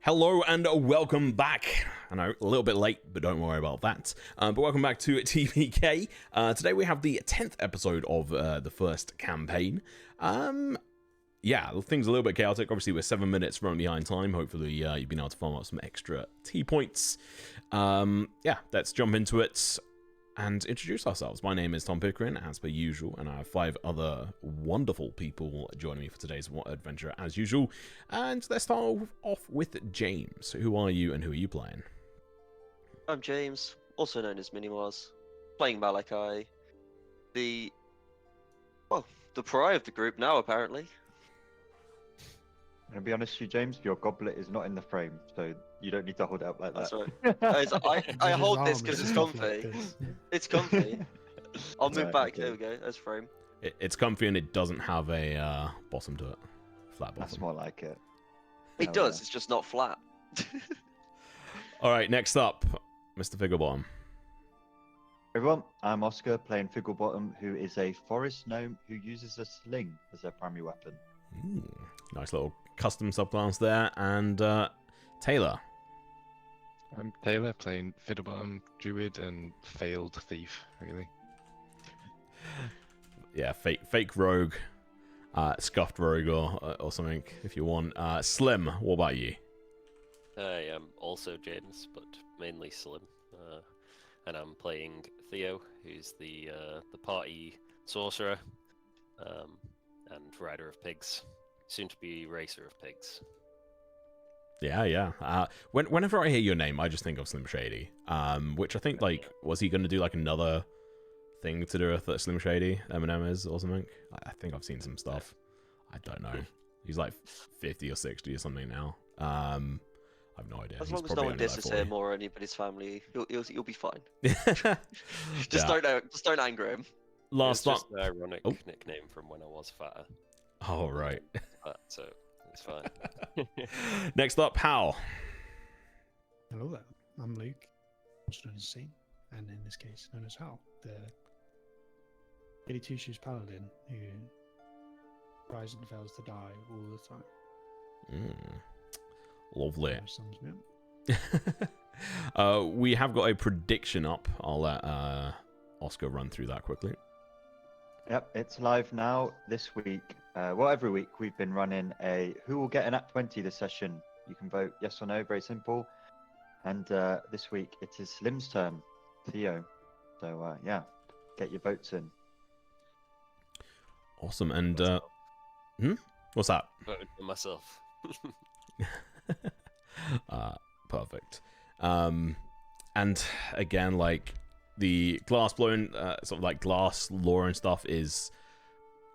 Hello and welcome back. I know, a little bit late, but don't worry about that. But welcome back to TeaPK. Today we have the 10th episode of the first campaign. Yeah, things are a little bit chaotic. Obviously, we're 7 minutes running behind time. Hopefully, you've been able to farm up some extra T points. Yeah, let's jump into it and introduce ourselves. My name is Tom Pickering, as per usual, and I have 5 other wonderful people joining me for today's adventure, as usual. And let's start off with James. Who are you, and who are you playing? I'm James, also known as Minimars, playing Malachi, the pariah of the group now, apparently. I'm gonna be honest with you, James, your goblet is not in the frame, so you don't need to hold it up like That's that. right. I hold this because it's comfy. It's comfy. I'll move Right, back. okay. There we go. That's frame. It's comfy and it doesn't have a bottom to it. Flat bottom. That's more like it. It Oh, does. yeah. It's just not flat. All right, next up, Mr. Figglebottom. Everyone, I'm Oscar, playing Figglebottom, who is a forest gnome who uses a sling as their primary weapon. Nice little custom subclass there. And Taylor. I'm Taylor, playing Fiddlebottom, Druid, and failed thief, really. Yeah, fake rogue, scuffed rogue or something if you want. Slim, what about you? I am also James, but mainly Slim, and I'm playing Theo, who's the party sorcerer, and rider of pigs, soon to be racer of pigs. Yeah. Whenever I hear your name, I just think of Slim Shady. Which I think, like, was he going to do like another thing to do with Slim Shady, Eminem is or something? I think I've seen some stuff. I don't know. He's like 50 or 60 or something now. I have no idea. As He's long as no probably one only like disses 40. him or anybody's family, you'll be fine. Yeah. Just don't anger him. Last It's up. just an ironic Oh. nickname from when I was fatter, Oh, right. so it's fine. Next up, Hal. Hello there, I'm Luke, also known as C, and in this case known as Hal, the Gilly Two Shoes Paladin who tries and fails to die all the time. Lovely. That sums me up. We have got a prediction up. I'll let Oscar run through that quickly. Yep, it's live now this week. Well, every week we've been running a who will get an at 20 this session. You can vote yes or no, very simple. And this week it is Slim's turn, Theo. So yeah, get your votes in. Awesome. And what's that? Voted for myself. Perfect. And again, like the glass blowing, sort of like glass lore and stuff is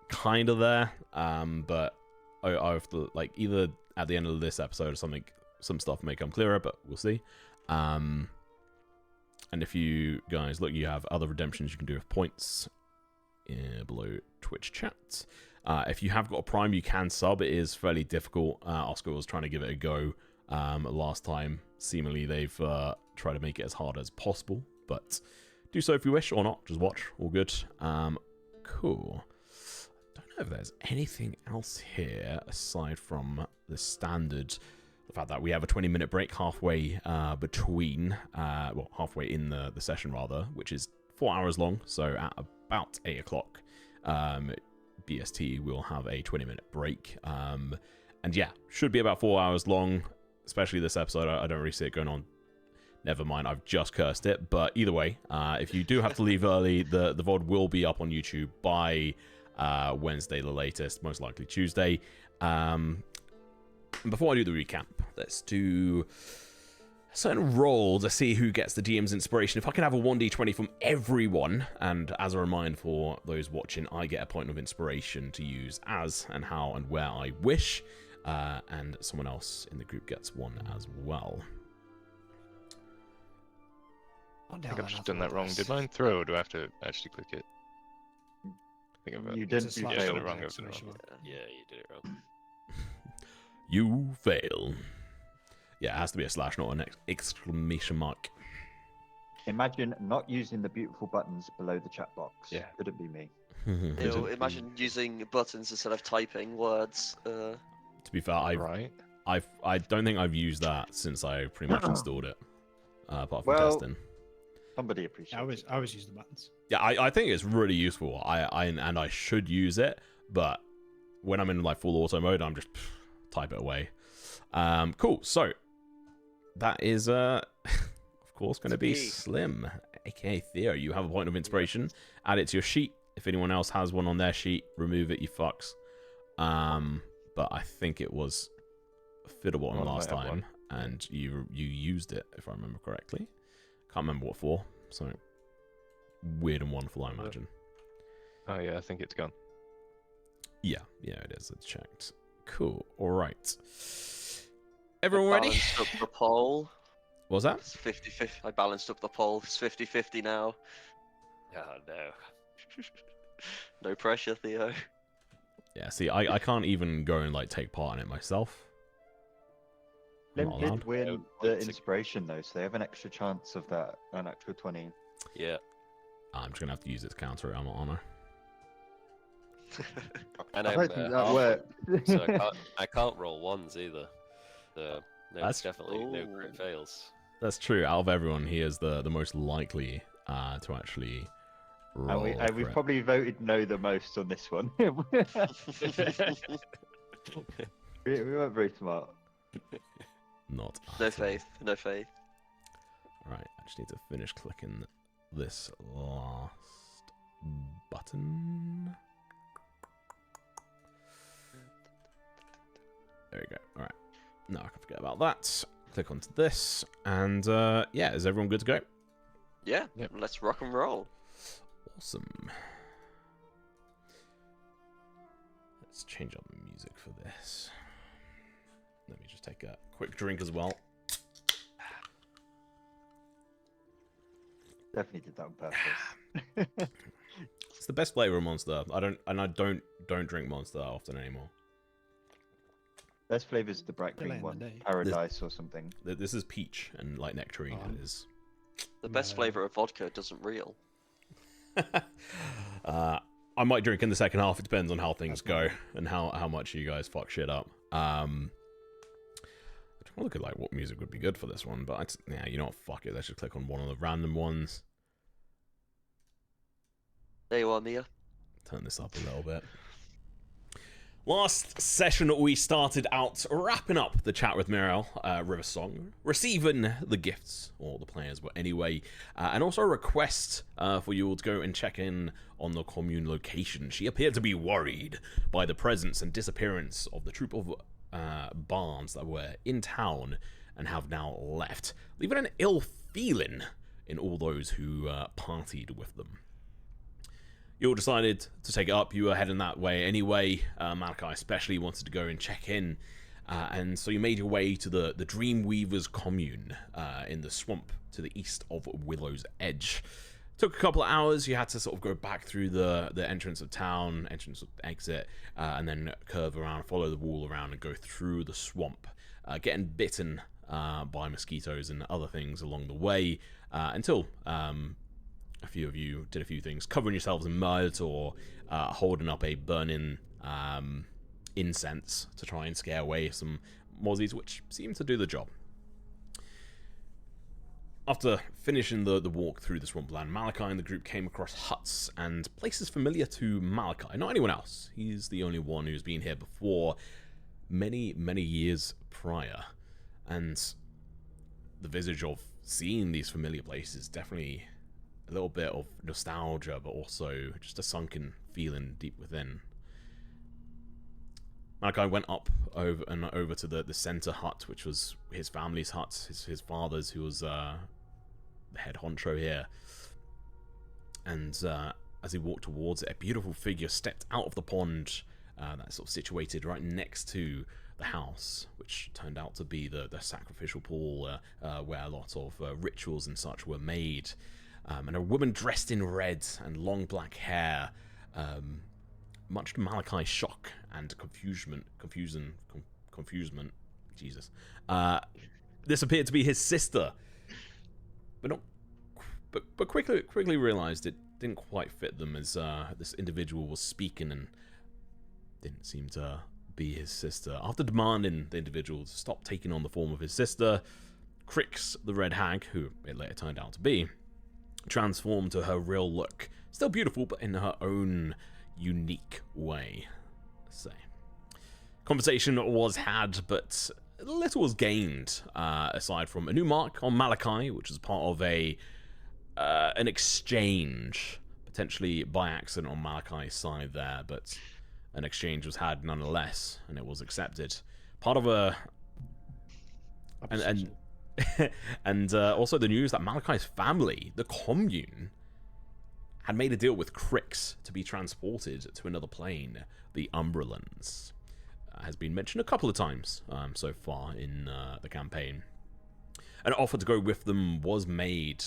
kind of there. But I have to, like, either at the end of this episode or something, some stuff may come clearer, but we'll see. And if you guys look, you have other redemptions you can do with points below Twitch chat. If you have got a Prime, you can sub. It is fairly difficult. Oscar was trying to give it a go last time. Seemingly, they've tried to make it as hard as possible, but do so if you wish, or not. Just watch. All good. Cool. Don't know if there's anything else here aside from the standard. The fact that we have a 20-minute break halfway between, halfway in the session, rather, which is 4 hours long. So at about 8 o'clock BST, we'll have a 20-minute break. And yeah, should be about 4 hours long, especially this episode. I don't really see it going on. Never mind, I've just cursed it. But either way, if you do have to leave early, the VOD will be up on YouTube by Wednesday, the latest, most likely Tuesday. Before I do the recap, let's do a certain roll to see who gets the DM's inspiration. If I can have a 1d20 from everyone, and as a reminder for those watching, I get a point of inspiration to use as and how and where I wish, and someone else in the group gets one as well. I think I've just done that wrong. Did mine throw, or do I have to actually click it? I think I've You It's a didn't. You slight did it failed. short wrong, exclamation mark. Yeah, you did it wrong. You fail. Yeah, it has to be a slash, not an exclamation mark. Imagine not using the beautiful buttons below the chat box. Yeah. Couldn't be me. Imagine using buttons instead of typing words. To be fair, Right. I don't think I've used that since I pretty much installed it, apart from Well, testing. Somebody appreciates. I always use the buttons. Yeah, I think it's really useful. I should use it, but when I'm in like full auto mode, I'm just type it away. Cool. So that is of course going to be Slim, aka Theo. You have a point of inspiration. Add it to your sheet. If anyone else has one on their sheet, remove it, you fucks. But I think it was Fiddlebottom last time, and you used it, if I remember correctly. Can't remember what for. Something weird and wonderful, I imagine. Oh yeah, I think it's gone. Yeah, it is. It's checked. Cool. All right. Everyone ready? Balanced up the poll. What was that? It's 50-50. I balanced up the poll. It's 50-50 now. Oh no. No pressure, Theo. Yeah, see, I can't even go and like take part in it myself. I'm Lim not did allowed. win the inspiration though, so they have an extra chance of that, an extra 20. Yeah. I'm just gonna have to use its counter. I'm not honor. And I I'm don't think that half- worked. so I can't roll ones either. So no, That's- definitely no Ooh. crit fails. That's true. Out of everyone, he is the most likely to actually roll. And we've crit. probably voted no the most on this one. we weren't very smart. Not. No at all. faith. No faith. Right, I just need to finish clicking this last button. There we go. All right. Now I can forget about that. Click onto this, and yeah, is everyone good to go? Yeah. Yep. Let's rock and roll. Awesome. Let's change up the music for this. Let me just take a quick drink as well. Definitely did that on purpose. It's the best flavor of Monster. I don't drink Monster that often anymore. Best flavor's the bright Still green ain't one, the day. Paradise or something. This is peach and like nectarine. Oh. It is. The best No. flavor of vodka doesn't reel. I might drink in the second half. It depends on how things That's go fine. and how much you guys fuck shit up. I just want to look at like what music would be good for this one, but yeah, you know what? Fuck it. Let's just click on one of the random ones. There you are, Mia. Turn this up a little bit. Last session, we started out wrapping up the chat with Muriel, River Song, receiving the gifts, or the players were anyway, and also a request for you all to go and check in on the commune location. She appeared to be worried by the presence and disappearance of the troop of bards that were in town and have now left, leaving an ill feeling in all those who partied with them. You all decided to take it up. You were heading that way anyway. Malachi especially wanted to go and check in. And so you made your way to the Dreamweavers commune in the swamp to the east of Willow's Edge. Took a couple of hours. You had to sort of go back through the entrance of town, entrance of exit, and then curve around, follow the wall around, and go through the swamp, getting bitten by mosquitoes and other things along the way until... a few of you did a few things, covering yourselves in mud or holding up a burning incense to try and scare away some mozzies, which seemed to do the job. After finishing the walk through the swampland, Malachi and the group came across huts and places familiar to Malachi, not anyone else. He's the only one who's been here before, many, many years prior. And the visage of seeing these familiar places definitely... a little bit of nostalgia, but also just a sunken feeling deep within. Malachi went up over to the center hut, which was his family's hut, his father's, who was the head honcho here. And as he walked towards it, a beautiful figure stepped out of the pond that's sort of situated right next to the house, which turned out to be the sacrificial pool where a lot of rituals and such were made. And a woman dressed in red and long black hair, much to Malachi's shock and confusion. Jesus. This appeared to be his sister, but quickly realized it didn't quite fit them as this individual was speaking and didn't seem to be his sister. After demanding the individual to stop taking on the form of his sister, Crix, the Red Hag, who it later turned out to be, transformed to her real look. Still beautiful, but in her own unique way, let's say. Conversation was had, but little was gained, aside from a new mark on Malachi, which is part of an exchange, potentially by accident on Malachi's side there, but an exchange was had nonetheless, and it was accepted. Part of a... And also the news that Malachi's family, the commune, had made a deal with Crix to be transported to another plane, the Umbrellands. Has been mentioned a couple of times so far in the campaign. An offer to go with them was made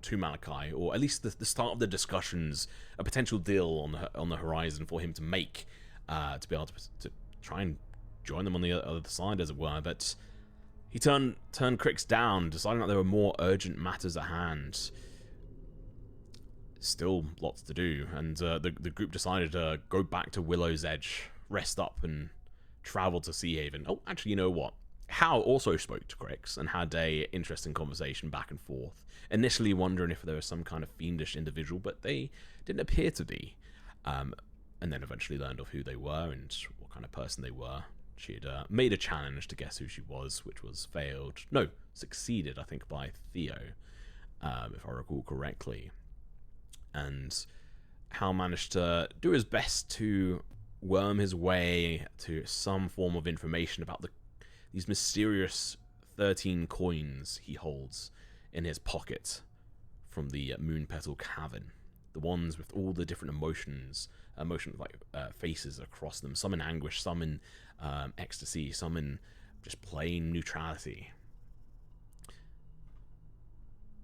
to Malachi, or at least the start of the discussions, a potential deal on the horizon for him to make to be able to try and join them on the other side, as it were. But he turned Crix down, deciding that there were more urgent matters at hand. Still lots to do, and the group decided to go back to Willow's Edge, rest up, and travel to Seahaven. Oh, actually, you know what? Hal also spoke to Crix and had a interesting conversation back and forth, initially wondering if there was some kind of fiendish individual, but they didn't appear to be, and then eventually learned of who they were and what kind of person they were. She had made a challenge to guess who she was, which was succeeded, I think, by Theo, if I recall correctly. And Hal managed to do his best to worm his way to some form of information about these mysterious 13 coins he holds in his pocket from the Moon Petal Cavern. The ones with all the different emotions like faces across them, some in anguish, some in ecstasy, some in just plain neutrality.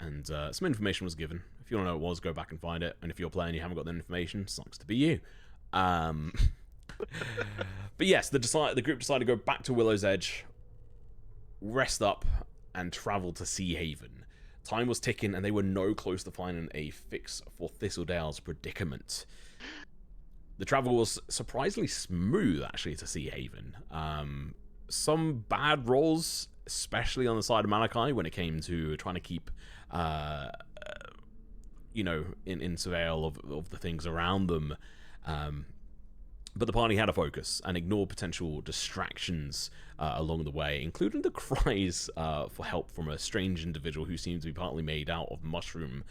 And some information was given. If you don't know what it was, go back and find it. And if you're playing and you haven't got the information, sucks to be you. But yes, the group decided to go back to Willow's Edge, rest up, and travel to Seahaven. Time was ticking, and they were no close to finding a fix for Thistledale's predicament. The travel was surprisingly smooth, actually, to Seahaven. Some bad rolls, especially on the side of Malachi, when it came to trying to keep, in surveil of the things around them. But the party had a focus and ignored potential distractions along the way, including the cries for help from a strange individual who seemed to be partly made out of mushroom,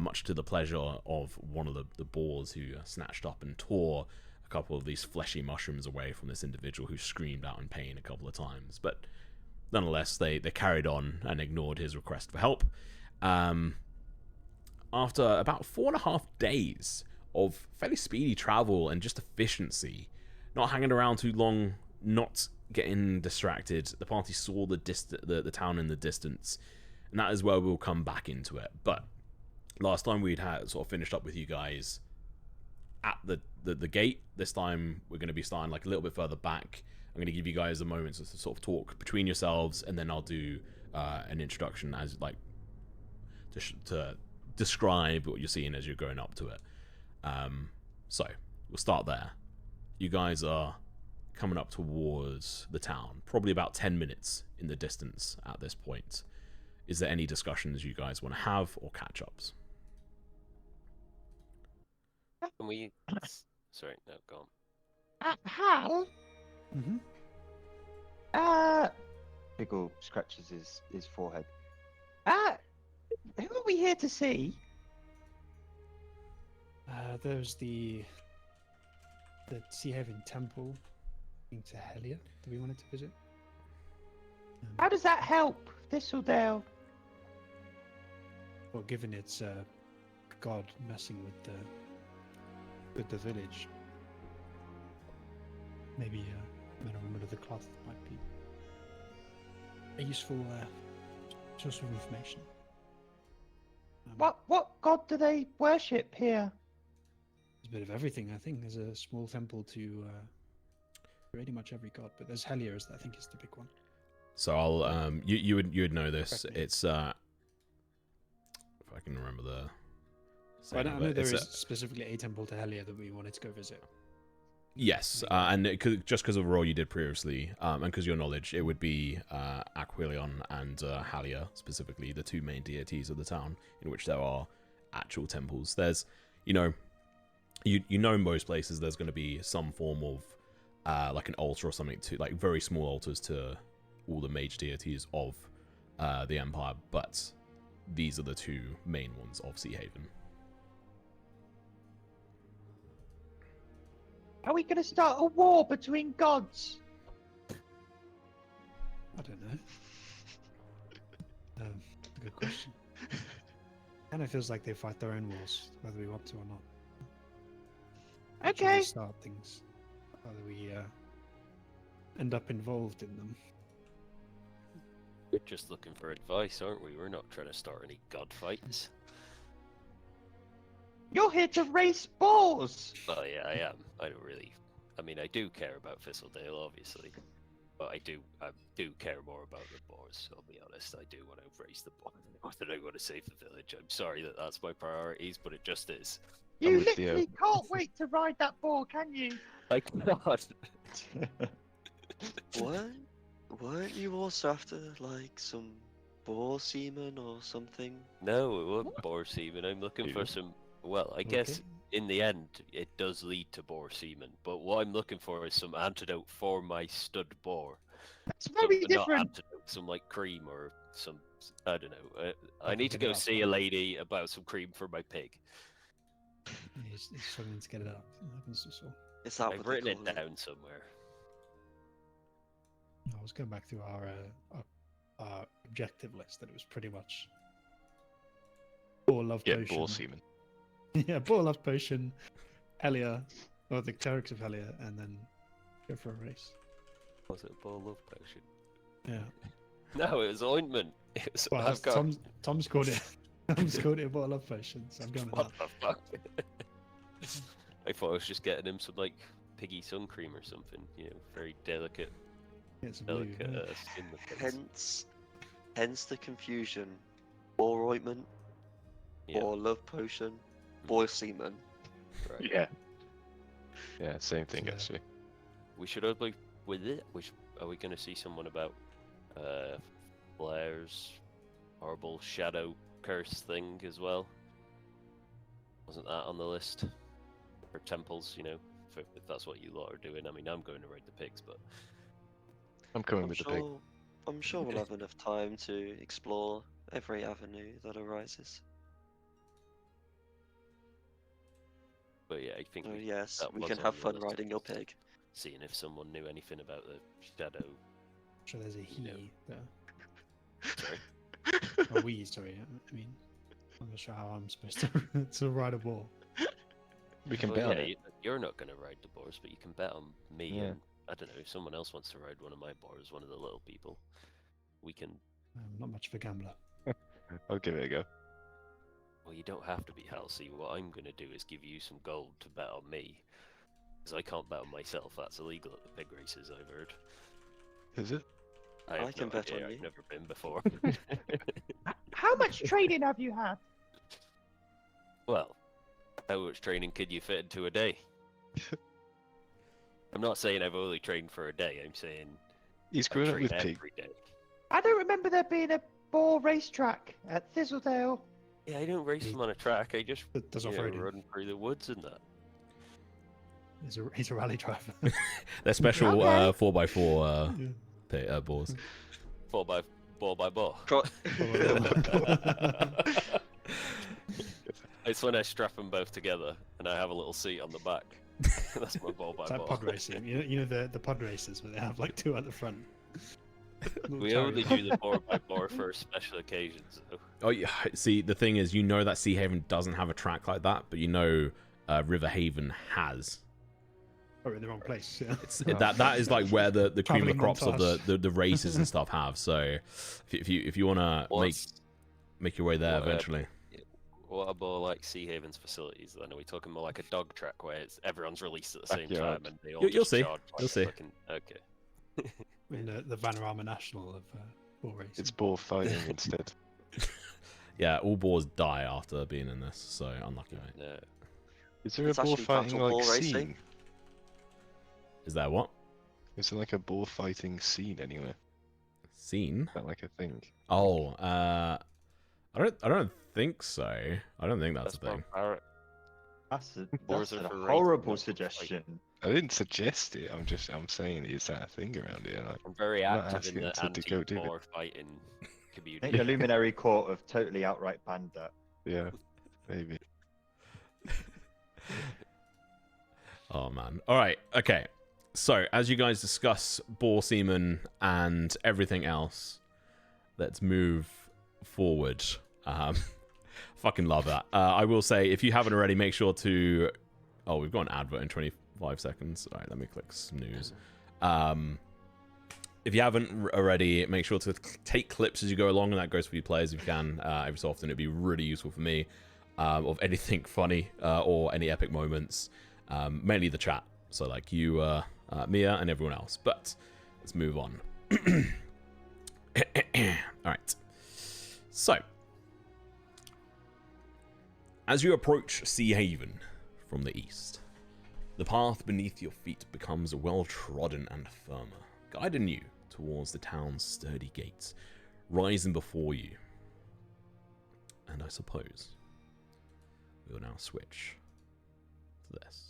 much to the pleasure of one of the boars, who snatched up and tore a couple of these fleshy mushrooms away from this individual, who screamed out in pain a couple of times. But nonetheless, they carried on and ignored his request for help. After about 4.5 days of fairly speedy travel and just efficiency, not hanging around too long, not getting distracted, the party saw the town in the distance, and that is where we'll come back into it. But last time we'd had sort of finished up with you guys at the gate. This time we're going to be starting like a little bit further back. I'm going to give you guys a moment to sort of talk between yourselves, and then I'll do an introduction as like to describe what you're seeing as you're going up to it. So we'll start there. You guys are coming up towards the town, probably about 10 minutes in the distance at this point. Is there any discussions you guys want to have or catch-ups? Can we... Sorry, no, go on. Hal? Mm-hmm. Biggle scratches his forehead. Who are we here to see? There's the Seahaven Temple to Helia that we wanted to visit. How does that help Thistledale? Well, given it's God messing with the village, maybe men or women of the cloth might be a useful source of information. What god do they worship here? There's a bit of everything, I think. There's a small temple to pretty much every god, but there's Helia, I think, is the big one. So I'll you would know this. Correct me. It's if I can remember the. I know there is specifically a temple to Helia that we wanted to go visit. Yes, and just because of the role you did previously, and because your knowledge, it would be Aquilion and Halia, specifically, the two main deities of the town, in which there are actual temples. There's, you know in most places there's going to be some form of like an altar or something, to like very small altars to all the major deities of the Empire, but these are the two main ones of Seahaven. Are we going to start a war between gods? I don't know. Good question. Kind of feels like they fight their own wars, whether we want to or not. Okay. We start things, whether we end up involved in them. We're just looking for advice, aren't we? We're not trying to start any god fights. You're here to race boars. Oh yeah, I am. I don't really. I mean, I do care about Thistledale, obviously, but I do care more about the boars. I'll be honest. I do want to raise the boar. Not that I want to save the village. I'm sorry that that's my priorities, but it just is. You literally can't wait to ride that boar, can you? I cannot. Weren't you also after like some boar semen or something? No, it wasn't boar semen. I'm looking for some. Well, I guess in the end it does lead to boar semen, but what I'm looking for is some antidote for my stud boar. It's very Not different. antidote, some like cream or some. I don't know. I need to go see a lady about some cream for my pig. He's struggling to get it up. It happens to all. Is that I've what they written it call down somewhere. I was going back through our objective list, and it was pretty much boar love Get potion. ball semen. Yeah, boar love potion, Helia, or the clerics of Helia, and then go for a race. Was it a boar love potion? Yeah. No, it was ointment. It was, Well, I've got... Tom's called it. Tom's called it a boar love potion, so I'm going with What that. the fuck? I thought I was just getting him some like piggy sun cream or something. You know, very delicate. It's blue. Delicate Yeah. skin the face. Hence the confusion. Boar ointment, Yeah. boar love potion, boar semen. Right. Yeah. Yeah, same thing Yeah. actually. We should have like with it. Are we going to see someone about Blair's horrible shadow curse thing as well? Wasn't that on the list for temples? You know, if that's what you lot are doing. I mean, I'm going to raid the pigs, but I'm coming I'm with the pig. sure, I'm sure we'll have enough time to explore every avenue that arises. but yeah, I think So we, yes, that we was can on have the fun list. riding your pig. Seeing if someone knew anything about the shadow. So there's a he No. there. Sorry. Or we, sorry. I mean, I'm not sure how I'm supposed to to ride a boar. We can Well, bet on yeah, it. you're not going to ride the boars, but you can bet on me. Yeah. And I don't know if someone else wants to ride one of my boars, one of the little people. We can. I'm not much of a gambler. I'll give it a go. Well, you don't have to be Halsey. What I'm going to do is give you some gold to bet on me, because I can't bet on myself. That's illegal at the pig races, I've heard. Is it? I have can no bet idea, on you. I've never been before. How much training have you had? Well, how much training could you fit into a day? I'm not saying I've only trained for a day. I'm saying He's I grown up train with pig. every day. I don't remember there being a boar racetrack at Thistledale. Yeah, I don't race them on a track. I just But does you know, off-roading. run through the woods and that. He's a rally driver. They're special Okay. 4x4 Yeah. balls. Ball by ball. It's when I strap them both together and I have a little seat on the back. That's my ball by It's like ball. pod racing. You know the pod races where they have like two at the front. Little We only chariot. do the 4x4 for special occasions, though. Oh, yeah. See, the thing is, you know that Seahaven doesn't have a track like that, but you know Riverhaven has. Oh, in the wrong place. Yeah. It's, that is like where the cream of the Travelling crops of montage. the races and stuff have. So if you want to What's- make your way there what, eventually. What about like Seahaven's facilities then? Are we talking more like a dog track where everyone's released at the same Backyard. time and they all You'll just see. charge like You'll see. fucking- Okay. In the Vanarama National of bull racing. It's ball fighting instead. Yeah, all boars die after being in this, so unlucky, mate. No. Is there a It's ball actually fighting battle like ball racing. scene? Is there what? Is there like a bullfighting scene anywhere? Scene? Is that like a thing? Oh, I don't think so. I don't think that's a thing. That's a Boars are for racing, horrible not for suggestion. I didn't suggest it. I'm saying, is that a thing around here? Like, I'm very I'm not active in asking the to go do it. anti-boar fighting I community. think the Luminary Court have totally outright banned that. Yeah, maybe. Oh man. All right. Okay. So as you guys discuss boar semen and everything else, let's move forward. Fucking love that. I will say, if you haven't already, make sure to. Oh, we've got an advert in 25 seconds. All right, let me click snooze. If you haven't already, make sure to take clips as you go along, and that goes for you players if you can. Every so often, it'd be really useful for me of anything funny or any epic moments. Mainly the chat. So like you, Mia, and everyone else. But let's move on. All right. So, as you approach Seahaven from the east, the path beneath your feet becomes well-trodden and firmer, guiding you towards the town's sturdy gates, rising before you. And I suppose we will now switch to this.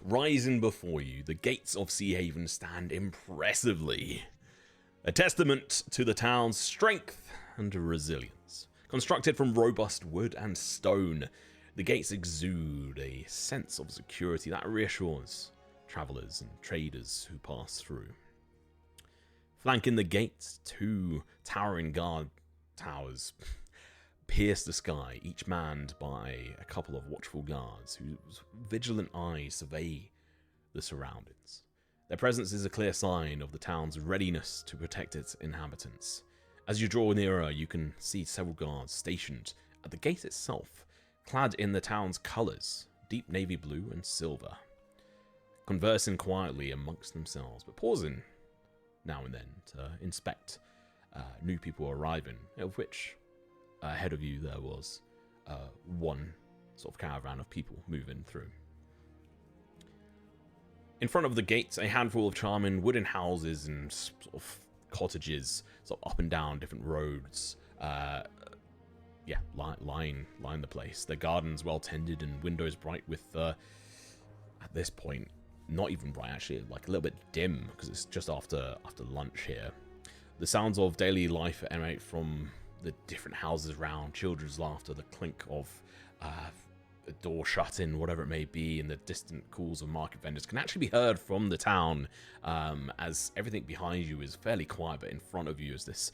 Rising before you, the gates of Seahaven stand impressively, a testament to the town's strength and resilience. Constructed from robust wood and stone, the gates exude a sense of security that reassures travelers and traders who pass through. Flanking the gates, 2 towering guard towers pierce the sky, each manned by a couple of watchful guards whose vigilant eyes survey the surroundings. Their presence is a clear sign of the town's readiness to protect its inhabitants. As you draw nearer, you can see several guards stationed at the gate itself, clad in the town's colours, deep navy blue and silver, conversing quietly amongst themselves, but pausing now and then to inspect new people arriving, of which ahead of you there was one sort of caravan of people moving through. In front of the gates, a handful of charming wooden houses and sort of cottages, sort of up and down different roads, line the place. The gardens well tended and windows bright with, at this point, not even bright actually, like a little bit dim because it's just after lunch here. The sounds of daily life emanate from the different houses around, children's laughter, the clink of a door shutting, whatever it may be, and the distant calls of market vendors can actually be heard from the town, as everything behind you is fairly quiet, but in front of you is this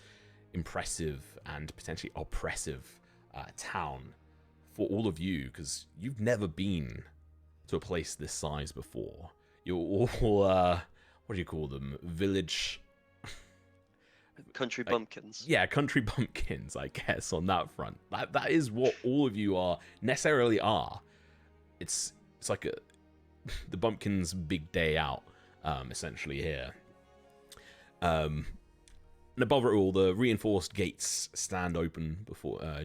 impressive and potentially oppressive town for all of you, because you've never been to a place this size before. You're all, what do you call them? Village... Country bumpkins. Yeah, country bumpkins, I guess, on that front. That is what all of you are, necessarily are. It's like the bumpkins' big day out, essentially here. And above it all, the reinforced gates stand open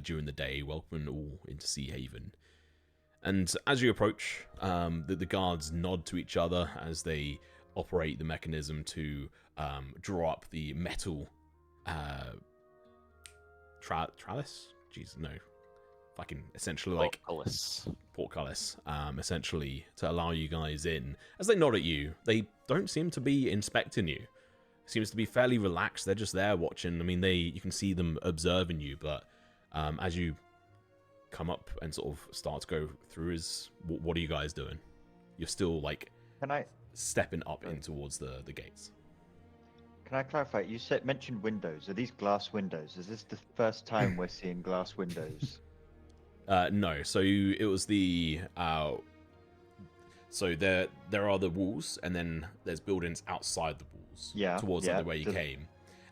during the day, welcoming all into Seahaven. And as you approach, the guards nod to each other as they operate the mechanism to draw up the metal trellis? Jeez, no. Fucking essentially like portcullis, essentially to allow you guys in. As they nod at you, they don't seem to be inspecting you. It seems to be fairly relaxed. They're just there watching. I mean, you can see them observing you, but as you come up and sort of start to go through, what are you guys doing? You're still like stepping up in towards the gates. Can I clarify? You mentioned windows. Are these glass windows? Is this the first time we're seeing glass windows? No. So it was the... so there are the walls, and then there's buildings outside the walls. Yeah. Towards the way you came.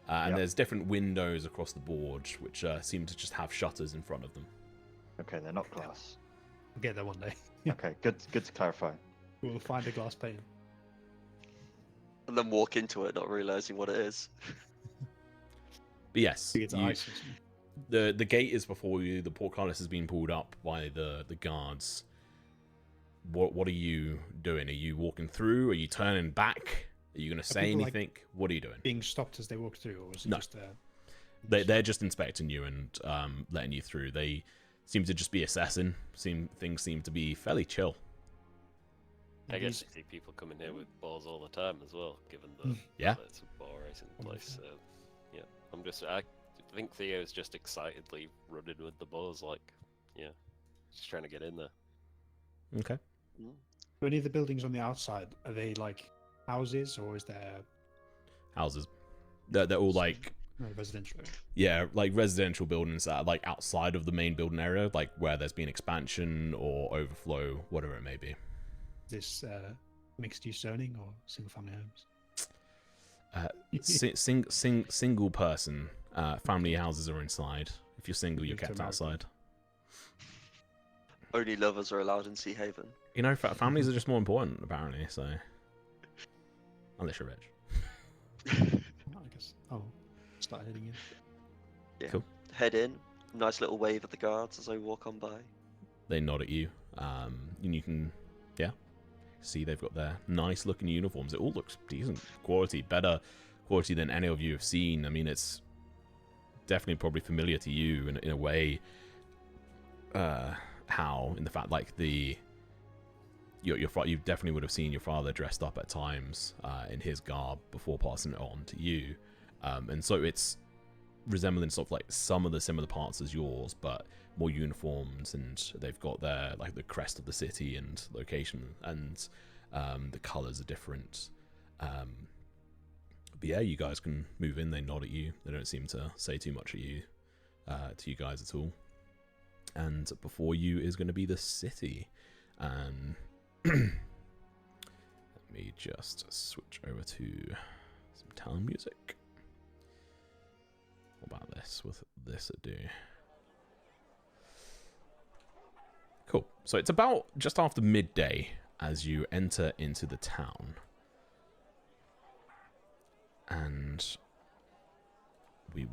And there's different windows across the board, which seem to just have shutters in front of them. Okay, they're not glass. We'll get there one day. Okay, good to clarify. We'll find a glass pane. And then walk into it, not realizing what it is. But yes, It's ice. the gate is before you. The portcullis has been pulled up by the guards. what are you doing? Are you walking through? Are you turning back? Are you going to say people, anything? What are you doing? Being stopped as they walk through, or is it No. just They're just inspecting you and letting you through. They seem to just be assessing. Things seem to be fairly chill. I guess you see people coming here with balls all the time as well, given the Yeah. it's a bar racing place. So yeah, I think Theo's just excitedly running with the balls, like just trying to get in there. Okay. Do any of the buildings on the outside, are they like houses, or is there Houses. They're all like residential? yeah, like residential buildings that are like outside of the main building area, like where there's been expansion or overflow, whatever it may be. This mixed-use zoning or single-family homes? Single person family houses are inside. If you're single, you're kept outside. Only lovers are allowed in Seahaven. You know, families are just more important, apparently. So, unless you're rich. I guess I'll start heading in. Yeah. Cool. Head in. Nice little wave at the guards as I walk on by. They nod at you, and you can, see they've got their nice looking uniforms. It all looks decent quality, better quality than any of you have seen. I mean, it's definitely probably familiar to you in a way. How in the fact like you definitely would have seen your father dressed up at times in his garb before passing it on to you, and so it's resembling sort of like some of the similar parts as yours, but more uniforms, and they've got their like the crest of the city and location, and the colors are different. But yeah, you guys can move in. They nod at you. They don't seem to say too much at you to you guys at all. And before you is going to be the city. Let me just switch over to some town music. What about this? With this ado. Cool. So it's about just after midday as you enter into the town. And I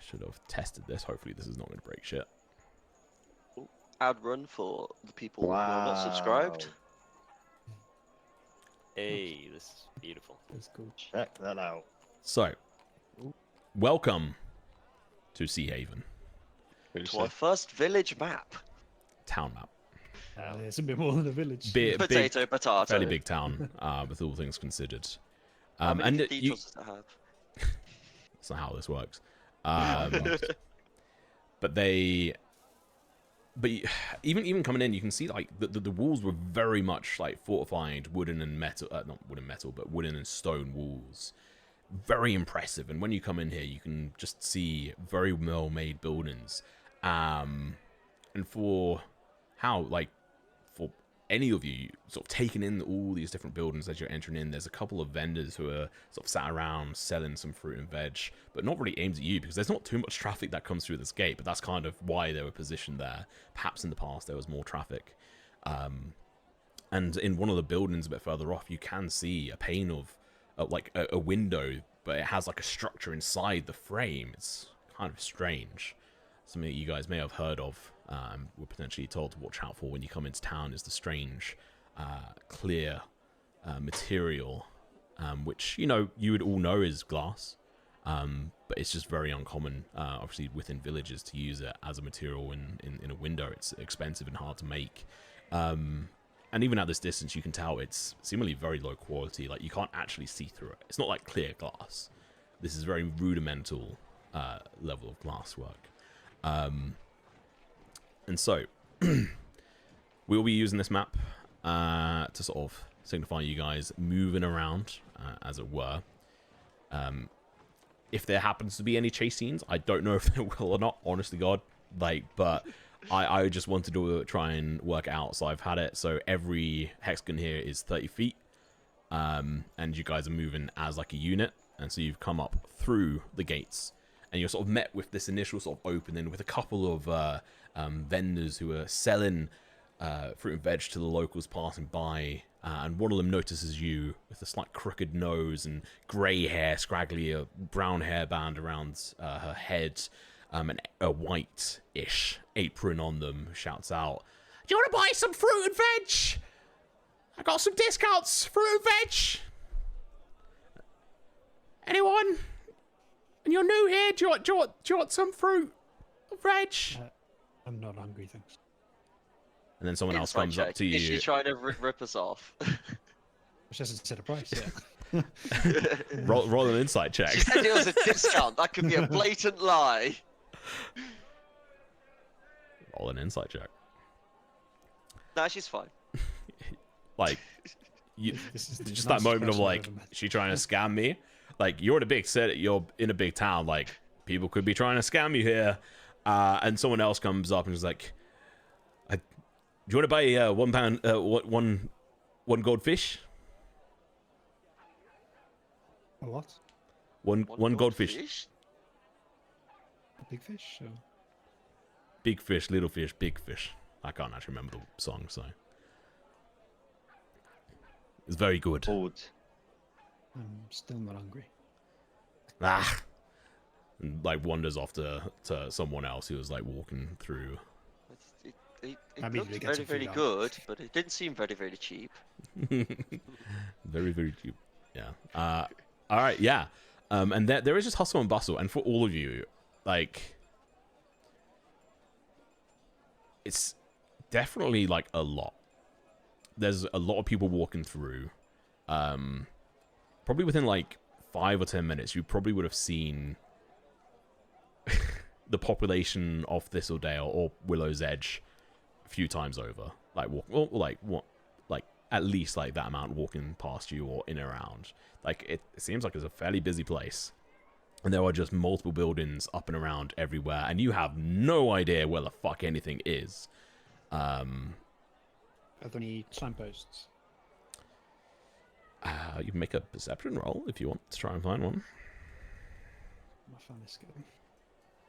should have tested this. Hopefully this is not going to break shit. Ad run for the people who are not subscribed. Hey, this is beautiful. That's cool. Check that out. So, welcome to Seahaven. To our first village map. Town map. It's a bit more than a village. Potato. Fairly big town, with all things considered. How many And cathedrals does it have? that's not how this works. But even coming in, you can see like the walls were very much like fortified wooden and metal, not wooden metal, but wooden and stone walls. Very impressive. And when you come in here, you can just see very well made buildings. And for any of you sort of taking in all these different buildings as you're entering in, there's a couple of vendors who are sort of sat around selling some fruit and veg, but not really aimed at you because there's not too much traffic that comes through this gate, but that's kind of why they were positioned there. Perhaps in the past there was more traffic. And in one of the buildings a bit further off, you can see a pane of like a window, but it has like a structure inside the frame. It's kind of strange. Something that you guys may have heard of. Were potentially told to watch out for when you come into town is the strange, clear material, which you would all know is glass, but it's just very uncommon, obviously within villages, to use it as a material in a window. It's expensive and hard to make, and even at this distance, you can tell it's seemingly very low quality. Like you can't actually see through it. It's not like clear glass. This is very rudimental level of glass work. And so, we'll be using this map to sort of signify you guys moving around, as it were. If there happens to be any chase scenes, I don't know if there will or not, honestly, God. But I just wanted to try and work it out. So I've had it. So every hexagon here is 30 feet. And you guys are moving as like a unit. And so you've come up through the gates. And you're sort of met with this initial sort of opening with a couple of vendors who are selling fruit and veg to the locals passing by, and one of them notices you with a slight crooked nose and grey hair, scraggly brown hairband around her head, and a white-ish apron on them, shouts out, "Do you want to buy some fruit and veg? I got some discounts, fruit and veg. Anyone? And you're new here. Do you want some fruit or veg? I'm not hungry, thanks. And then someone else Insight comes up check. to you. Is she trying to rip us off? Which doesn't set a price, yeah. roll an insight check. She said it was a discount. That could be a blatant lie. Roll an insight check. Nah, she's fine. Like, This is the just that nicest moment of person I've like, ever met. is she trying to scam me? Like, you're in a big city, you're in a big town. Like, people could be trying to scam you here. And someone else comes up and is like, "Do you want to buy £1 one goldfish? A what? One goldfish. A big fish? Or... Big fish, little fish, big fish. I can't actually remember the song, so it's very good. Old. I'm still not hungry. Ah, and, like wanders off to someone else who was like walking through. It I mean, they looked get very, some very food out. good, but it didn't seem very, very cheap. Very, very cheap. Yeah. All right. Yeah. And there is just hustle and bustle, and for all of you, like, it's definitely like a lot. There's a lot of people walking through. Probably within like 5 or 10 minutes, you probably would have seen the population of Thistledale or Willow's Edge a few times over. Like at least like that amount walking past you or in and around. Like it seems like it's a fairly busy place, and there are just multiple buildings up and around everywhere, and you have no idea where the fuck anything is. Are there any signposts? You can make a perception roll if you want to try and find one. I found this good.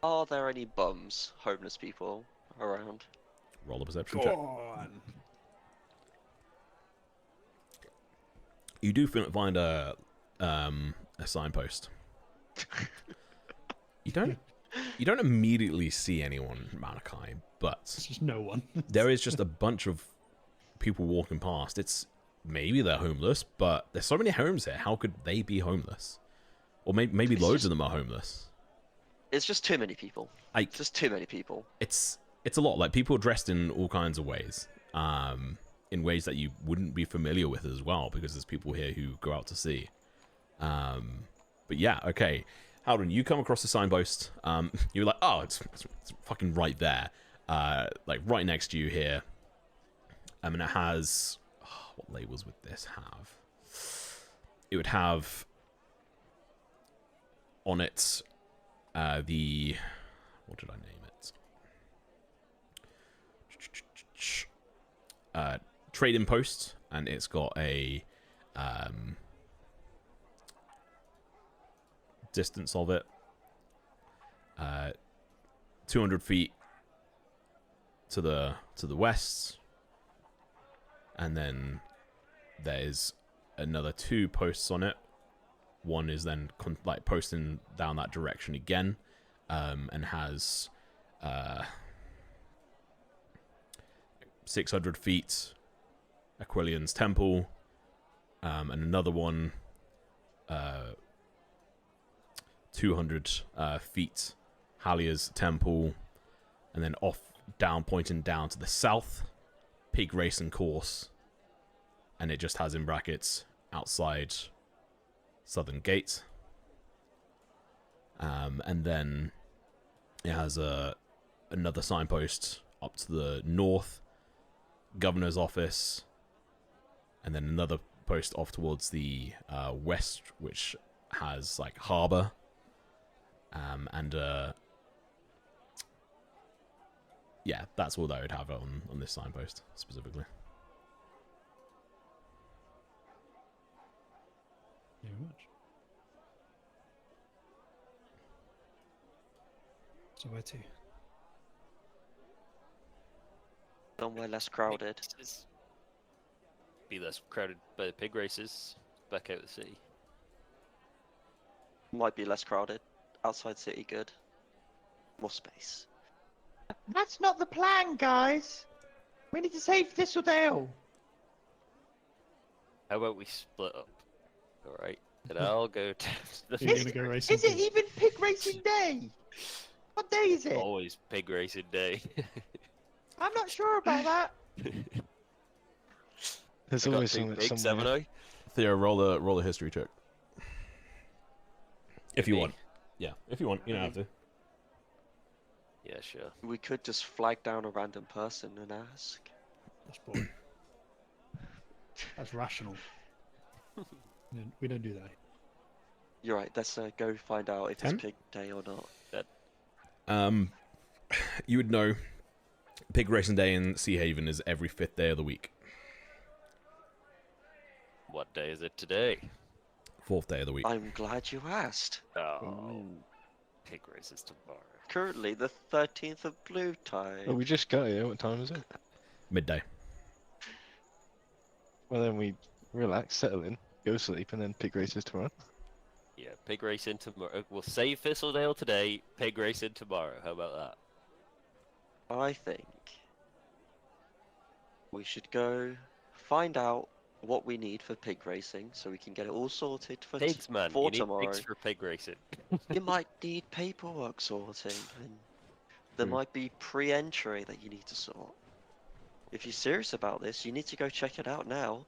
Are there any bums, homeless people around? Roll a perception Go check. on! You do find a signpost. You don't immediately see anyone, Malachi, but There's just no one. there is just a bunch of people walking past. It's maybe they're homeless, but there's so many homes here. How could they be homeless? Or maybe It's loads just- of them are homeless. It's just too many people. Like, Just too many people. it's a lot. Like, people are dressed in all kinds of ways, in ways that you wouldn't be familiar with as well, because there's people here who go out to sea. But yeah, okay. Howden, you come across the signpost. You're like, oh, it's fucking right there. Like right next to you here. And it has, what labels would this have? It would have on it the, what did I name it? Trading post, and it's got a distance of it 200 feet to the west, and then there's another 2 posts on it. One is then like posting down that direction again, and has 600 feet Aquilian's Temple, and another one 200 feet Hallier's Temple, and then pointing down to the south, Pig Racing Course, and it just has in brackets outside Southern Gate, and then it has another signpost up to the north, Governor's Office, and then another post off towards the west, which has like harbor, and yeah, that's all that I would have on this signpost specifically. Thank you very much. So where to? Somewhere less crowded. Be less crowded by the pig races back out the city. Might be less crowded. Outside city, good. More space. That's not the plan, guys. We need to save Thistledale. How about we split up? All right, and I'll go to the. You're gonna go racing. Is it even pig racing day? What day is it? Always pig racing day. I'm not sure about that. There's I got always two something pigs, somewhere. haven't I? Theo, roll a history check. If you Me? want. Yeah, if you want. You don't have to. Yeah, sure. We could just flag down a random person and ask. That's boring. That's rational. We don't do that. You're right. Let's go find out if 10? it's pig day or not. You would know Pig Racing Day in Seahaven is every 5th day of the week. What day is it today? 4th day of the week. I'm glad you asked. Oh, pig races tomorrow. Currently the 13th of blue time. Oh, we just got here. What time is it? Midday. Well, then we relax, settle in, go sleep, and then pick races tomorrow. Yeah, pig racing tomorrow. We'll save Thistledale today. Pig racing tomorrow. How about that? I think we should go find out what we need for pig racing so we can get it all sorted for, Pigs, man. for You need tomorrow. pigs for pig racing. You might need paperwork sorting, and there True. might be pre-entry that you need to sort. If you're serious about this, you need to go check it out now,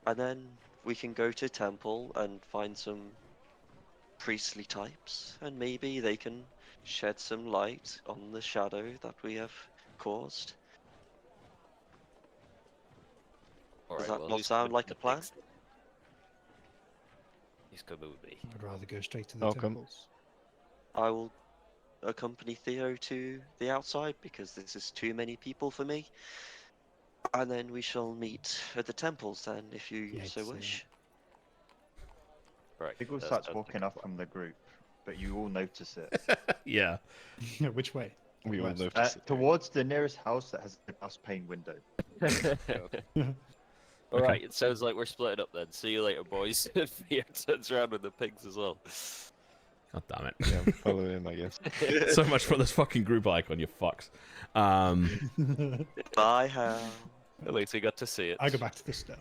and then we can go to temple and find some priestly types, and maybe they can shed some light on the shadow that we have caused. Does that not who's sound coming like to a the plan? pigs then? Who's coming with me? I'd rather go straight to the Welcome. temples. I will accompany Theo to the outside because this is too many people for me. And then we shall meet at the temples then, if you Yeah, so it's, wish. Right. Diggle that starts sounds walking like a off plan. from the group, but you all notice it. Yeah. Which way? We all West. noticed it. Towards the nearest house that has a glass pane window. All right, it sounds like we're splitting up then. See you later, boys. Theo turns around with the pigs as well. God damn it. Yeah, follow him, I guess. So much for this fucking group icon, you fucks. Bye, Hal. At least we got to see it. I go back to the stone.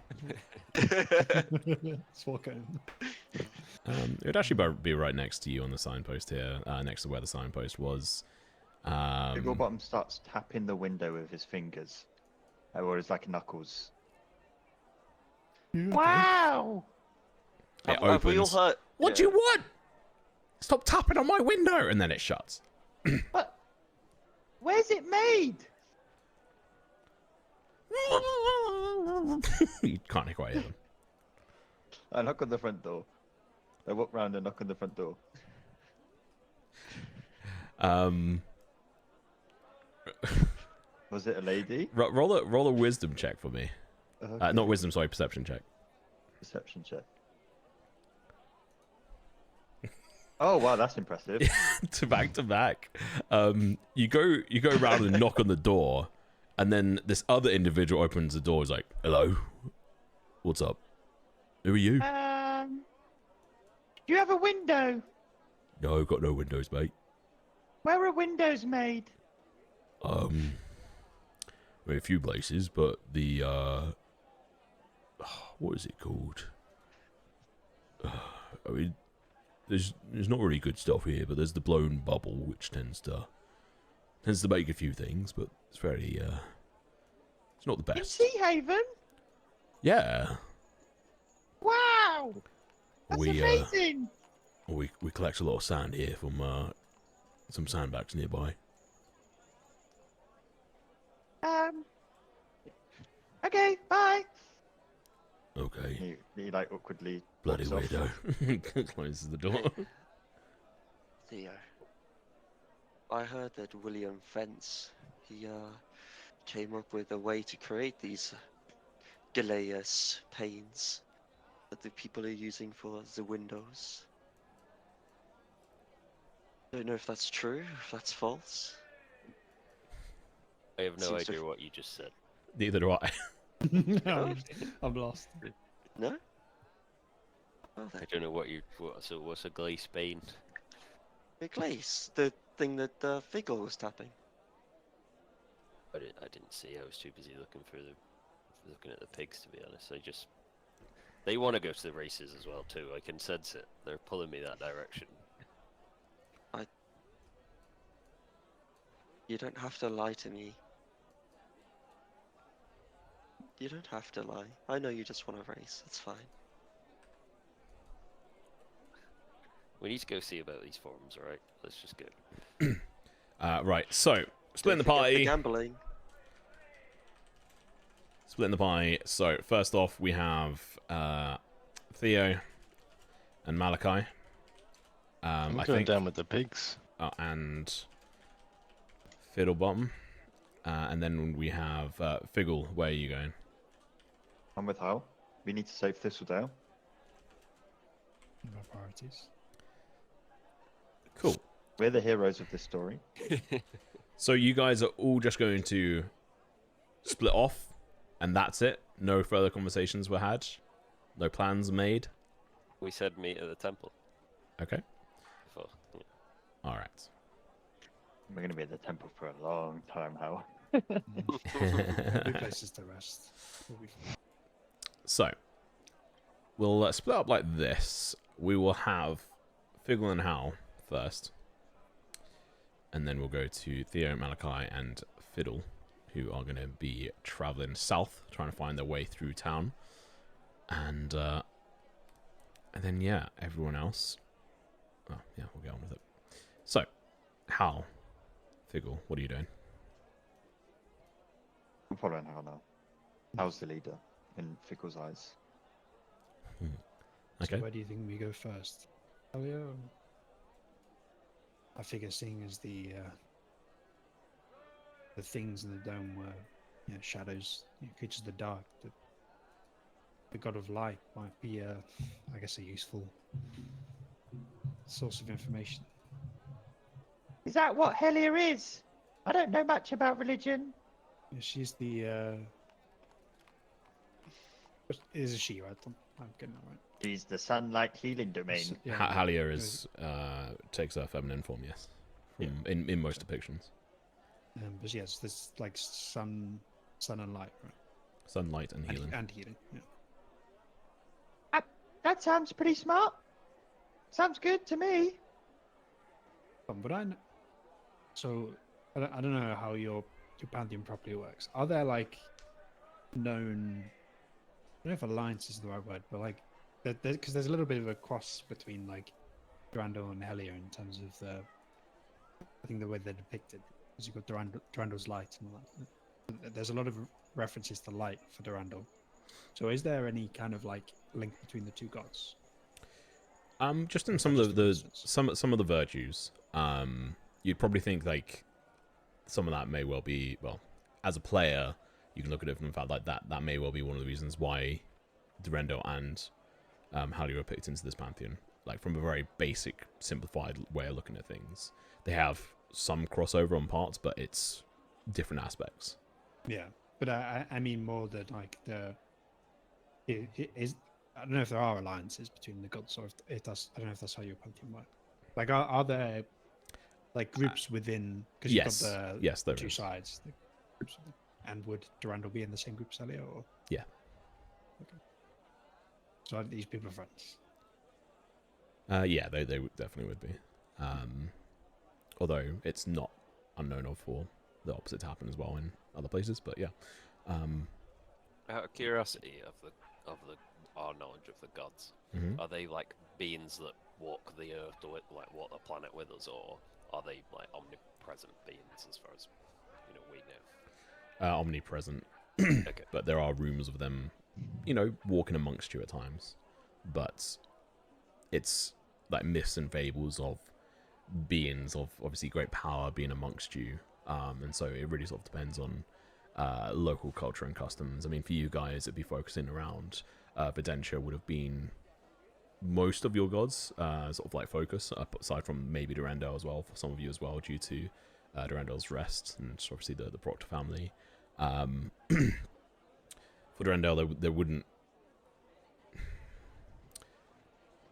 Let's walk home. It would actually be right next to you on the signpost here, next to where the signpost was. Digglebottom starts tapping the window with his fingers, or his like knuckles. Wow! It Have we all opens. heard? What do yeah. you want? Stop tapping on my window! And then it shuts. But where's it made? You can't quite hear them. I knock on the front door. I walk round and knock on the front door. Was it a lady? Roll a wisdom check for me. Okay. Not wisdom, sorry, perception check. Perception check. Oh wow, that's impressive. to back. You go around and knock on the door, and then this other individual opens the door. Is like, "Hello, what's up? Who are you?" Do you have a window? No, I've got no windows, mate. Where are windows made? I mean, a few places, but the what is it called? I mean, there's not really good stuff here, but there's the blown bubble, which tends to make a few things, but it's very it's not the In best. Seahaven? Yeah, Wow! That's we amazing! we collect a lot of sand here from some sandbags nearby. Okay, bye. Okay, He like awkwardly bloody walks off. weirdo. Closes the door. Theo, I heard that William Fence, he came up with a way to create these Galeas panes that the people are using for the windows. Don't know if that's true, if that's false. I have no Seems to idea f- what you just said. Neither do I. I'm lost. No? Oh, I that don't know what's a glaze pane? big glaze, the thing that Figgle was tapping. I didn't see. I was too busy looking at the pigs, to be honest. I just They want to go to the races as well too. I can sense it. They're pulling me that direction. You don't have to lie to me. You don't have to lie. I know you just want to race. It's fine. We need to go see about these forums, alright? Let's just go. Right, so splitting the Don't forget party. gambling. Splitting the pie. So first off, we have Theo and Malachi. I'm I going think, down with the pigs. and Fiddlebottom. And then we have Figgle. Where are you going? I'm with Hal. We need to save Thistledale. My priorities. Cool. We're the heroes of this story. So you guys are all just going to split off, and that's it? No further conversations were had? No plans made? We said meet at the temple. Okay. For, yeah. All right. We're going to be at the temple for a long time, Hal. Good places to rest. We'll be fine. So, we'll split up like this. We will have Figgle and Hal first. And then we'll go to Theo, Malachi, and Fiddle, who are going to be traveling south, trying to find their way through town. And then, yeah, everyone else. Oh, yeah, we'll get on with it. So, Hal, Figgle, what are you doing? I'm following Hal now. Hal's the leader in Fickle's eyes. Okay. So where do you think we go first? Oh yeah. I figure seeing as the things in the dome were, you know, shadows, you know, creatures of the dark, the god of light might be, I guess, a useful source of information. Is that what Helia is? I don't know much about religion. Yeah, she's the. It is a she, right? I'm getting that right. She's the sunlight healing domain. Yeah, Halia is takes her feminine form, yes, in most depictions. but yes, there's like sun and light, right? Sunlight and healing. And healing. Yeah. That sounds pretty smart. Sounds good to me. But so I don't know how your pantheon properly works. Are there like known? I don't know if alliance is the right word, but like because there's a little bit of a cross between like Durandal and Helia in terms of I think the way they're depicted. Because you've got Durandal's light and all that. There's a lot of references to light for Durandal. So is there any kind of like link between the two gods? Just in some of some of the virtues, you'd probably think like some of that may well be, well, as a player, you can look at it from the fact like that may well be one of the reasons why Durandal and Halia are picked into this pantheon. Like from a very basic, simplified way of looking at things, they have some crossover on parts, but it's different aspects. Yeah, but I mean more that like it is. I don't know if there are alliances between the gods, or if that's. I don't know if that's how your pantheon works. Like, are there like groups within? Because you've got the two sides. The groups and would Durandal be in the same group as Helia, or? Yeah. Okay. So are these people friends? Yeah, they definitely would be. Although it's not unknown of for the opposite to happen as well in other places, but yeah. Out of curiosity of our knowledge of the gods, are they like beings that walk the earth or like walk the planet with us, or are they like omnipresent beings as far as we know? Omnipresent. Okay. But there are rumors of them, walking amongst you at times. But it's like myths and fables of beings of obviously great power being amongst you. And so it really sort of depends on local culture and customs. I mean, for you guys, it'd be focusing around Videntia would have been most of your gods, sort of like focus, aside from maybe Durandal as well, for some of you as well, due to Durandal's rest and obviously the Proctor family. For Durandal, there wouldn't.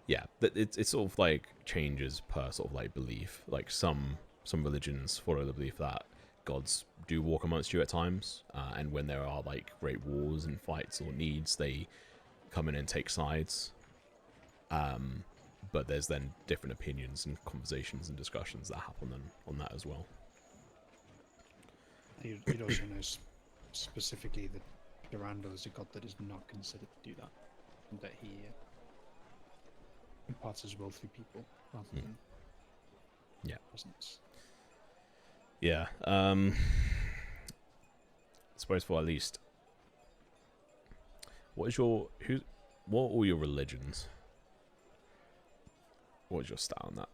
Yeah, it sort of like changes per sort of like belief. Like some religions follow the belief that gods do walk amongst you at times, and when there are like great wars and fights or needs, they come in and take sides. But there's then different opinions and conversations and discussions that happen on that as well. You'd also know specifically that Durandal is a god that is not considered to do that, and that he imparts his will through people rather than presence. Yeah. I suppose for at least, what are all your religions? What is your stat on that?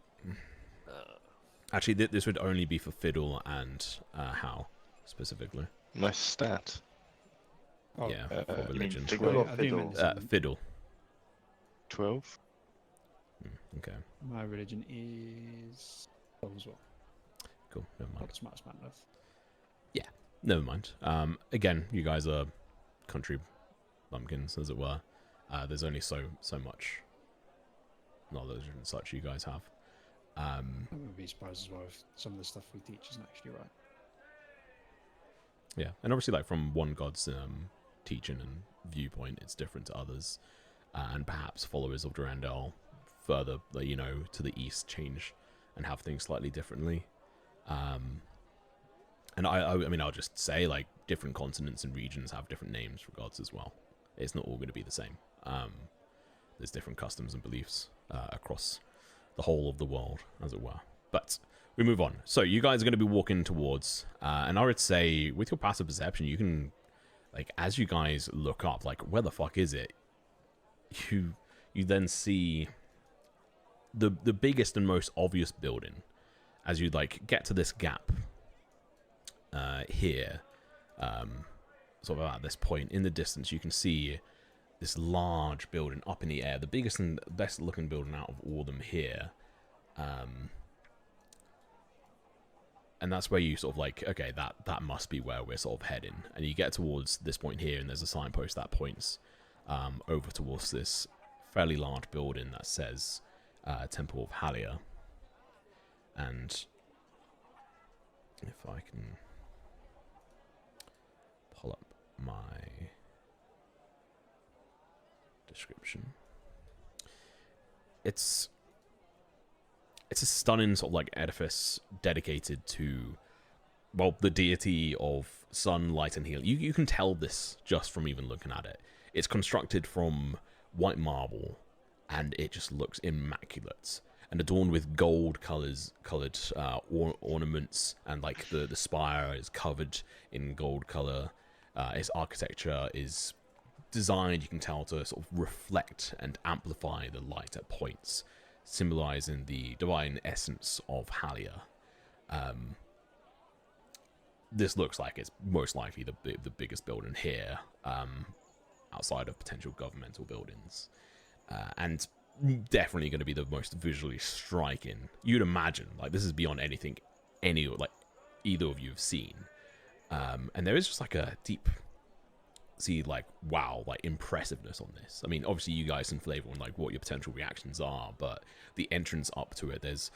Actually, this would only be for Fiddle and Hal specifically. My stat. Oh, Yeah, you for mean religion. Fiddle or I think you Fiddle? meant Fiddle. 12. Okay, my religion is 12 as well. cool. Never mind. Not as much enough. Never mind. Again, you guys are country bumpkins, as it were. There's only so much knowledge and such you guys have. I wouldn't be surprised as well if some of the stuff we teach isn't actually right. Yeah, and obviously, like from one god's teaching and viewpoint, it's different to others, and perhaps followers of Durandal further, to the east, change and have things slightly differently. And I mean, I'll just say, like, different continents and regions have different names for gods as well. It's not all going to be the same. There's different customs and beliefs across the whole of the world, as it were. But we move on. So you guys are going to be walking towards, and I would say, with your passive perception, you can, like, as you guys look up, like, where the fuck is it? You then see the biggest and most obvious building as you, like, get to this gap here, sort of at this point in the distance. You can see this large building up in the air, the biggest and best looking building out of all of them here, and that's where you sort of like, okay, that must be where we're sort of heading. And you get towards this point here, and there's a signpost that points over towards this fairly large building that says Temple of Halia. And if I can pull up my description, it's a stunning sort of like edifice dedicated to, well, the deity of sun, light, and healing. You can tell this just from even looking at it. It's constructed from white marble, and it just looks immaculate, and adorned with gold colored ornaments, and like the spire is covered in gold color. Its architecture is designed, you can tell, to sort of reflect and amplify the light at points, symbolizing the divine essence of Halia. This looks like it's most likely the biggest building here, outside of potential governmental buildings, and definitely going to be the most visually striking. You'd imagine, like, this is beyond anything either of you have seen, and there is just like a deep, wow, like impressiveness on this. I mean, obviously you guys can flavor on like what your potential reactions are, but the entrance up to it, there's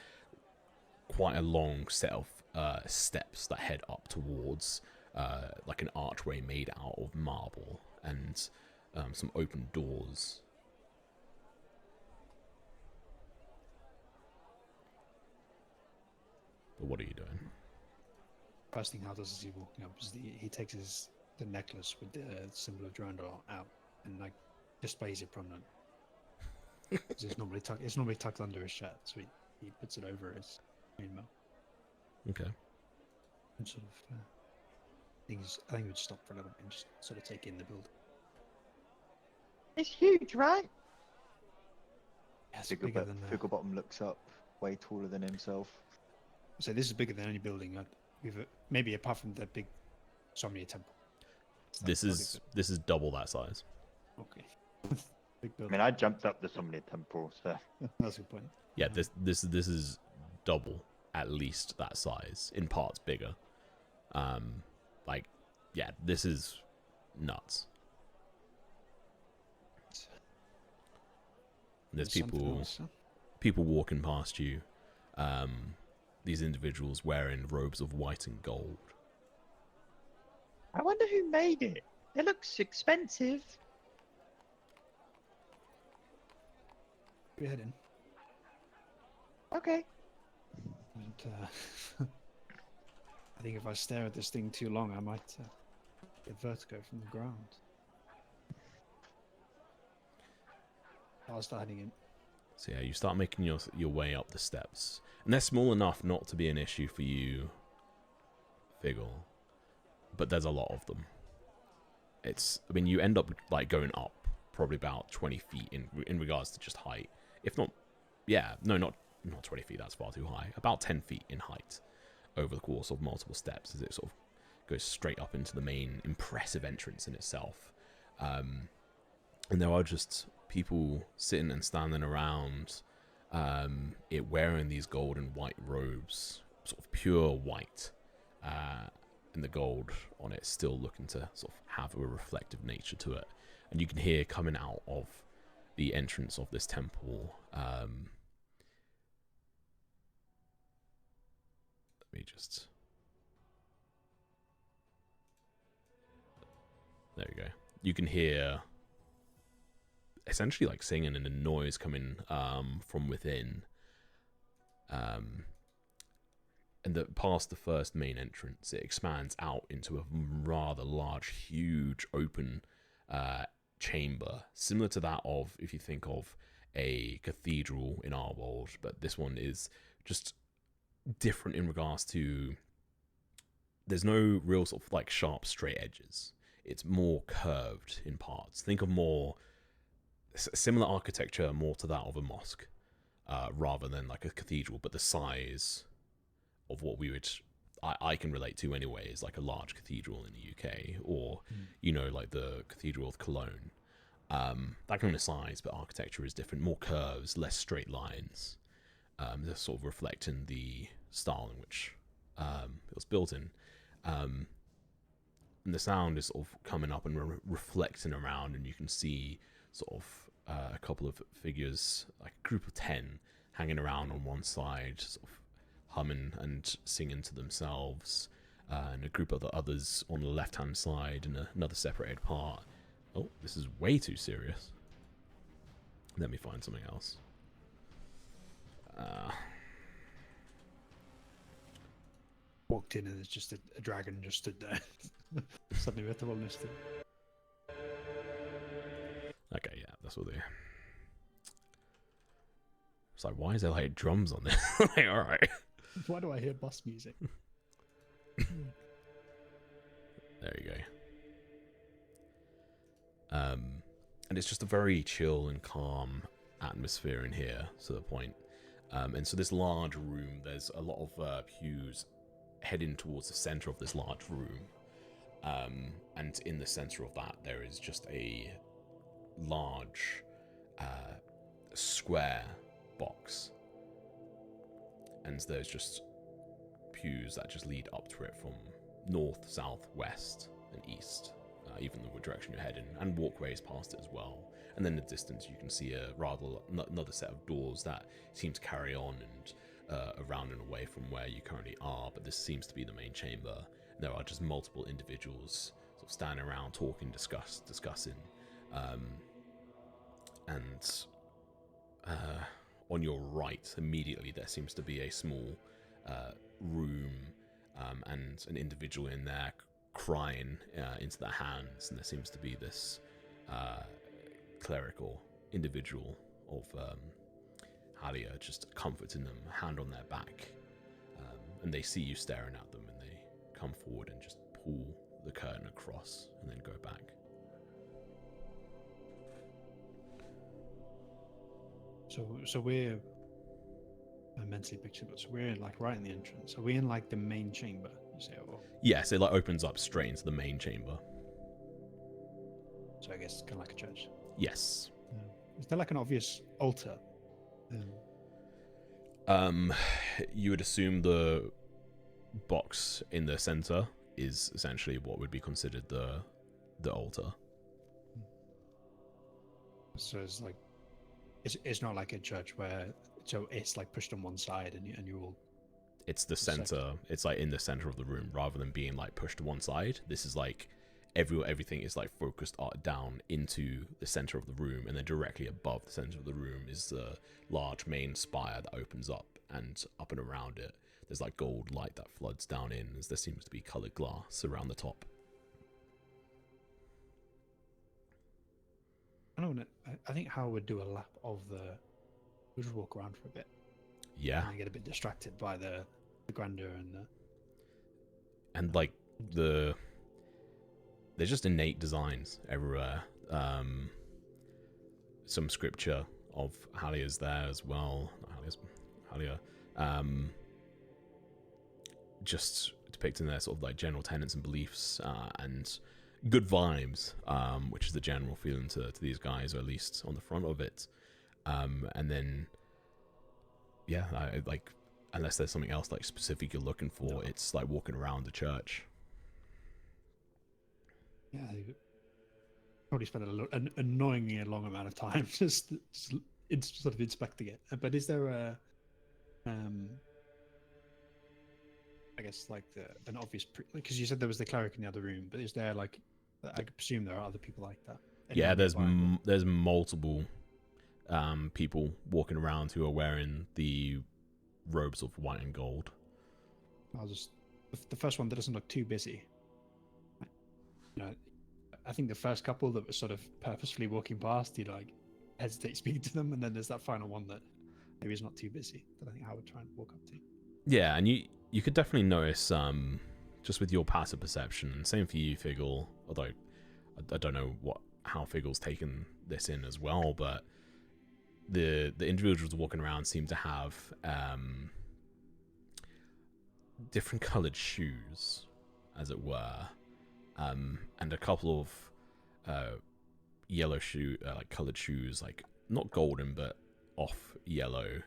quite a long set of steps that head up towards like an archway made out of marble, and some open doors. But what are you doing? First thing Hal does as he's walking up is he takes the necklace with the symbol of Durandal out and like displays it prominent. It's normally tucked under his shirt, so he puts it over his mail. Okay. And sort of, I think we'd stop for a little bit and just sort of take in the building. It's huge, right? Yeah, it's bigger than Figglebottom looks up, way taller than himself. So this is bigger than any building we've maybe apart from the big Somnia temple. This is double that size. Okay. Big I building. mean, I jumped up the Somnia Temple, so That's a good point. Yeah, this is double at least that size, in parts bigger. Like, yeah, this is nuts. There's people walking past you. These individuals wearing robes of white and gold. I wonder who made it. It looks expensive. your head in. Okay. And I think if I stare at this thing too long, I might get vertigo from the ground. I'll start heading in. So yeah, you start making your way up the steps, and they're small enough not to be an issue for you, Figgle, but there's a lot of them. I mean, you end up like going up probably about 20 feet in regards to just height, if not, yeah, no, not 20 feet. That's far too high. About 10 feet in height over the course of multiple steps as it sort of goes straight up into the main impressive entrance in itself. And there are just people sitting and standing around it, wearing these gold and white robes, sort of pure white, and the gold on it still looking to sort of have a reflective nature to it. And you can hear coming out of the entrance of this temple, let me just, there we go. You can hear essentially like singing and a noise coming from within, and that past the first main entrance, it expands out into a rather large, huge, open chamber, similar to that of, if you think of a cathedral in our world, but this one is just different in regards to, there's no real sort of like sharp, straight edges. It's more curved in parts. Think of more similar architecture, more to that of a mosque, rather than like a cathedral, but the size of what I can relate to anyway is like a large cathedral in the UK, or you know, like the Cathedral of Cologne. That kind of size, but architecture is different, more curves, less straight lines. They're sort of reflecting the style in which it was built in. And the sound is sort of coming up and reflecting around, and you can see sort of a couple of figures, like a group of 10 hanging around on one side, sort of humming and singing to themselves, and a group of the others on the left hand side in another separated part. Oh, this is way too serious. Let me find something else. Walked in and there's just a dragon just stood there. Suddenly we have to all list it. Okay, yeah, that's what they. It's like, why is there like drums on this? Like, all right. Why do I hear bus music? There you go. And it's just a very chill and calm atmosphere in here, to the point. And so this large room, there's a lot of pews heading towards the center of this large room. And in the center of that, there is just a large square box. And there's just pews that just lead up to it from north, south, west, and east, even the direction you're heading, and walkways past it as well. And then in the distance, you can see another set of doors that seem to carry on and around and away from where you currently are, but this seems to be the main chamber. And there are just multiple individuals sort of standing around, talking, discussing. And on your right, immediately, there seems to be a small room and an individual in there crying into their hands, and there seems to be this clerical individual of Halia just comforting them, hand on their back, and they see you staring at them, and they come forward and just pull the curtain across and then go back. So we're, I mentally pictured, but so we're like right in the entrance. Are we in like the main chamber, you say? Or... Yes, it like opens up straight into the main chamber. So I guess kind of like a church. Yes. Is there like an obvious altar? You would assume the box in the center is essentially what would be considered the altar. So it's like, it's not like a church where, so it's like pushed on one side and you all. It's the center. It's like in the center of the room rather than being like pushed to one side. This is like everything is like focused down into the center of the room, and then directly above the center of the room is the large main spire that opens up, and up and around it there's like gold light that floods down in, as there seems to be colored glass around the top. I think Hal would do a lap of the. We'll just walk around for a bit. Yeah. And get a bit distracted by the grandeur and like there's just innate designs everywhere. Some scripture of Halia's there as well. Halia. Just depicting their sort of like general tenets and beliefs, and good vibes, which is the general feeling to these guys, or at least on the front of it. And then, yeah, like, unless there's something else like specific you're looking for, it's like walking around the church. Yeah, they probably spent an annoyingly long amount of time just sort of inspecting it. But is there a, I guess like an obvious, because you said there was the cleric in the other room, but is there like, I presume there are other people like that. Yeah, there's multiple people walking around who are wearing the robes of white and gold. I'll just, the first one that doesn't look too busy. You know, I think the first couple that were sort of purposefully walking past, you like hesitate speaking to them, and then there's that final one that maybe is not too busy that I think I would try and walk up to. Yeah, and you could definitely notice, just with your passive perception, and same for you, Figgle, although I don't know how Figgle's taken this in as well, but the individuals walking around seem to have different coloured shoes, as it were, and a couple of yellow like coloured shoes, like not golden but off yellow,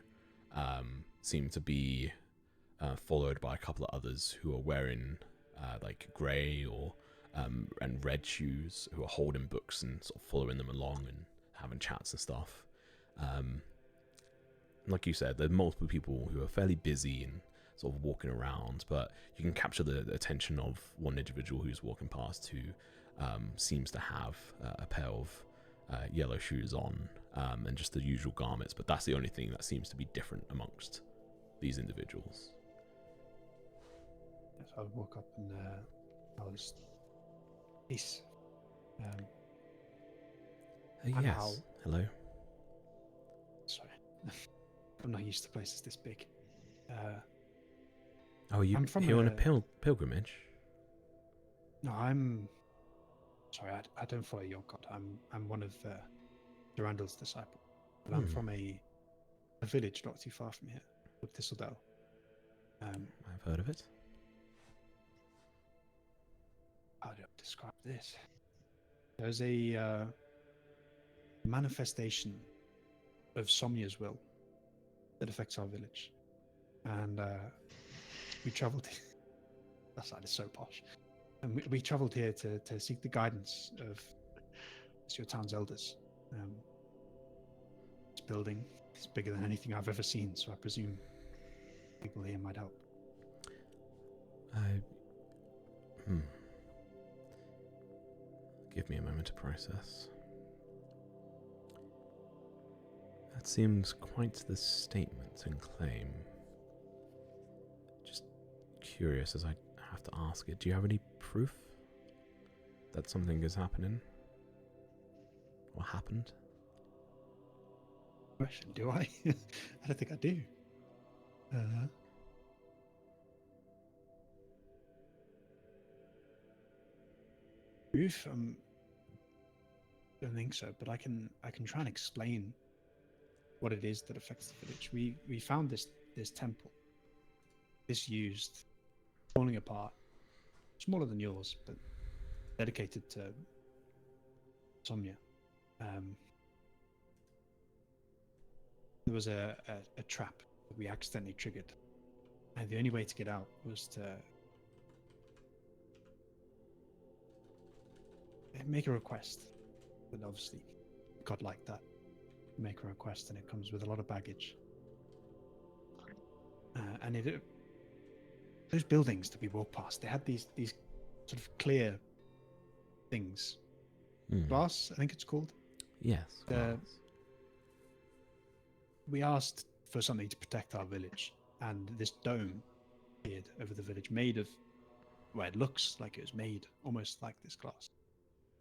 seem to be followed by a couple of others who are wearing like grey or and red shoes, who are holding books and sort of following them along and having chats and stuff. Like you said, there are multiple people who are fairly busy and sort of walking around, but you can capture the attention of one individual who's walking past, who seems to have a pair of yellow shoes on, and just the usual garments, but that's the only thing that seems to be different amongst these individuals. So I would walk up and I'll just peace. Yes. Hello. Sorry, I'm not used to places this big. Oh, you're on a pilgrimage? No, I'm sorry. I don't follow your god. I'm one of Durandal's disciples, but I'm from a village not too far from here, called Thistledale. I've heard of it. How do I describe this? There's a manifestation of Somnia's will that affects our village, and we travelled. That sounded so posh. And we travelled here to seek the guidance of your town's elders. This building is bigger than anything I've ever seen, so I presume people here might help. Give me a moment to process. That seems quite the statement and claim. Just curious, as I have to ask it, do you have any proof that something is happening? Or happened? Question, do I? I don't think I do. Proof? Don't think so, but I can try and explain what it is that affects the village. We found this temple, disused, falling apart, smaller than yours, but dedicated to Somnia. There was a trap that we accidentally triggered, and the only way to get out was to make a request. But obviously, God like that. Make a request, and it comes with a lot of baggage. And those buildings that we walked past, they had these sort of clear things. Hmm. Glass, I think it's called. Yes. glass. We asked for something to protect our village, and this dome appeared over the village, made of, well, it looks like it was made almost like this glass.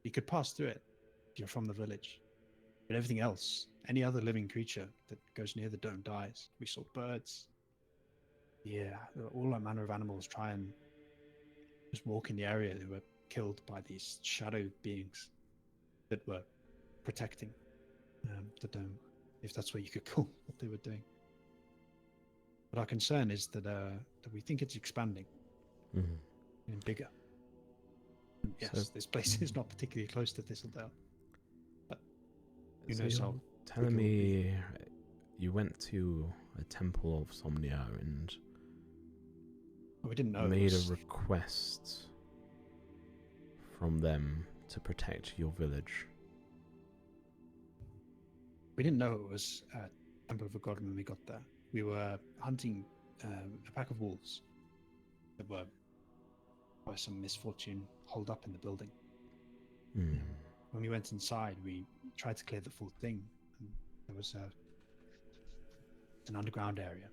You could pass through it if you're from the village, but everything else, any other living creature that goes near the dome dies. We saw birds. Yeah, all that manner of animals try and just walk in the area. They were killed by these shadow beings that were protecting the dome, if that's what you could call what they were doing. But our concern is that we think it's expanding Mhm. and bigger. And yes, So- this place is not particularly close to Thistledale. But who So knows you're how telling big it will be. me you went to a temple of Somnia and we didn't know it made was... a request from them to protect your village. We didn't know it was Temple of a God when we got there. We were hunting a pack of wolves that were, by some misfortune, holed up in the building. Hmm. When we went inside, we tried to clear the full thing. And there was an underground area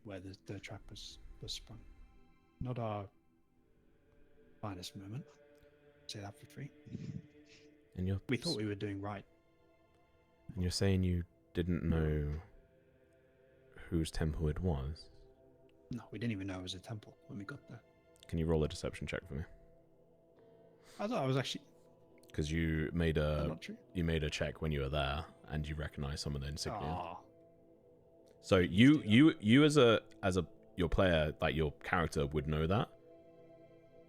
where the trap was sprung. Not our finest moment. Say that for free. And We thought we were doing right. you're saying you didn't know whose temple it was? No, we didn't even know it was a temple when we got there. Can you roll a deception check for me? I thought I was actually... Because you made not true. a check when you were there, and you recognise some of the insignia. Aw. So you as your player, like your character, would know that.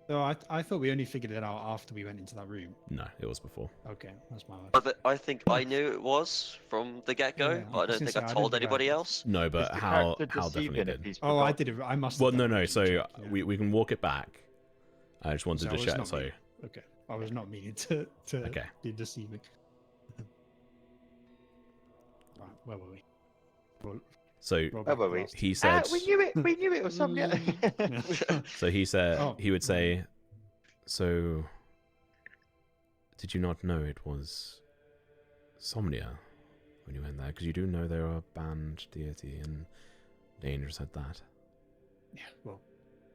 No, I thought we only figured it out after we went into that room. No, it was before. Okay, that's my But I think I knew it was from the get-go, Yeah, but I I was don't gonna think say, I I told don't think I anybody did. else. No, Is but the Hal character definitely deceiving did. if he's Oh, I forgotten? did it. I must. Well, have no, done no. an So check, yeah. we can walk it back. I just wanted So to I was check. not So meaning- Okay, I was not meaning to Okay. be deceiving. Right, where were we? so Where were we? he said. We knew it. We knew it was something. So he said Oh. he would say. So did you not know it was Somnia when you went there? Because you do know there are banned deity and dangerous at that. Yeah, well,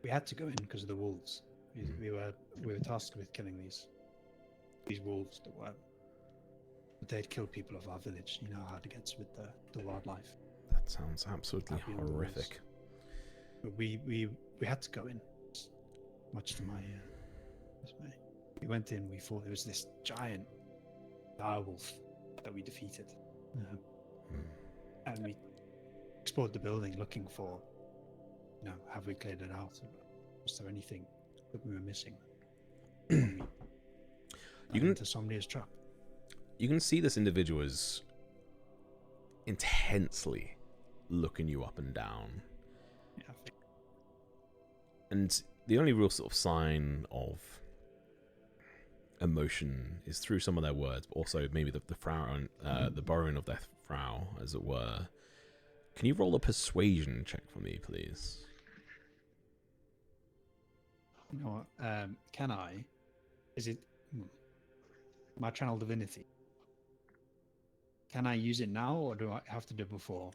we had to go in because of the wolves. We were tasked with killing these wolves that they'd killed people of our village. You know how it gets with the wildlife. That sounds absolutely Happy wolves. horrific. But we had to go in, much to my dismay. We went in. We thought there was this giant direwolf that we defeated, and we explored the building looking for, have we cleared it out? Was there anything that we were missing? When we You can- into Somnia's trap. You can see this individual is intensely looking you up and down. Yeah, I think And the only real sort of sign of emotion is through some of their words, but also maybe the frown, the borrowing of their frown, as it were. Can you roll a persuasion check for me, please? you know what? Can I? Is it my channel divinity? Can I use it now, or do I have to do it before?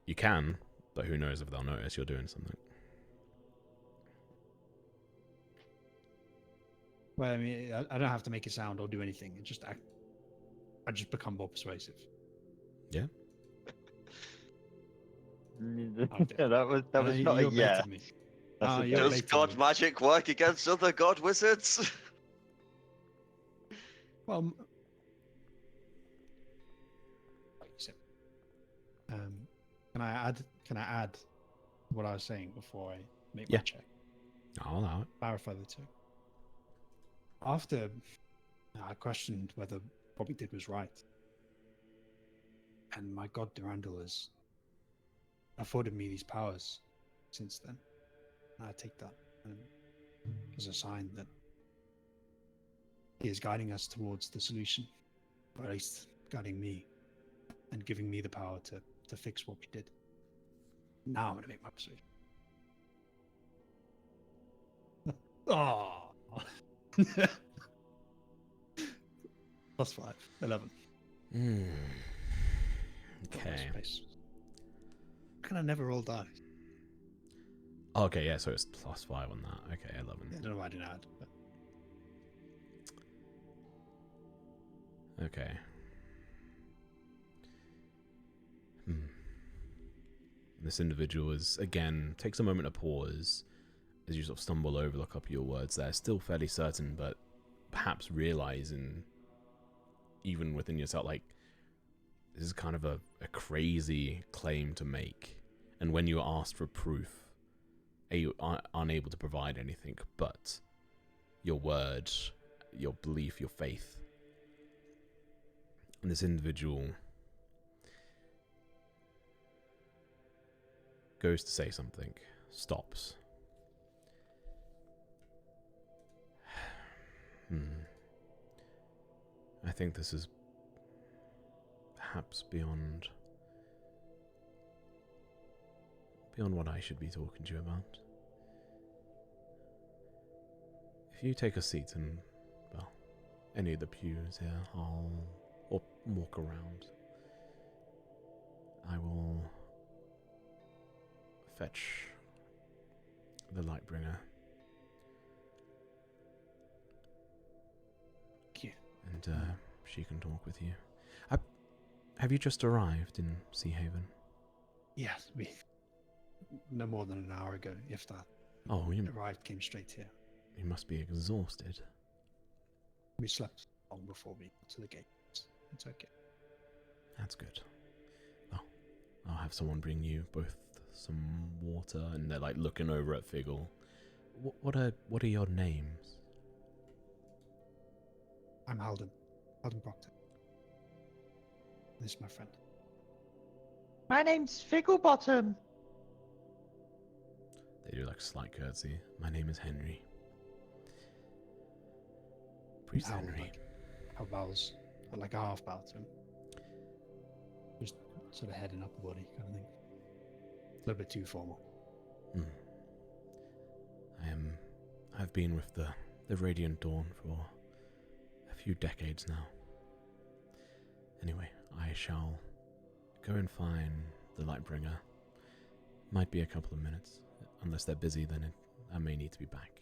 You can, but who knows if they'll notice you're doing something. Well, I mean, I don't have to make a sound or do anything. It just I just become more persuasive. Yeah. Yeah, that was not a You're yeah. baiting me. That's a you're no. Does baiting God me. magic work against other god wizards? Well, like you said, can I add what I was saying before I make Yeah. my check? I'll allow it. Clarify the two. After I questioned whether what we did was right, and my god Durandal has afforded me these powers since then, and I take that as a sign that he is guiding us towards the solution, or at least guiding me and giving me the power to fix what we did. Now I'm going to make my persuasion. Oh. +5, 11. Okay. Space. How can I never roll dice? Okay, yeah, so it's +5 on that. Okay, 11. I don't know why I didn't add. But... Okay. This individual is, again, takes a moment to pause as you sort of stumble over a couple of your words there. Still fairly certain, but perhaps realizing, even within yourself, like, this is kind of a crazy claim to make. And when you are asked for proof, you are unable to provide anything but your word, your belief, your faith. And this individual goes to say something, stops. I think this is perhaps beyond what I should be talking to you about. If you take a seat in, well, any of the pews here, or walk around, I will fetch the Lightbringer. Thank you. And she can talk with you. Have you just arrived in Seahaven? Yes, no more than an hour ago, if that. Oh, you Arrived, came straight here. must be exhausted. We slept long before we got to the gate. It's okay. That's good. Well, I'll have someone bring you both some water, and they're like looking over at Figgle. What are your names? I'm Halden Proctor. This is my friend. My name's Figglebottom. They do like a slight curtsy. My name is Henry. Priest Henry. How bows, like a half bow to him. Just sort of head and upper body kind of thing. A little bit too formal. I've been with the Radiant Dawn for a few decades now. Anyway, I shall go and find the Lightbringer. Might be a couple of minutes. Unless they're busy, then I may need to be back.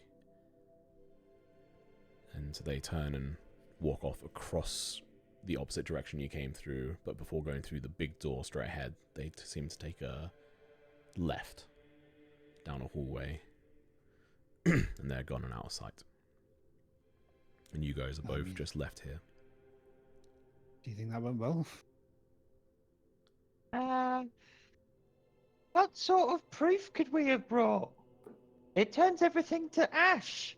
And so they turn and walk off across the opposite direction you came through, but before going through the big door straight ahead, they seem to take a left down a hallway, and they're gone and out of sight. And you guys are both just left here. Do you think that went well? What sort of proof could we have brought? It turns everything to ash.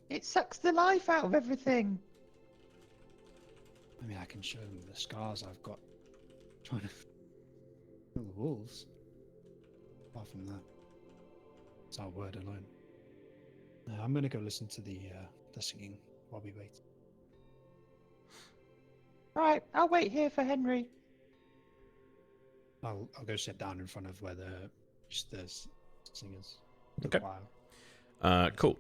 It sucks the life out of everything. I mean, I can show them the scars I've got trying to kill the wolves. Apart from that, it's our word alone. I'm going to go listen to the singing while we wait. Right, I'll wait here for Henry. I'll go sit down in front of where the singers. Okay. Choir. Cool.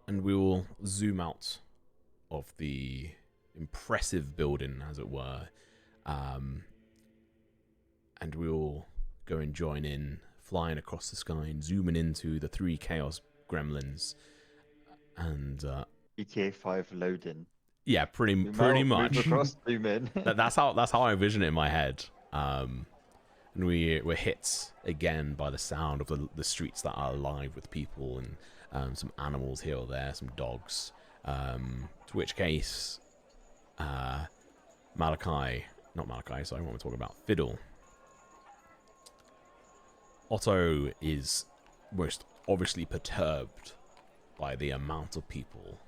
And we will zoom out of the impressive building, as it were, and we will go and join in, flying across the sky and zooming into the 3 Chaos Gremlins. And GTA 5 loading. yeah, pretty much. Move across, zoom in. That's how I envision it in my head. And we're hit again by the sound of the streets that are alive with people and some animals here or there, some dogs. To which case, not Malachi, sorry, I want to talk about Fiddle. Otto is most obviously perturbed by the amount of people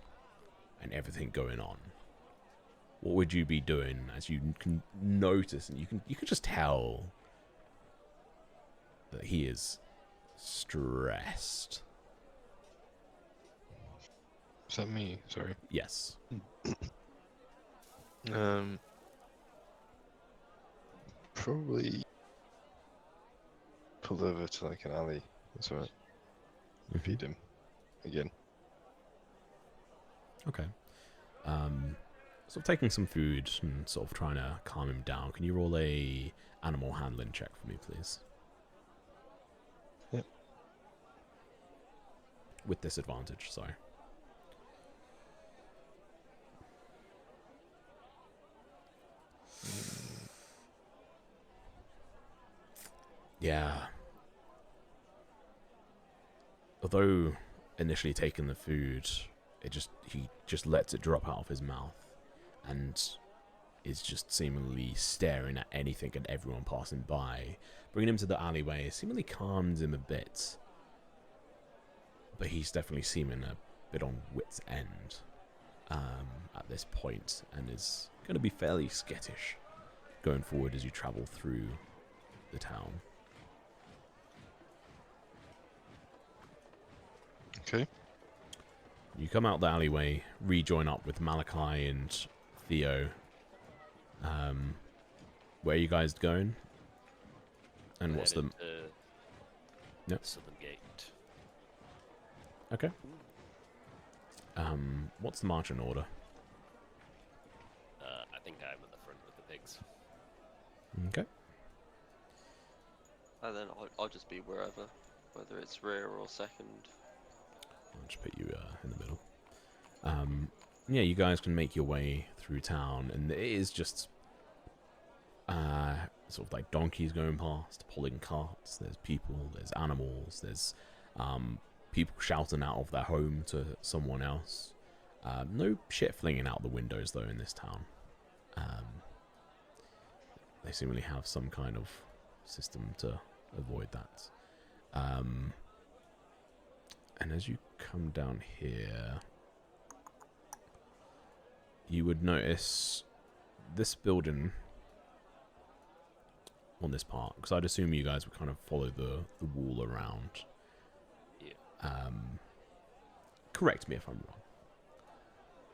and everything going on. What would you be doing as you can notice, and you can just tell that he is stressed? Is that me? Sorry. Yes. Probably pulled over to like an alley. That's right. Feed him again. Okay. Sort of taking some food and sort of trying to calm him down. Can you roll a animal handling check for me, please? Yep. With disadvantage, sorry. Yeah. Although initially taking the food, he just lets it drop out of his mouth and is just seemingly staring at anything and everyone passing by. Bringing him to the alleyway seemingly calms him a bit, but he's definitely seeming a bit on wit's end at this point, and is going to be fairly skittish going forward as you travel through the town. Okay. You come out the alleyway, rejoin up with Malachi and Theo. Where are you guys going? And what's the... Yep. Southern Gate. Okay. What's the marching order? I think I'm at the front with the pigs. Okay. And then I'll just be wherever, whether it's rear or second. I'll just put you in the middle. Yeah, you guys can make your way through town, and it is just sort of like donkeys going past, pulling carts. There's people, there's animals, there's people shouting out of their home to someone else. No shit flinging out the windows though in this town. They seemingly have some kind of system to avoid that. And as you come down here, you would notice this building on this part, because I'd assume you guys would kind of follow the wall around. Yeah. Correct me if I'm wrong.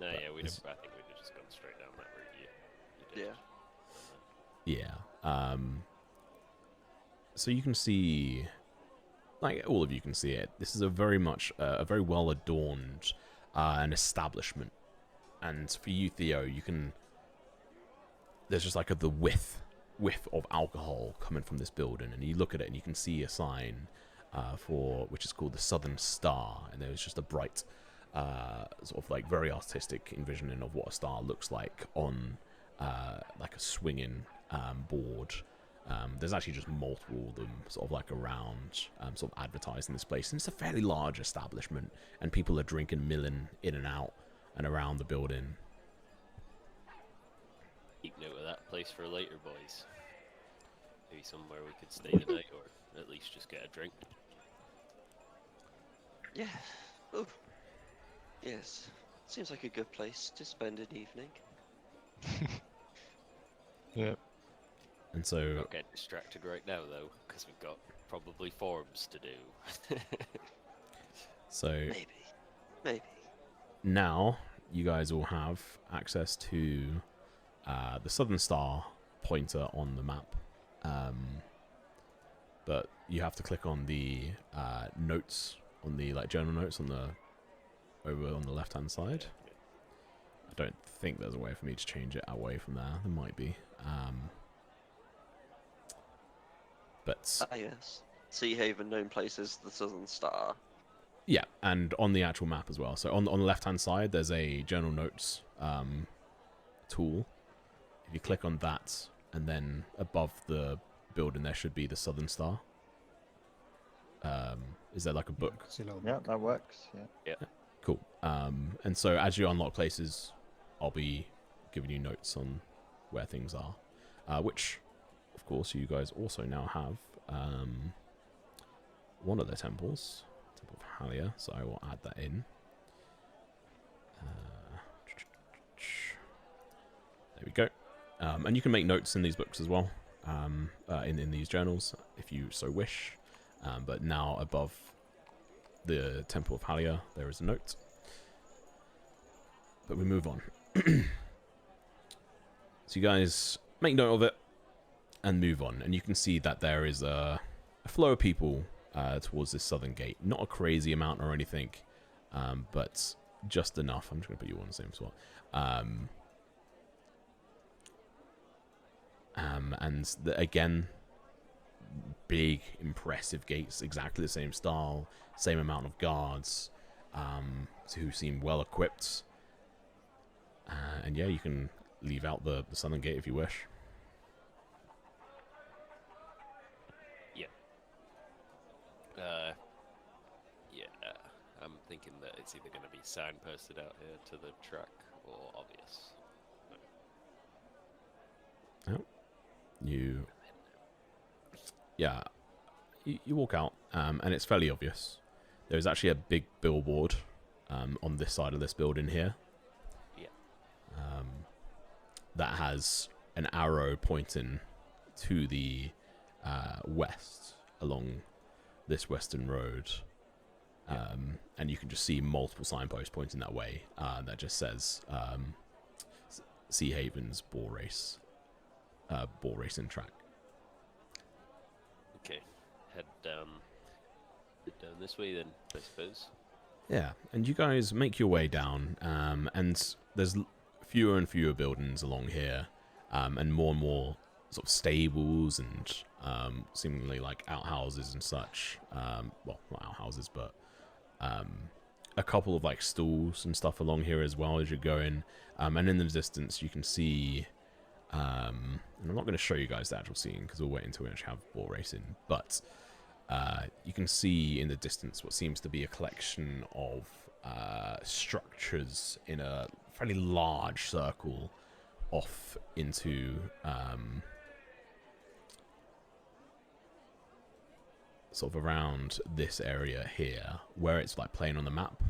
No, But yeah, I this- think we'd have just gone straight down that route you did. Yeah. Yeah. So you can see, like all of you can see it. This is a very much a very well adorned an establishment, and for you, Theo, you can. There's just like the whiff of alcohol coming from this building, and you look at it and you can see a sign for which is called the Southern Star, and there's just a bright sort of like very artistic envisioning of what a star looks like on like a swinging board. There's actually just multiple of them sort of like around sort of advertising this place, and it's a fairly large establishment, and people are drinking, milling in and out and around the building. Keep note of that place for later, boys. Maybe somewhere we could stay tonight, or at least just get a drink. Yeah. Oh. Yes. Seems like a good place to spend an evening. Yeah. And so Not get distracted right now, though, because we've got probably forms to do. Maybe. now you guys all have access to the Southern Star pointer on the map, but you have to click on the notes on the journal notes on the over on the left hand side. I don't think there's a way for me to change it away from there. There might be, but Yes. Seahaven, known place as the Southern Star. yeah, and on the actual map as well. So on the left hand side, there's a journal notes tool. If you click on that, and then above the building, there should be the Southern Star. Is there like a book? See a little Yeah, book. that works. Yeah. Cool. And so as you unlock places, I'll be giving you notes on where things are, which, of course, you guys also now have one of the temples, Temple of Halia, so I will add that in. There we go. And you can make notes in these books as well, in these journals, if you so wish. But now above the Temple of Halia, there is a note. But we move on. So you guys make note of it and move on. And you can see that there is a flow of people towards this southern gate. Not a crazy amount or anything, but just enough. I'm just going to put you on the same spot. And again, big, impressive gates, exactly the same style, same amount of guards, who seem well equipped. And yeah, you can leave out the southern gate if you wish. Yeah. I'm thinking that it's either going to be signposted out here to the track or obvious. You walk out, and it's fairly obvious. There's actually a big billboard on this side of this building here. Yeah. That has an arrow pointing to the west along this western road. And you can just see multiple signposts pointing that way. That just says Seahaven's ball racing track. Okay, head down this way then, I suppose. Yeah, and you guys make your way down, and there's fewer and fewer buildings along here, and more sort of stables and seemingly like outhouses and such. Well, not outhouses, but a couple of like stalls and stuff along here as well as you're going. And in the distance, you can see. And I'm not going to show you guys the actual scene because we'll wait until we actually have ball racing. But you can see in the distance what seems to be a collection of structures in a fairly large circle off into sort of around this area here where it's like playing on the map.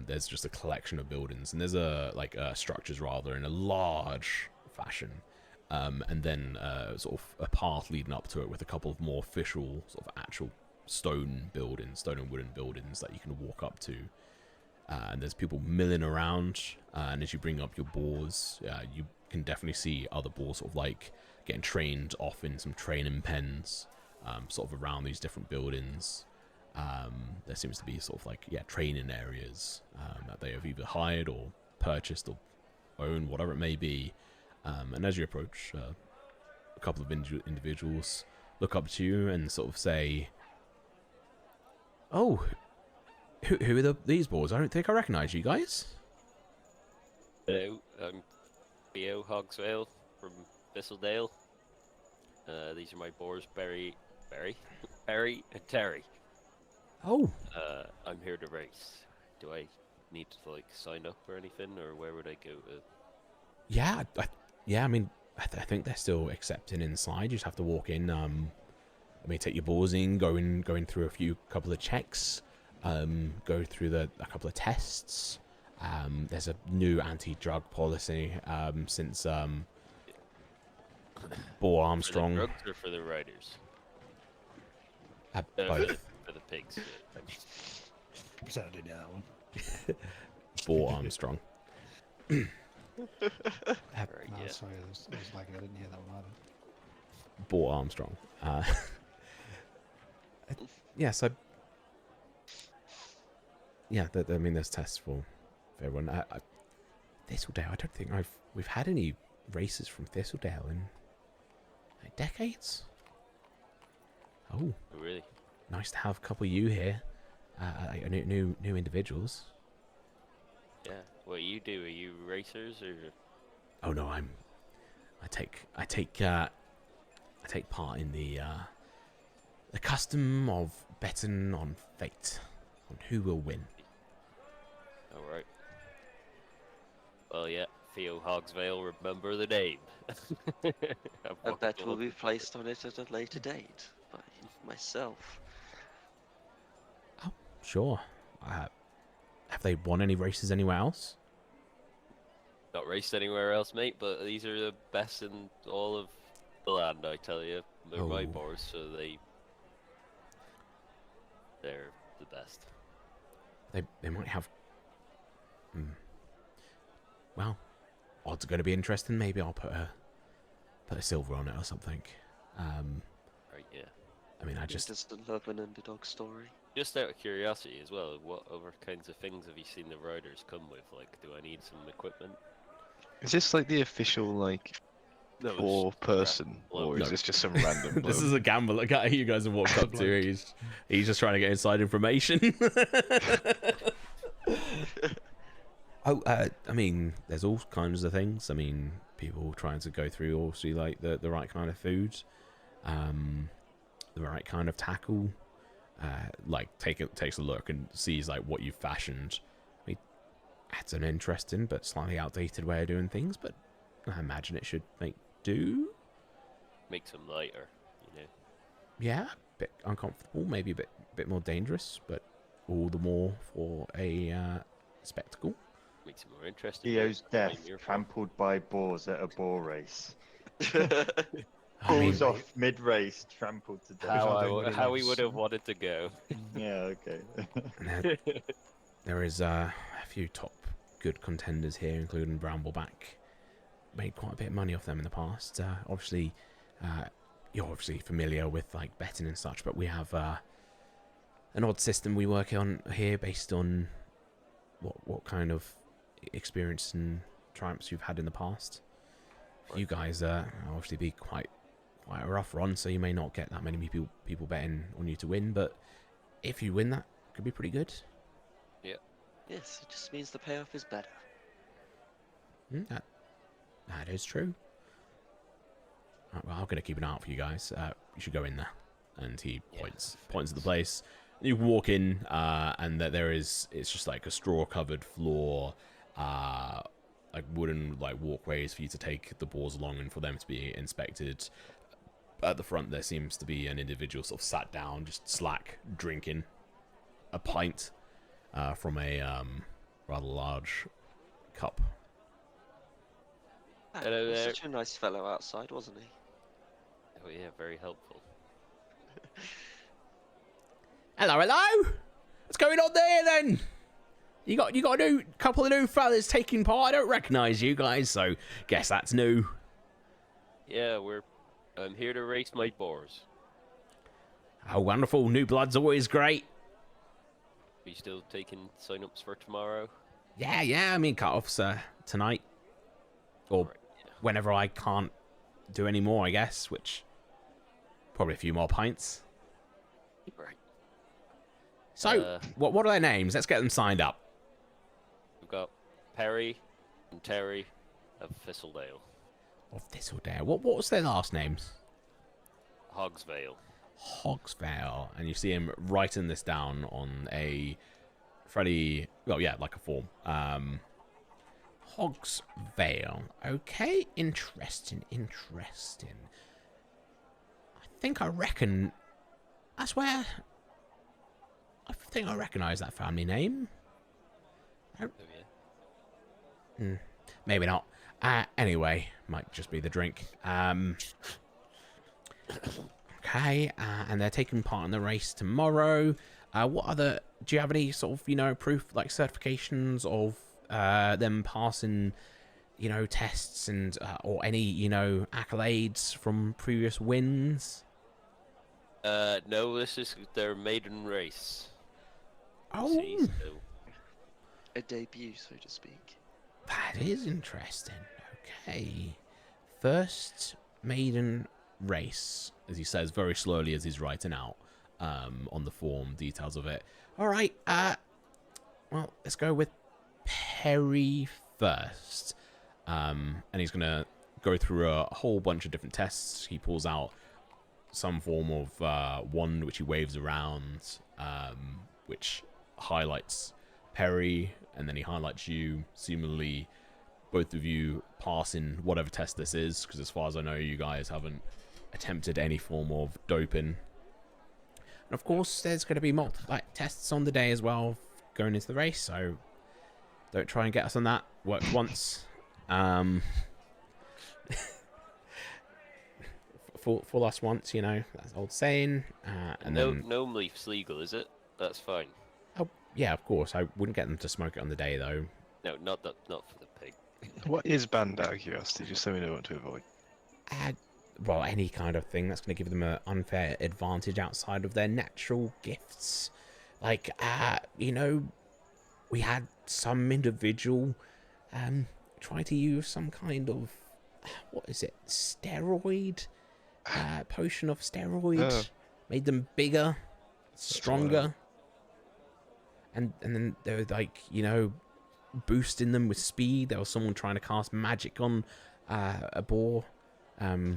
There's just a collection of buildings, and there's structures rather in a large fashion, and then sort of a path leading up to it with a couple of more official sort of actual stone and wooden buildings that you can walk up to. And there's people milling around, and as you bring up your boars, you can definitely see other boars sort of like getting trained off in some training pens, sort of around these different buildings. There seems to be sort of like, training areas that they have either hired or purchased or owned, whatever it may be. And as you approach, a couple of individuals look up to you and sort of say, "Oh, who are these boys? I don't think I recognize you guys." Hello, I'm Theo Hogsvale from Thistledale. These are my boars, Barry, and Terry. Oh. I'm here to race. Do I need to like sign up or anything, or where would I go to? Yeah, I mean, I think they're still accepting inside. You just have to walk in. Take your boars in, going through a couple of checks, go through a couple of tests. There's a new anti-drug policy since Bo Armstrong. For the drugs or for the riders? Both. For the pigs. Certainly that one. Bo Armstrong. Sorry, I was like, I didn't hear that one either. Bo Armstrong. Yes, there's tests for everyone. Thistledale. I don't think we've had any races from Thistledale in decades. Oh, really? Nice to have a couple of you here. New individuals. Yeah. What you do? Are you racers or? Oh no, I take part in the custom of betting on fate, on who will win. All right. Well, yeah, Theo Hogsvale, remember the name. A bet will be placed on it at a later date by myself. Oh, sure. Have they won any races anywhere else? Not raced anywhere else, mate, but these are the best in all of the land, I tell you. They're my boars, so they're the best. They might have... Well, odds are going to be interesting. Maybe I'll put a silver on it or something. Right, yeah. I mean, I He just doesn't love an underdog story. Just out of curiosity as well, what other kinds of things have you seen the riders come with? Like, do I need some equipment? Is this like the official like No, it's poor person, bloke. or is No. this just some random? this bloke? is a gambler guy you guys have walked up to. Bloke. He's just trying to get inside information. Oh, I mean, there's all kinds of things. I mean, people trying to go through obviously like the right kind of food, the right kind of tackle. Like takes a look and sees like what you've fashioned. I mean, that's an interesting but slightly outdated way of doing things, but I imagine it should make do. Makes them lighter, you know. Yeah, a bit uncomfortable, maybe a bit more dangerous, but all the more for a spectacle. Makes it more interesting. Theo's Right? death You're from- trampled by boars at a boar race. I mean, Falls off mid-race, trampled to death. How he would have wanted to go. Yeah, okay. there is a few top good contenders here, including Brambleback. Made quite a bit of money off them in the past. Obviously, you're obviously familiar with like betting and such, but we have an odd system we work on here based on what kind of experience and triumphs you've had in the past. For you guys, obviously be quite a rough run, so you may not get that many people betting on you to win, but if you win, that could be pretty good. Yes, it just means the payoff is better. That is true. Right, well, I'm gonna keep an eye out for you guys. You should go in there, and he points at the place. You can walk in, and it's just like a straw-covered floor, like wooden like walkways for you to take the boars along and for them to be inspected. At the front, there seems to be an individual sort of sat down, just slack, drinking a pint from a rather large cup. Hello He was there. such a nice fellow outside, wasn't he? Oh yeah, very helpful. Hello. What's going on there then? You got a new couple of new fellas taking part. I don't recognise you guys, so guess that's new. Yeah, I'm here to race my boars. Oh, wonderful! New blood's always great. Are you still taking sign-ups for tomorrow? Yeah. I mean, cut-offs tonight, or Right, yeah. whenever I can't do any more, I guess. Which probably a few more pints. Right. So, what are their names? Let's get them signed up. We've got Perry and Terry of Thistledale. Of Thistledale. What was their last names? Hogsvale. Hogsvale, and you see him writing this down on a fairly, well, yeah, like a form. Hogsvale. Okay, interesting. I reckon that's where I think I recognise that family name. Oh yeah. Maybe not. Anyway, might just be the drink. Okay, and they're taking part in the race tomorrow. What other? Do you have any sort of proof, like certifications of them passing, tests and or any accolades from previous wins? No, this is their maiden race. Oh, See, so A debut, so to speak. that is interesting. Okay, first maiden race, as he says very slowly as he's writing out on the form details of it. All right, well, let's go with Perry first, and he's gonna go through a whole bunch of different tests. He pulls out some form of wand which he waves around, which highlights Perry, and then he highlights you, seemingly both of you passing whatever test this is, because as far as I know, you guys haven't attempted any form of doping. And of course, there's going to be multiple tests on the day as well going into the race, so don't try and get us on that. Worked once. Fool us once, that's old saying. And then, no leaf's legal, is it? That's fine. oh yeah, of course. I wouldn't get them to smoke it on the day though. No, not for the pig. What is banned out of curiosity, just so we know what to avoid? well, any kind of thing that's going to give them an unfair advantage outside of their natural gifts. Like, you know, we had some individual try to use some kind of, what is it, steroid? Potion of steroid. Made them bigger, stronger. And then they were like, you know, boosting them with speed. There was someone trying to cast magic on a boar. Yeah, no,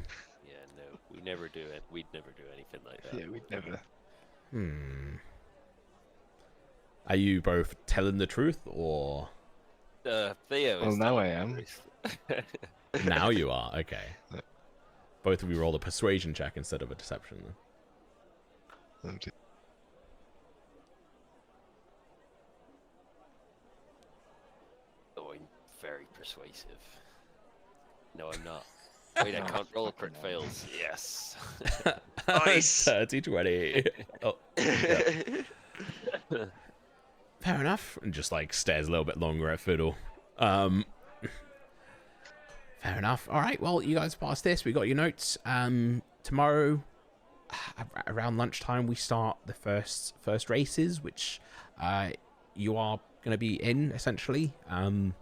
we never do it. We'd never do anything like that. Yeah, we'd never. Are you both telling the truth, or? Theo. Well, now I am. Now you are, okay. Both of you roll a persuasion check instead of a deception, then. Oh, I'm very persuasive. No, I'm not. Wait, I can't roll crit fails. Yes. Nice. 30-20. Oh, yeah. Fair enough. And just like stares a little bit longer at Fiddle. Fair enough. All right. Well, you guys passed this. We got your notes. Tomorrow, around lunchtime, we start the first races, which you are going to be in essentially. And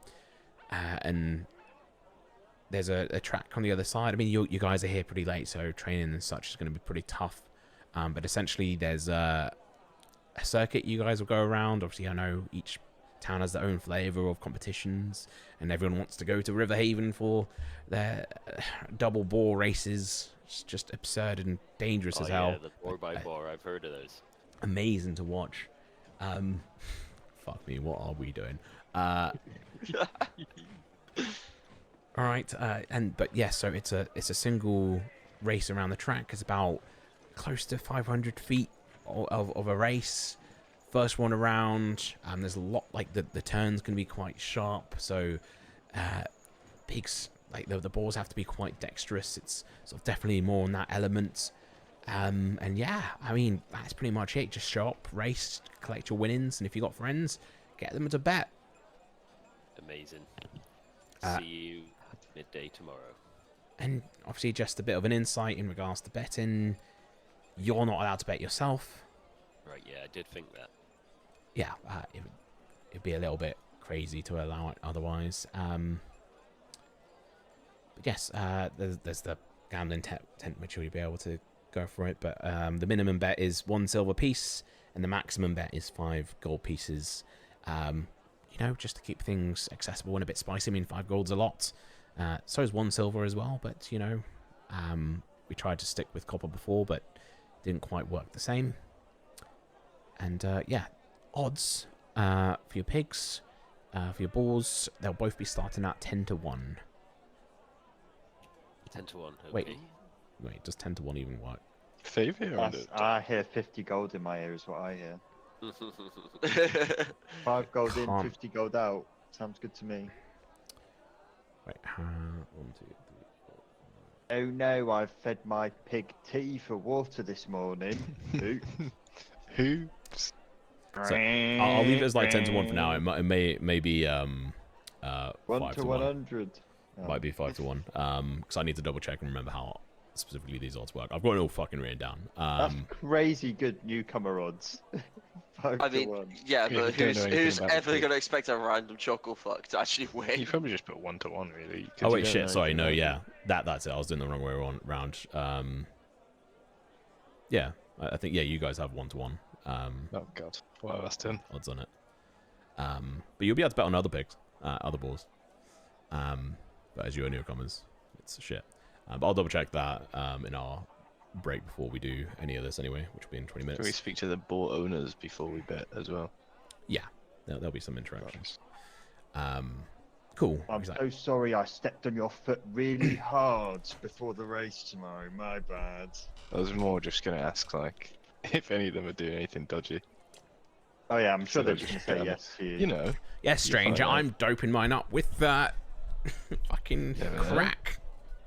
there's a track on the other side. I mean, you guys are here pretty late, so training and such is going to be pretty tough. But essentially, there's a circuit you guys will go around. Obviously, I know each town has their own flavour of competitions, and everyone wants to go to Riverhaven for their double boar races. It's just absurd and dangerous as hell. Yeah, the 4x4, I've heard of those. Amazing to watch. Fuck me, what are we doing? All right, but yeah, so it's a single race around the track. It's about close to 500 feet of a race. First one around, there's a lot, like the turns can be quite sharp, so pigs, like the balls have to be quite dexterous. It's sort of definitely more on that element. And yeah, I mean, that's pretty much it. Just show up, race, collect your winnings, and if you got friends, get them to bet. Amazing. See you midday tomorrow. And obviously just a bit of an insight in regards to betting. You're not allowed to bet yourself. Right, yeah, I did think that. Yeah, it'd be a little bit crazy to allow it otherwise. But yes, there's the gambling tent which you'll be able to go for it. But the minimum bet is 1 silver piece, and the maximum bet is 5 gold pieces. You know, just to keep things accessible and a bit spicy. I mean, 5 gold's a lot. So is 1 silver as well. But you know, we tried to stick with copper before, but didn't quite work the same. And yeah, odds for your pigs, for your boars, they'll both be starting at 10-1. 10-1, okay. Wait, does 10-1 even work? I hear 50 gold in my ear is what I hear. 5 gold in, 50 gold out. Sounds good to me. Wait, 1, 2, 3, 4, 5. Oh no, I've fed my pig tea for water this morning. Oops. So I'll leave it as like 10-1 for now. It may be 1 to 100. Might be 5-1. Because I need to double check and remember how specifically these odds work. I've got it all fucking written down. That's crazy good newcomer odds. 5 I to mean, 1. yeah, Yeah, but you don't know who's anything about ever the going to expect a random chocolate fuck to actually win? You probably just put 1 to 1, really. 'cause Oh you wait, don't shit. know Sorry, anything no, about yeah, that's it. I was doing the wrong way around. Yeah, I think you guys have 1-1. them. Oh god, wow, that's 10. Odds on it. But you'll be able to bet on other picks, other balls. But as you are newcomers, it's shit. But I'll double check that in our break before we do any of this anyway, which will be in 20 Can we minutes. speak to the ball owners before we bet as well? Yeah, there'll be some interaction. Cool. I'm Exactly. so sorry I stepped on your foot really hard before the race tomorrow. My bad. I was more just going to ask, like, if any of them are doing anything dodgy. Oh yeah, I'm sure So they're just just gonna say get 'em. yes to you. You know, Yes, stranger, find out. I'm doping mine up with that fucking Never know. crack.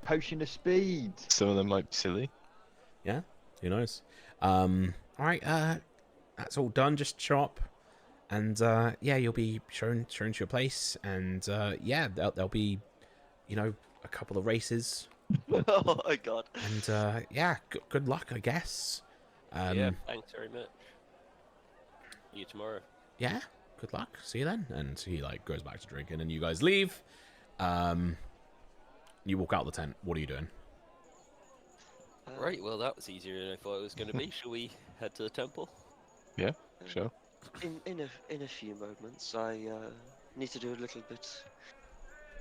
Potion of speed. some of them might be silly. Yeah, who knows? All right, that's all done. Just show up, and yeah, you'll be shown to your place, and yeah, there'll be, you know, a couple of races Oh my god. And yeah, good luck, I guess. Yeah, thanks very much. See you tomorrow. Yeah, good luck. See you then. And he like goes back to drinking, and you guys leave. You walk out the tent. What are you doing? Right, well, that was easier than I thought it was going to be. Shall we head to the temple? Yeah, sure. In a few moments, I need to do a little bit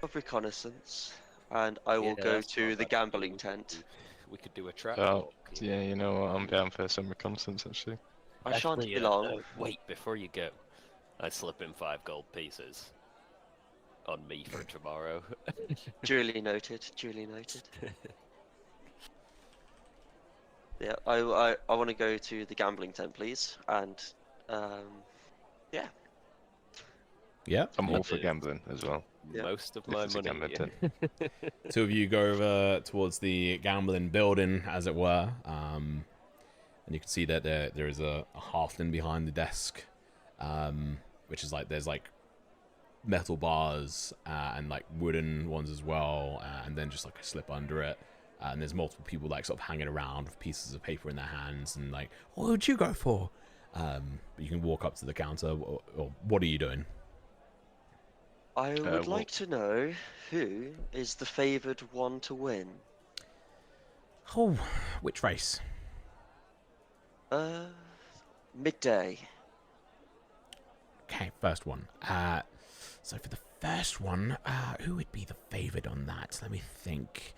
of reconnaissance, and I will Yeah, go that's to not the bad. gambling tent. We could do a trap Oh, walk. yeah, you know what? I'm down for some reconnaissance, actually. I shan't Actually, be long. no, wait, before you go, I slip in 5 gold pieces on me for tomorrow. Duly noted. Duly noted. Yeah, I want to go to the gambling tent, please, and yeah. Yeah. I'm Me all for too. gambling as well. Yeah. Most of If my it's a money. gambling tent. Two of you go over towards the gambling building, as it were, and you can see that there is a halfling behind the desk, which is like there's like metal bars and like wooden ones as well, and then just like a slip under it. And there's multiple people like sort of hanging around with pieces of paper in their hands and like, what would you go for? But you can walk up to the counter, or what are you doing? I would well- like to know who is the favoured one to win. Oh, which race? Midday. Okay, first one. So for the first one, who would be the favoured on that? Let me think.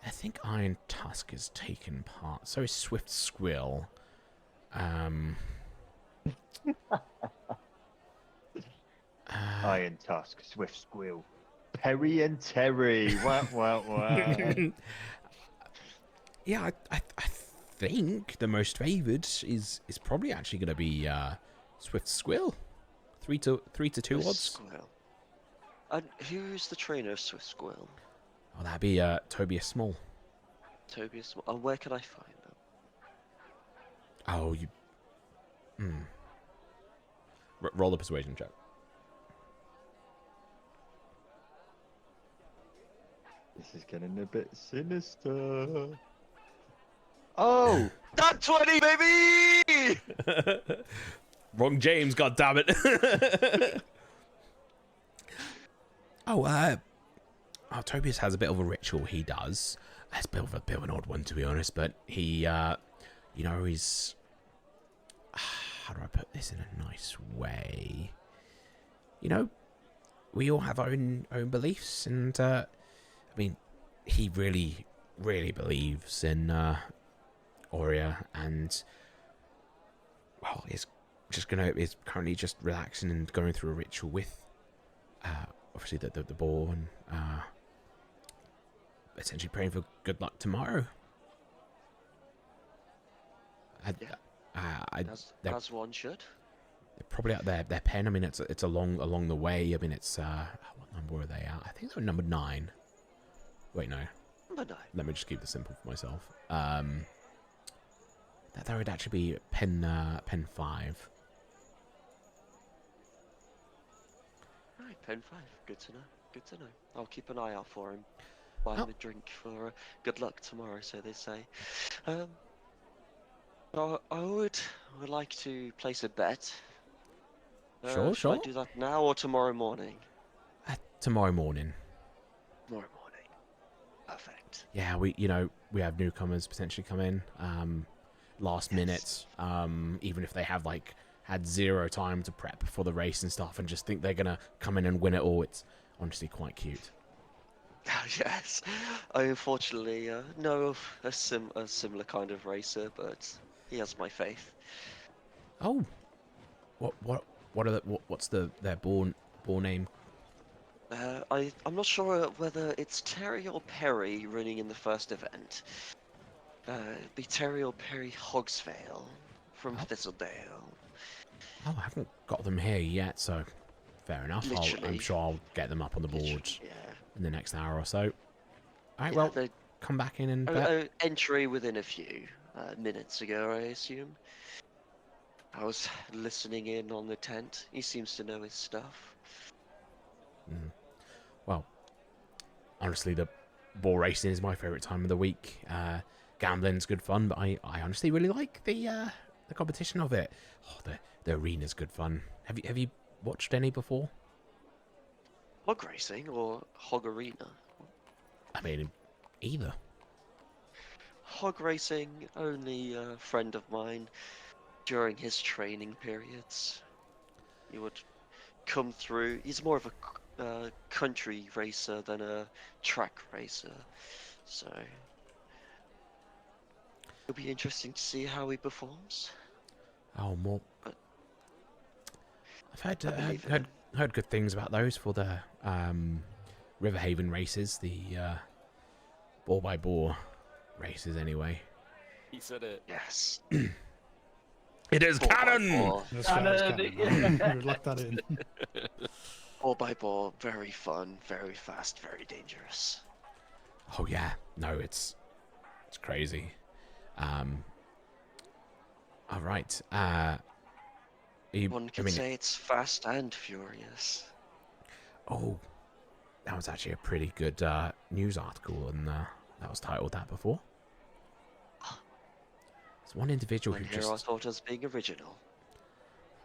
I think Iron Tusk has taken part. So is Swift Squill. Iron Tusk, Swift Squill, Perry and Terry. Wow, wow, wow. Yeah, I think the most favoured is probably actually going to be Swift Squill. 3 to 2 Swift odds. Squill. And who's the trainer of Swift Squill? Oh, that'd be Tobias Small. Tobias. And where can I find them? Oh, you. Roll the persuasion check. This is getting a bit sinister. Oh, That 20, baby! Wrong James, goddammit. Oh, Tobias has a bit of a ritual he does. It's a bit of an odd one, to be honest, but he, you know, he's... How do I put this in a nice way? You know, we all have our own beliefs, and, I mean, he really, really believes in, Aurea, and, well, he's currently just relaxing and going through a ritual with, obviously the ball, and, essentially praying for good luck tomorrow. As one should. They're probably at their pen. I mean, it's along the way. I mean, it's what number are they at? I think they're number 9. Wait, no. Number 9. Let me just keep this simple for myself. That would actually be pen 5. Right, pen 5. Good to know. Good to know. I'll keep an eye out for him. Buy him a drink for good luck tomorrow, so they say. I would like to place a bet. Sure. Should I do that now or tomorrow morning? Tomorrow morning. Tomorrow morning. Perfect. Yeah, we have newcomers potentially come in last minute, even if they have like had 0 time to prep for the race and stuff, and just think they're gonna come in and win it all. It's honestly quite cute. Yes, I unfortunately know of a similar kind of racer, but he has my faith. Oh, what's their ball name? I'm not sure whether it's Terry or Perry running in the first event. It'd be Terry or Perry Hogsvale from Thistledale. Oh, I haven't got them here yet, so fair enough. I'm Literally. sure I'll get them up on the board Yeah. in the next hour or so. All right, Yeah, well, they- come back in and bet. entry within a few minutes ago, I assume. I was listening in on the tent. He seems to know his stuff. Well, honestly, the Bull racing is my favourite time of the week. Gambling's good fun, but I honestly really like the competition of it. Oh, the arena's good fun. Have you watched any before? Hog racing or hog arena? I mean, either. Hog racing, only a friend of mine during his training periods. He would come through. He's more of a country racer than a track racer, so it'll be interesting to see how he performs. Oh, more. But I've I believe in heard good things about those for the Riverhaven races, the ball by ball races. Anyway, He said it. yes. it is Ball by canon. ball. That's canon. We'd lock that in. Ball by ball, very fun, very fast, very dangerous. Oh yeah, no, it's crazy. All right. One can say it's fast and furious. Oh, that was actually a pretty good news article, and that was titled that before. It's one individual And who here I just. thought us being original.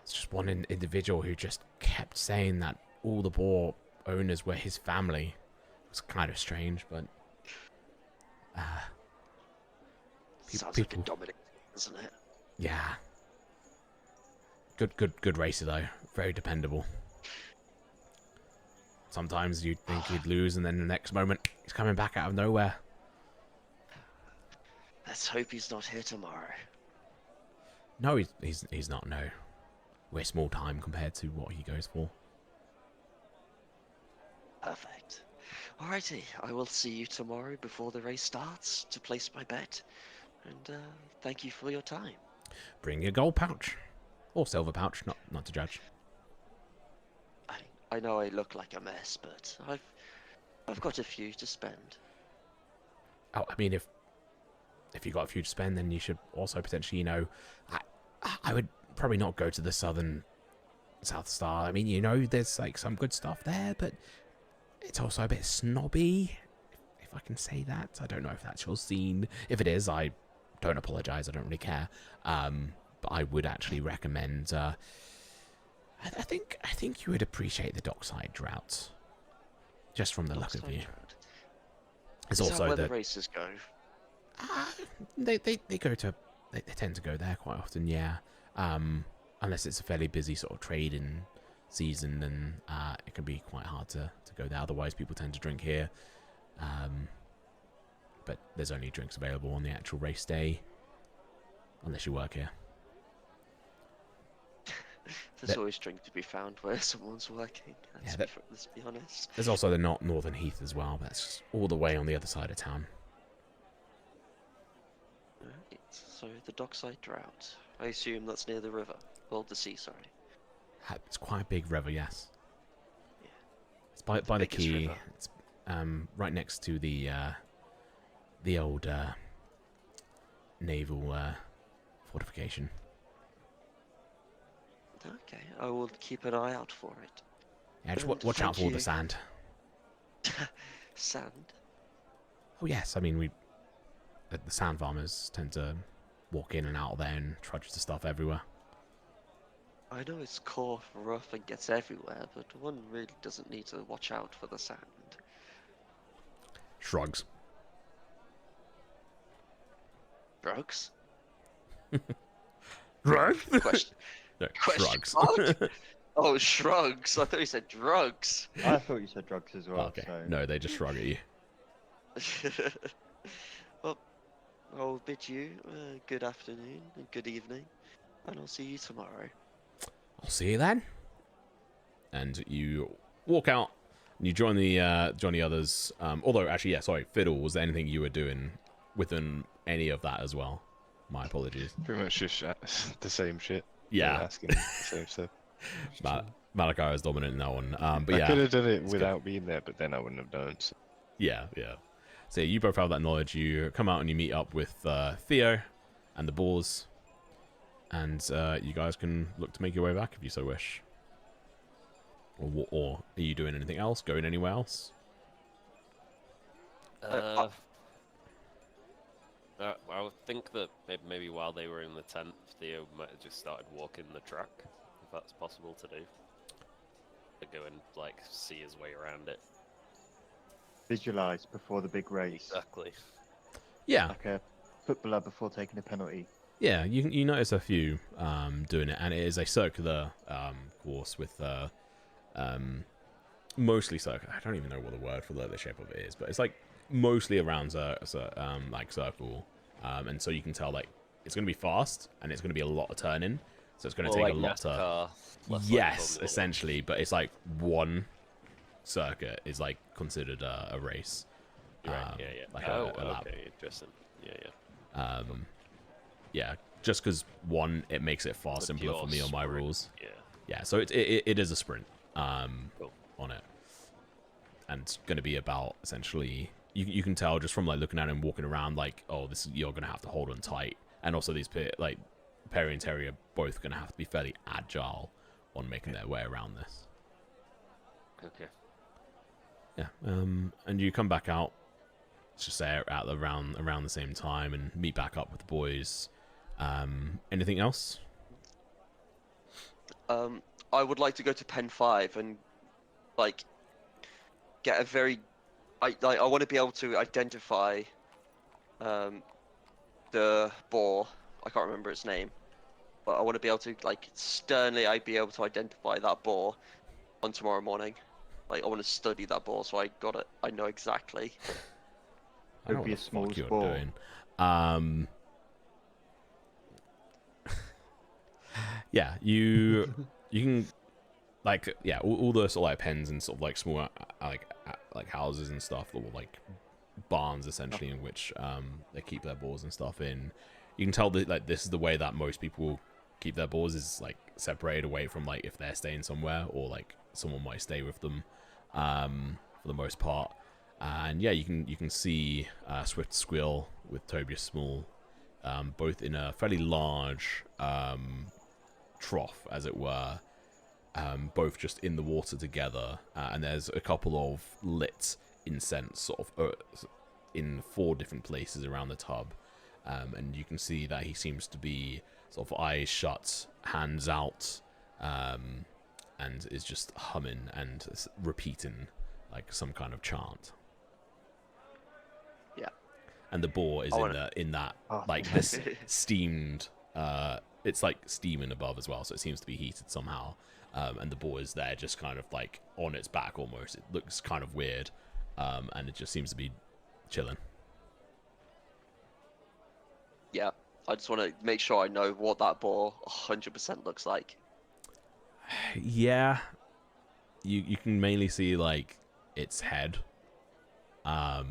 It's just one individual who just kept saying that all the boar owners were his family. It was kind of strange, but Sounds like a Dominic, doesn't it? yeah. Good racer though. Very dependable. Sometimes you'd think he'd lose, and then the next moment he's coming back out of nowhere. Let's hope he's not here tomorrow. No, he's not. No, we're small time compared to what he goes for. Perfect. Alrighty, I will see you tomorrow before the race starts to place my bet. And thank you for your time. Bring your gold pouch or silver pouch, not to judge. I know I look like a mess, but I've got a few to spend. Oh, I mean, if you got a few to spend, then you should also potentially, I would probably not go to the South Star. I mean, there's like some good stuff there, but it's also a bit snobby, if I can say that. I don't know if that's your scene. If it is, I don't apologize. I don't really care. But I would actually recommend. I think you would appreciate the Dockside Drought, just from the look of you. It's Is also that where the races go? They tend to go there quite often, yeah. Unless it's a fairly busy sort of trading season, then it can be quite hard to go there. Otherwise, people tend to drink here. But there's only drinks available on the actual race day, unless you work here. There's always drink to be found where someone's working. Let's be honest. There's also the Northern Heath as well. That's all the way on the other side of town. Right, so the Dockside Drought. I assume that's near the river. Well, the sea, sorry. It's quite a big river, yes. Yeah. It's by the biggest quay. river. It's right next to the old naval fortification. Okay, I will keep an eye out for it. Yeah, just And watch out thank for all you. the sand. Sand? Oh yes, I mean the sand farmers tend to walk in and out of there and trudge the stuff everywhere. I know it's coarse, rough, and gets everywhere, but one really doesn't need to watch out for the sand. Shrugs. Drugs? Drugs? Question. No, Question shrugs. mark? Oh, shrugs. I thought you said drugs. I thought you said drugs as well. Okay. So. No, they just shrug at you. Well, I'll bid you good afternoon and good evening, and I'll see you tomorrow. I'll see you then. And you walk out and you join the others. Although actually, yeah, sorry, Fiddle, was there anything you were doing within any of that as well? My apologies. Pretty much just the same shit. Yeah. Asking the same stuff. Malachi was dominant in that one. But I yeah, could have done it it's without being there, but then I wouldn't have done. So. yeah. So you both have that knowledge. You come out and you meet up with Theo and the Boars, and you guys can look to make your way back if you so wish. Or are you doing anything else? Going anywhere else? I would think that maybe while they were in the tent, Theo might have just started walking the track, if that's possible to do. To go and like see his way around it. Visualize before the big race. Exactly. Yeah, Like a footballer before taking a penalty. yeah. You notice a few doing it, and it is a circular course with mostly circle. I don't even know what the word for the shape of it is, but it's like mostly around like circle, and so you can tell like it's going to be fast and it's going to be a lot of turning, so it's going to take like a lot to. NASCAR, less like Yes, Formula One. essentially, but it's like one circuit is like considered a race. You're right. Yeah. Like Oh, a lap. okay. Interesting. Yeah. Yeah, just because one, it makes it far But simpler for me on my sprint, rules. Yeah. Yeah, so it is a sprint Cool. on it, and it's going to be about essentially. You can tell just from like looking at him walking around, like, oh, you're going to have to hold on tight, and also these like Perry and Terry are both going to have to be fairly agile on making their way around this. Okay. Yeah, and you come back out. Let's just say around the same time and meet back up with the boys. Anything else? I would like to go to Pen 5 and like get a very I want to be able to identify the boar. I can't remember its name, but I want to be able to like sternly I'd be able to identify that boar on tomorrow morning. Like I want to study that boar so I know exactly. I don't know Would be what a the small fuck you're ball. doing. Yeah, you can like all the sort of like pens and sort of like small like houses and stuff, or like barns essentially in which they keep their boars and stuff in. You can tell that like this is the way that most people keep their boars, is like separated away from like if they're staying somewhere or like someone might stay with them for the most part. And yeah, you can see Swift Squill with Tobias Small both in a fairly large trough, as it were, both just in the water together, and there's a couple of lit incense sort of in 4 different places around the tub, and you can see that he seems to be sort of eyes shut, hands out, and is just humming and repeating like some kind of chant. Yeah. And the boar is in that like this steamed it's like steaming above as well, so it seems to be heated somehow, and the boar is there just kind of like on its back almost. It looks kind of weird, and it just seems to be chilling. Yeah, I just want to make sure I know what that boar 100% looks like. Yeah, you can mainly see like its head, but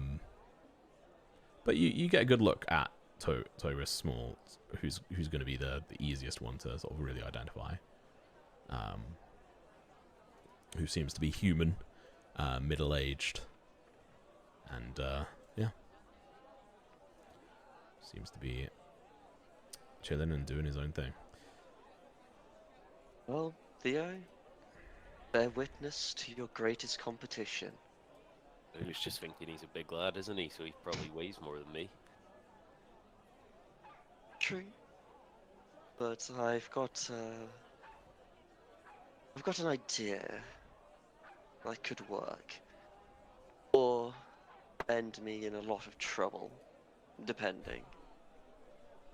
you get a good look at Tobias Small, who's going to be the easiest one to sort of really identify, who seems to be human, middle-aged, and yeah, seems to be chilling and doing his own thing. Well, Theo, bear witness to your greatest competition. He was just thinking he's a big lad, isn't he? So he probably weighs more than me. True. But I've got an idea that could work. Or end me in a lot of trouble, depending.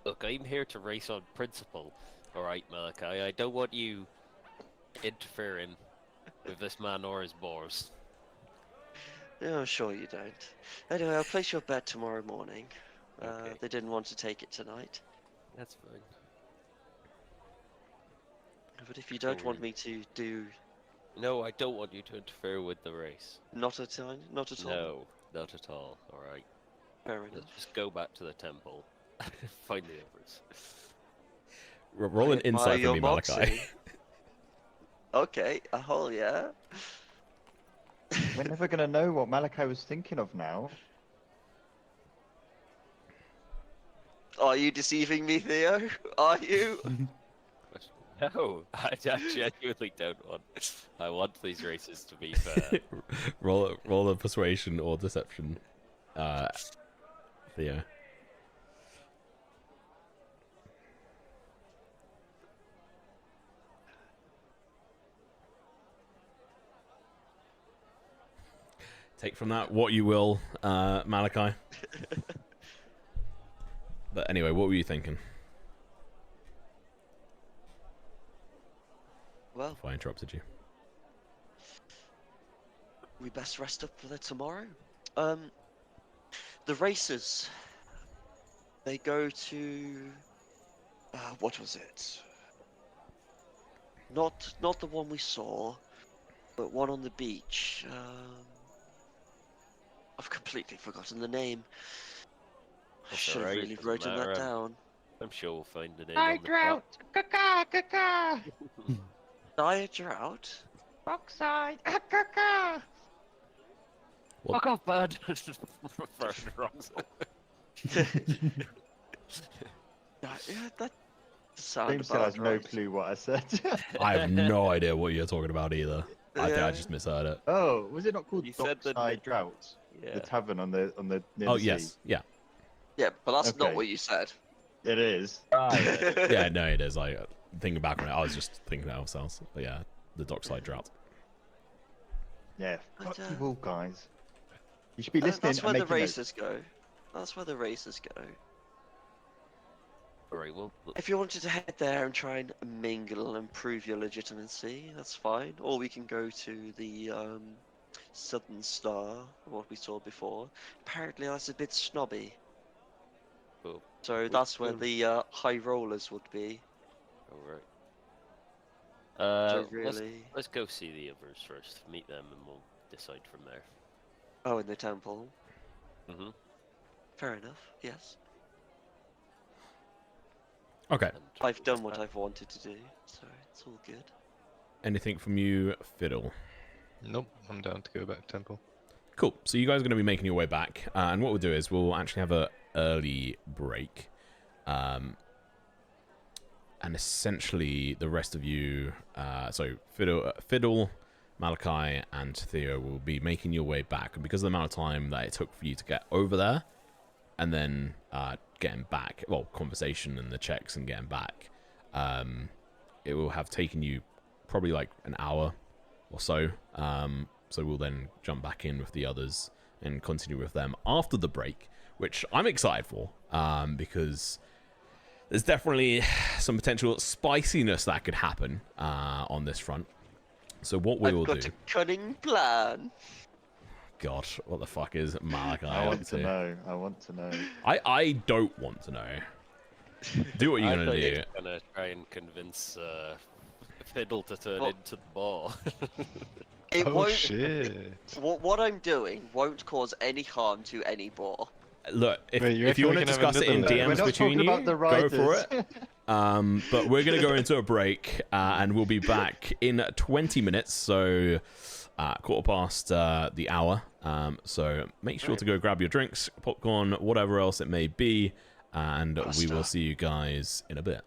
Look, I'm here to race on principle. Alright, Malachi, I don't want you interfering with this man or his boars. No, sure you don't. Anyway, I'll place your bet tomorrow morning. Okay. They didn't want to take it tonight. That's fine. But if you don't want Sure. me to do... No, I don't want you to interfere with the race. Not at all? Not at all? No, not at all. Alright. Fair enough. Let's just go back to the temple. Find the others. Roll an I admire insight for your me, Malachi. moxie. Okay, a hole, yeah? We're never going to know what Malachi was thinking of now. Are you deceiving me, Theo? Are you? No, I genuinely don't want. I want these races to be fair. roll a persuasion or deception. Theo. Take from that what you will, Malachi. But anyway, what were you thinking? Well, If I interrupted you. we best rest up for the tomorrow. The races. They go to. What was it? Not the one we saw, but one on the beach. I've completely forgotten the name. I That's should have alright, really doesn't written that matter. down. I'm sure we'll find the name I on the drought. Caca, caca. Dire drought. Oxide. Caca. What? Fuck off, bud! First wrong. Yeah, that sound James still has about no right. clue what I said. I have no idea what you're talking about either. I think I Yeah. just misheard it. Oh, was it not called You said the Dockside Drought? Yeah. The tavern on the near Oh the sea. yes, yeah, Yeah, but that's not Okay. what you said. It is. Ah, yeah. yeah. No, it is. I thinking back on it, I was just thinking of ourselves. But yeah, the dockside drought. Yeah, But, fuck you all, guys. You should be listening that's and where the making races notes. go. That's where the races go. Alright, well, If you wanted to head there and try and mingle and prove your legitimacy, that's fine. Or we can go to the Southern Star, what we saw before. Apparently that's a bit snobby. cool. So Which that's where one? the high rollers would be. Alright. So Let's really... go see the others first. Meet them and we'll decide from there. Oh, in the temple. Mm-hmm. Fair enough, yes. Okay. And I've done what I've wanted to do, so it's all good. Anything from you, Fiddle? Nope, I'm down to go back to temple. Cool. So you guys are going to be making your way back, and what we'll do is we'll actually have a early break, and essentially the rest of you, so Fiddle, Malachi, and Theo will be making your way back, and because of the amount of time that it took for you to get over there, and then getting back, well, conversation and the checks and getting back, it will have taken you probably like an hour or so. So we'll then jump back in with the others and continue with them after the break, which I'm excited for, because there's definitely some potential spiciness that could happen on this front. So what we will I've got do... a cunning plan. God, what the fuck is Malachi I up want to to? know. I want to know. I don't want to know. Do what you're I going to thought he do. was gonna try and convince Fiddle to turn Well- into the ball. It Oh won't. shit! What I'm doing won't cause any harm to any boar. Look, Wait, you if you reckon we want to can have discuss it in another layer? We're DMs not between talking you, about the go for riders. it. But we're going to go into a break, and we'll be back in 20 minutes, so quarter past the hour. So make sure to go grab your drinks, popcorn, whatever else it may be, and we will see you guys in a bit.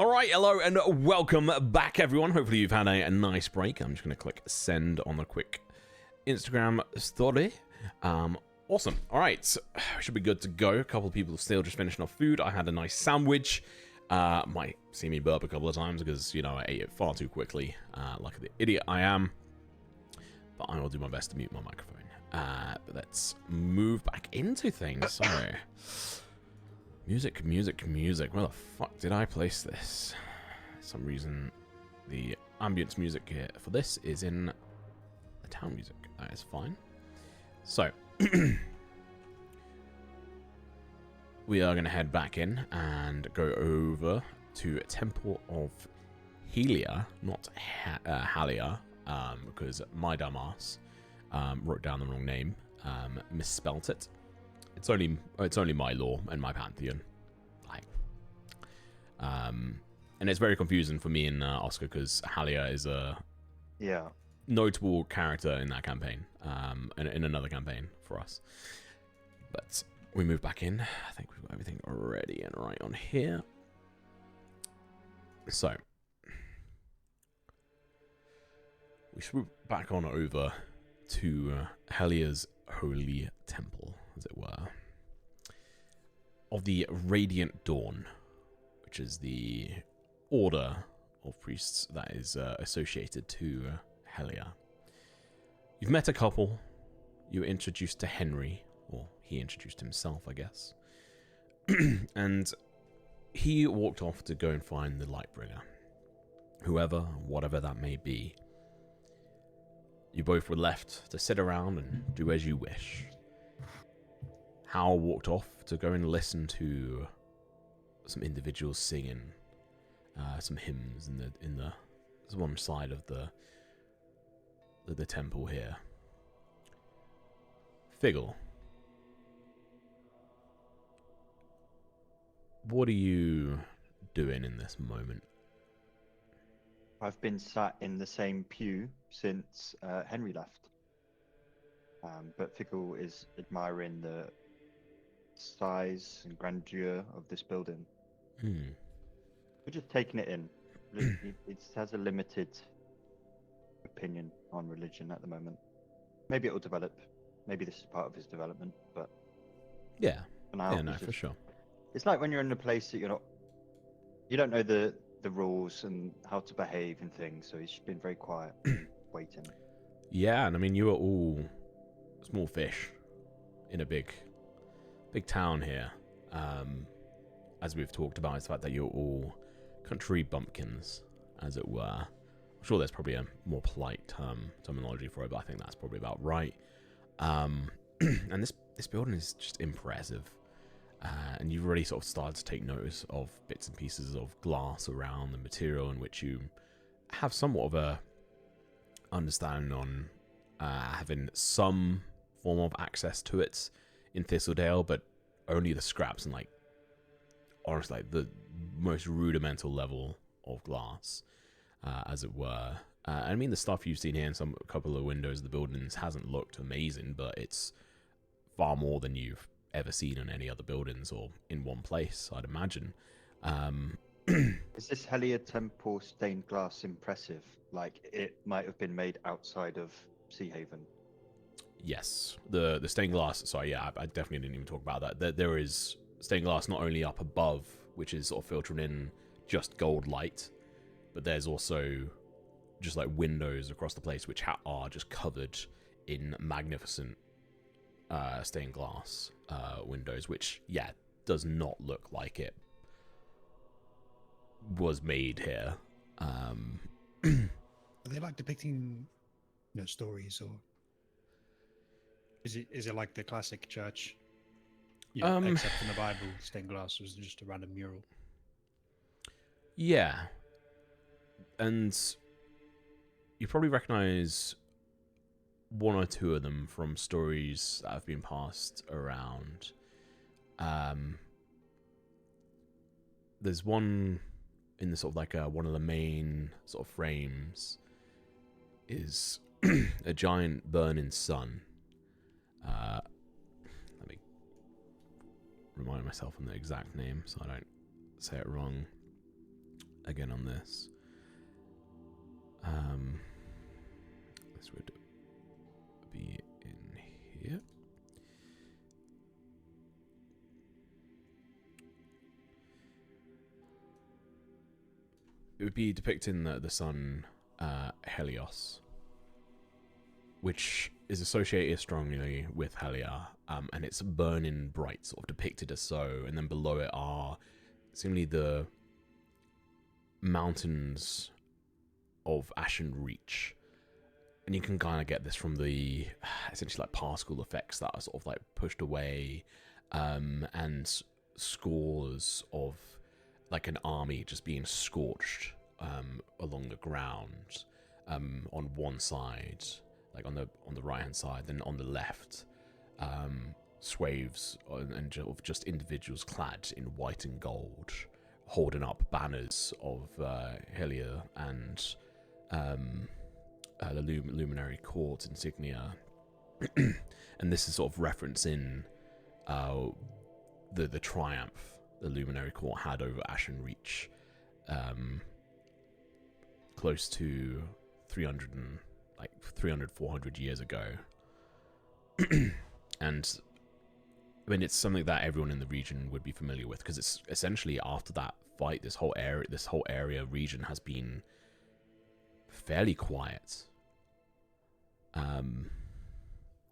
All right, hello and welcome back, everyone. Hopefully you've had a nice break. I'm just going to click send on the quick Instagram story. Awesome. All right, so should be good to go. A couple of people still just finishing off food. I had a nice sandwich. Might see me burp a couple of times because, you know, I ate it far too quickly, like the idiot I am. But I will do my best to mute my microphone. But let's move back into things. So, music. Where the fuck did I place this? For some reason, the ambience music here for this is in the town music. That is fine. So, we are going to head back in and go over to Temple of Helia, not Halia, because my dumbass wrote down the wrong name, misspelt it. It's only my lore and my pantheon, and it's very confusing for me and Oscar because Halia is a notable character in that campaign, and in another campaign for us. But we move back in. I think we've got everything ready and right on here. So we swoop back on over to Helia's holy temple, as it were, of the Radiant Dawn, which is the order of priests that is associated to Helia. You've met a couple. You were introduced to Henry, or he introduced himself, I guess. And he walked off to go and find the Lightbringer. Whoever, whatever that may be. You both were left to sit around and do as you wish. Hal walked off to go and listen to some individuals singing some hymns in the one side of the temple here. Figgle, what are you doing in this moment? I've been sat in the same pew since Henry left. But Fickle is admiring the size and grandeur of this building. We're just taking it in. It has a limited opinion on religion at the moment. Maybe it will develop. Maybe this is part of his development, but yeah, for now, yeah, no, for sure. It's like when you're in a place that you don't know the rules and how to behave and things, so he's been very quiet, waiting. Yeah, and I mean, you are all small fish in a big town here. As we've talked about, it's the fact that you're all country bumpkins, as it were. I'm sure there's probably a more polite terminology for it, but I think that's probably about right. And this building is just impressive. And you've already sort of started to take notice of bits and pieces of glass around the material in which you have somewhat of a understanding on having some form of access to it in Thistledale, but only the scraps and, like, honestly, like, the most rudimental level of glass, as it were. I mean, the stuff you've seen here in a couple of windows of the buildings hasn't looked amazing, but it's far more than you've ever seen in any other buildings or in one place, I'd imagine. Is this Helia Temple stained glass impressive? Like, it might have been made outside of Seahaven? Yes. The stained glass, sorry, yeah, I definitely didn't even talk about that. There is stained glass not only up above, which is sort of filtering in just gold light, but there's also just like windows across the place which are just covered in magnificent stained glass windows, which, yeah, does not look like it was made here. Are they like depicting, stories, or is it like the classic church? Except in the Bible, stained glass was just a random mural. Yeah, and you probably recognize one or two of them from stories that have been passed around. There's one in the sort of like one of the main sort of frames is a giant burning sun. Let me remind myself of the exact name so I don't say it wrong. again on this. This would be in here. It would be depicting the sun Helios, which is associated strongly with Helia, and it's burning bright, sort of depicted as so, and then below it are seemingly the mountains of Ashen Reach. And you can kind of get this from the essentially like particle effects that are sort of like pushed away, and scores of like an army just being scorched along the ground on one side, like on the right hand side, then on the left, swathes of just individuals clad in white and gold, holding up banners of Helia and the Luminary Court insignia. And this is sort of referencing the triumph the Luminary Court had over Ashen Reach, close to 300, 400 years ago. And I mean, it's something that everyone in the region would be familiar with, because it's essentially after that fight, this whole area region has been fairly quiet,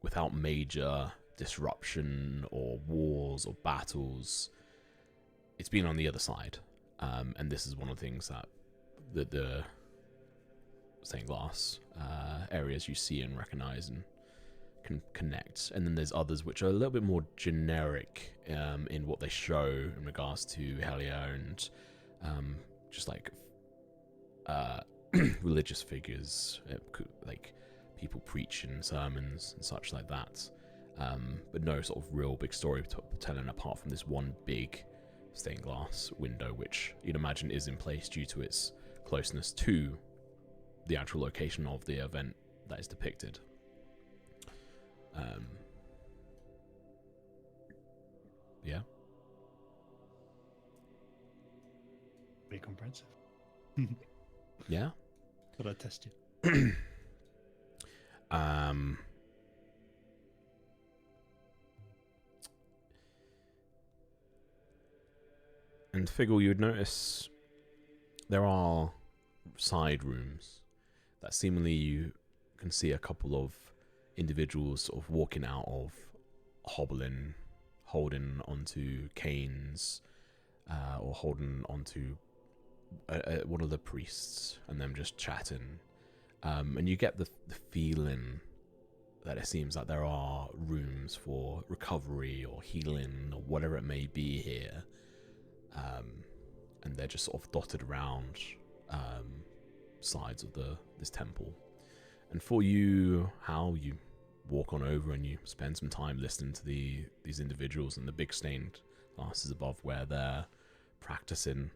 without major disruption or wars or battles. It's been on the other side, and this is one of the things that the stained glass areas you see and recognize and can connect. And then there's others which are a little bit more generic in what they show in regards to Helia, and just like religious figures, like people preaching sermons and such like that, but no sort of real big story telling apart from this one big stained glass window, which you'd imagine is in place due to its closeness to the actual location of the event that is depicted. Yeah. Pretty comprehensive. Yeah. Thought I'd test you. And Figgle, you would notice there are side rooms that seemingly you can see a couple of individuals sort of walking out of, hobbling, holding onto canes, or holding onto one of the priests, and them just chatting. And you get the feeling that it seems like there are rooms for recovery or healing or whatever it may be here. And they're just sort of dotted around sides of this temple. And for you, how you walk on over and you spend some time listening to these individuals and the big stained glasses above where they're practicing.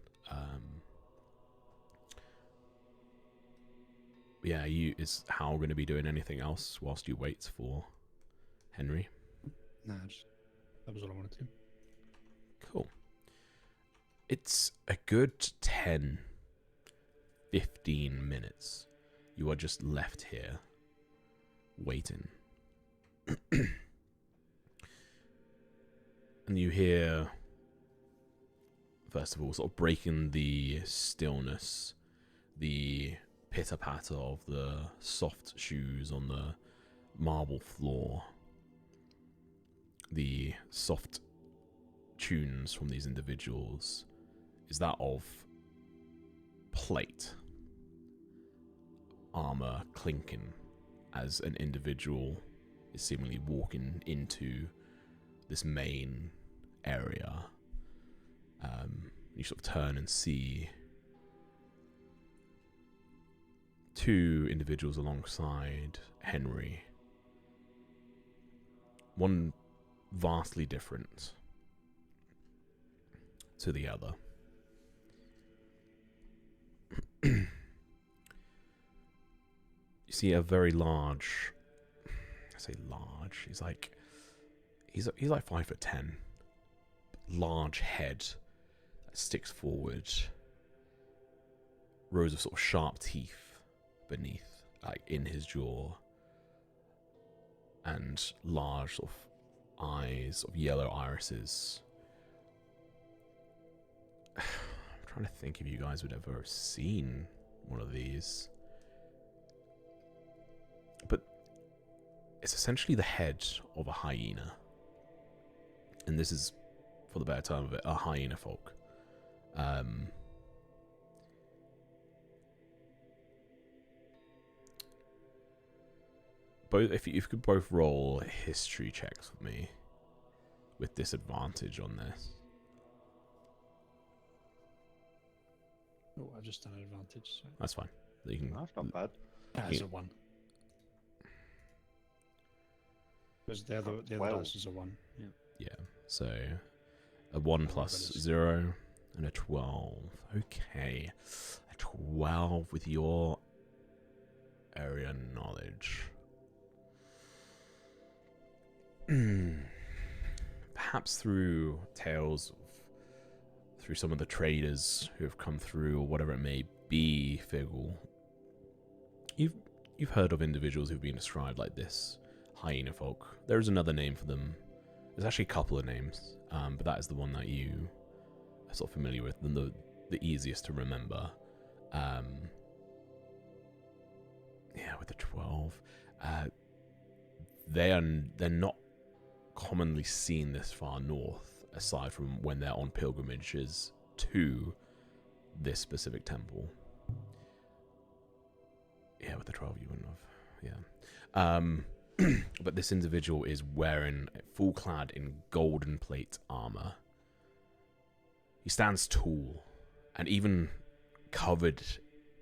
Yeah, is Hal going to be doing anything else whilst you wait for Henry? Nah, that was all I wanted to. Cool. It's a good 10, 15 minutes. You are just left here, waiting. And you hear, first of all, sort of breaking the stillness, the pitter-patter of the soft shoes on the marble floor, the soft tunes from these individuals, is that of plate, armor clinking as an individual is seemingly walking into this main area. You sort of turn and see two individuals alongside Henry. One vastly different to the other. You see a very large, I say large, he's like 5'10", large head that sticks forward, rows of sort of sharp teeth beneath, like in his jaw, and large sort of eyes, of yellow irises. I'm trying to think if you guys would ever have seen one of these. But it's essentially the head of a hyena. And this is, for the better term of it, a hyena folk. If you could both roll history checks with me, with disadvantage on this. Oh, I've just done an advantage. So. That's fine. You can. That's not bad. That's a 1. Because the other dice is a 1. Yeah. Yeah. So a 1 plus 0 and a 12. Okay. A 12 with your area knowledge. Perhaps through tales through some of the traders who have come through, or whatever it may be, Figgle, you've heard of individuals who've been described like this, hyena folk. There is another name for them. There's actually a couple of names, but that is the one that you are sort of familiar with and the easiest to remember. Yeah, with the 12, they're not commonly seen this far north, aside from when they're on pilgrimages to this specific temple. Yeah, with the 12 you wouldn't have. Yeah. But this individual is wearing full clad in golden plate armor. He stands tall, and even covered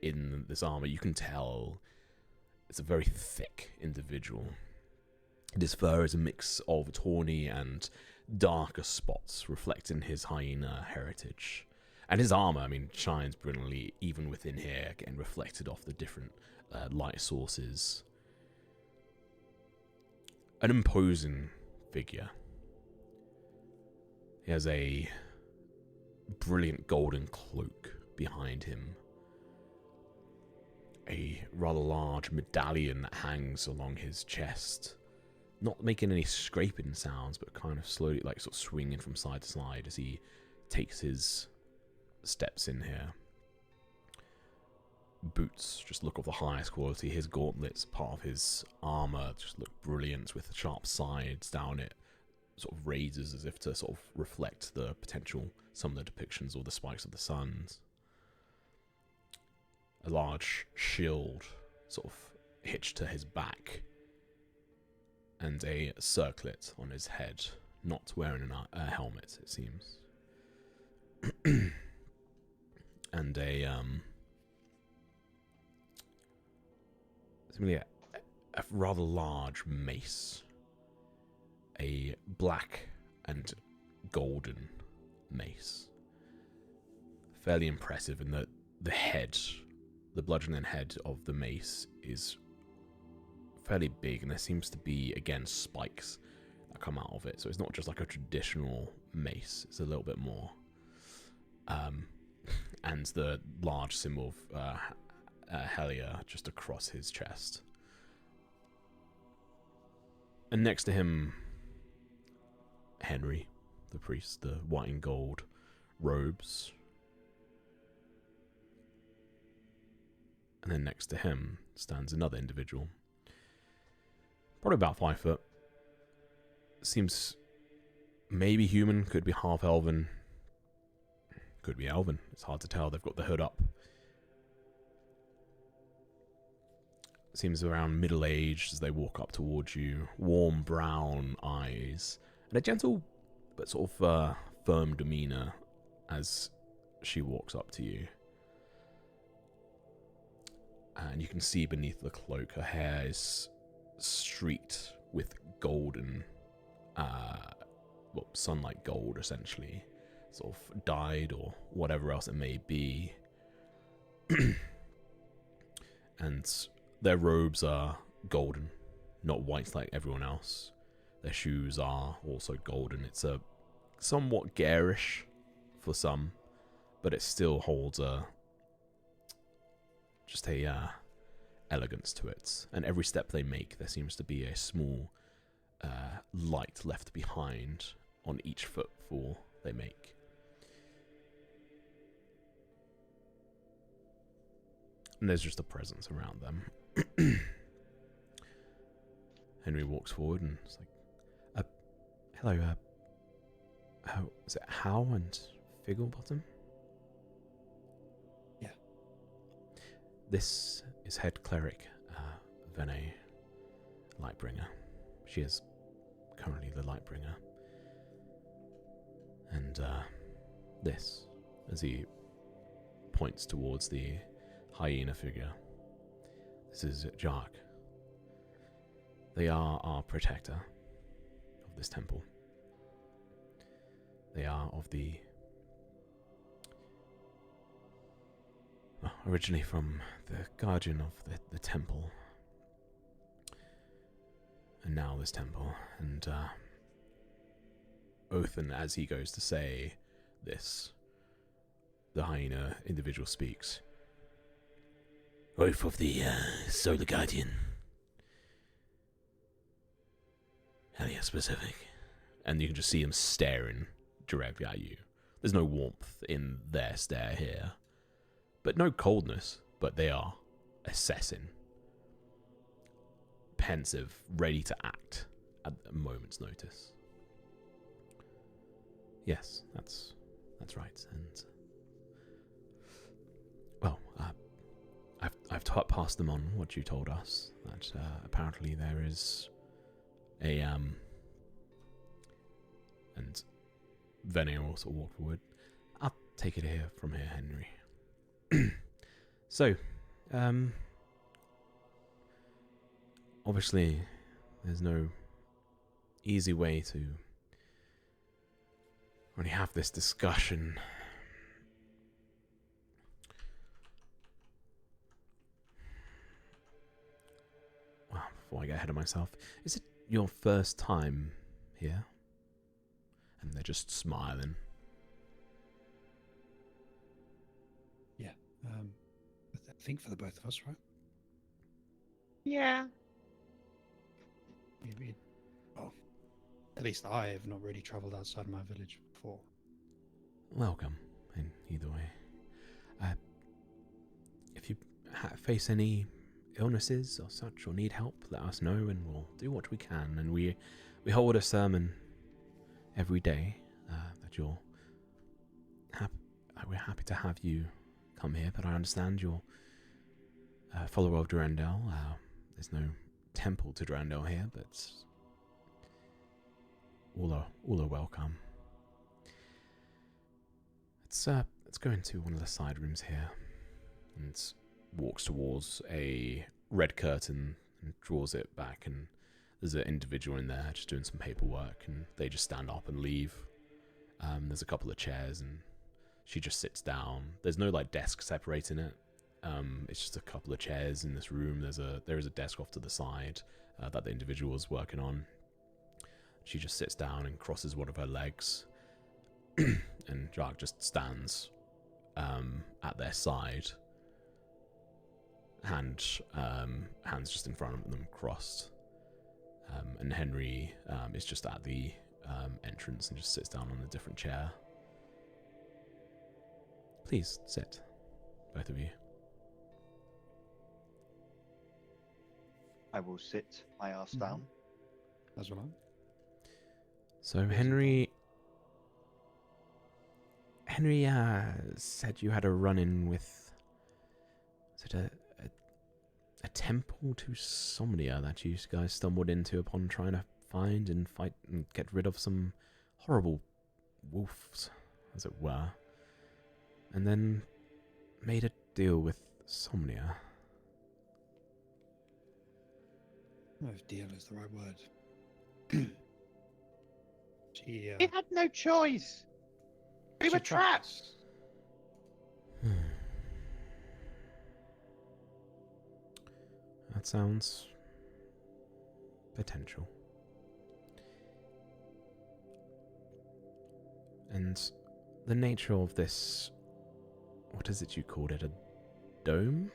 in this armor, you can tell it's a very thick individual. His fur is a mix of tawny and darker spots, reflecting his hyena heritage. And his armor, I mean, shines brilliantly even within here, getting reflected off the different light sources. An imposing figure. He has a brilliant golden cloak behind him. A rather large medallion that hangs along his chest. Not making any scraping sounds, but kind of slowly, like, sort of swinging from side to side as he takes his steps in here. Boots just look of the highest quality. His gauntlets, part of his armor, just look brilliant with the sharp sides down it. Sort of raises as if to sort of reflect the potential, some of the depictions or the spikes of the suns. A large shield sort of hitched to his back. And a circlet on his head, not wearing a helmet, it seems. And a rather large mace. A black and golden mace. Fairly impressive in that the head, the bludgeoning head of the mace is fairly big, and there seems to be, again, spikes that come out of it. So it's not just like a traditional mace, it's a little bit more. And the large symbol of Helia just across his chest. And next to him, Henry, the priest, the white and gold robes. And then next to him stands another individual. Probably about 5 foot. Seems maybe human, could be half elven. Could be elven. It's hard to tell. They've got the hood up. Seems around middle-aged as they walk up towards you. Warm brown eyes. And a gentle but sort of firm demeanor as she walks up to you. And you can see beneath the cloak her hair is streaked with golden, sunlight gold, essentially. Sort of dyed or whatever else it may be. And their robes are golden, not white like everyone else. Their shoes are also golden. It's a somewhat garish for some, but it still holds a just a elegance to it. And every step they make, there seems to be a small light left behind on each footfall they make. And there's just a presence around them. Henry walks forward and is like, hello, is it Howe and Figglebottom? Yeah. This is head cleric, Vene Lightbringer. She is currently the Lightbringer. And, this, as he points towards the hyena figure, this is Jark. They are our protector of this temple. They are of the... originally from the guardian of the temple. And now this temple. And Othan, as he goes to say this, the hyena individual speaks. Oath of the Solar Guardian. Hell yeah, specific. And you can just see him staring directly at you. There's no warmth in their stare here. But no coldness, but they are assessing. Pensive, ready to act at a moment's notice. Yes, that's right. And well, I've passed them on what you told us, that apparently there is a and Vene will also walk forward. I'll take it from here, Henry. So, obviously, there's no easy way to really have this discussion. Well, before I get ahead of myself, is it your first time here? And they're just smiling. Yeah. I think for the both of us, right? Yeah. Well, at least I have not really travelled outside my village before. Welcome, in either way. If you face any illnesses or such, or need help, let us know, and we'll do what we can. And we hold a sermon every day that you're we're happy to have you come here, but I understand you're a follower of Durandal. There's no temple to Durandal here, but all are welcome. Let's go into one of the side rooms here, and walks towards a red curtain and draws it back, and there's an individual in there just doing some paperwork, and they just stand up and leave. There's a couple of chairs, and she just sits down. There's no like desk separating it. It's just a couple of chairs in this room. There is a desk off to the side that the individual is working on. She just sits down and crosses one of her legs, and Jark just stands at their side, hands just in front of them crossed. And Henry is just at the entrance and just sits down on a different chair. Please sit, both of you. I will sit my ass down. As well. So Henry said you had a run-in with, is it a temple to Somnia that you guys stumbled into upon trying to find and fight and get rid of some horrible wolves, as it were, and then made a deal with Somnia. I don't know if deal is the right word. She He had no choice. We she were trapped trapped. us. That sounds potential. And the nature of this, what is it you called it, a dome?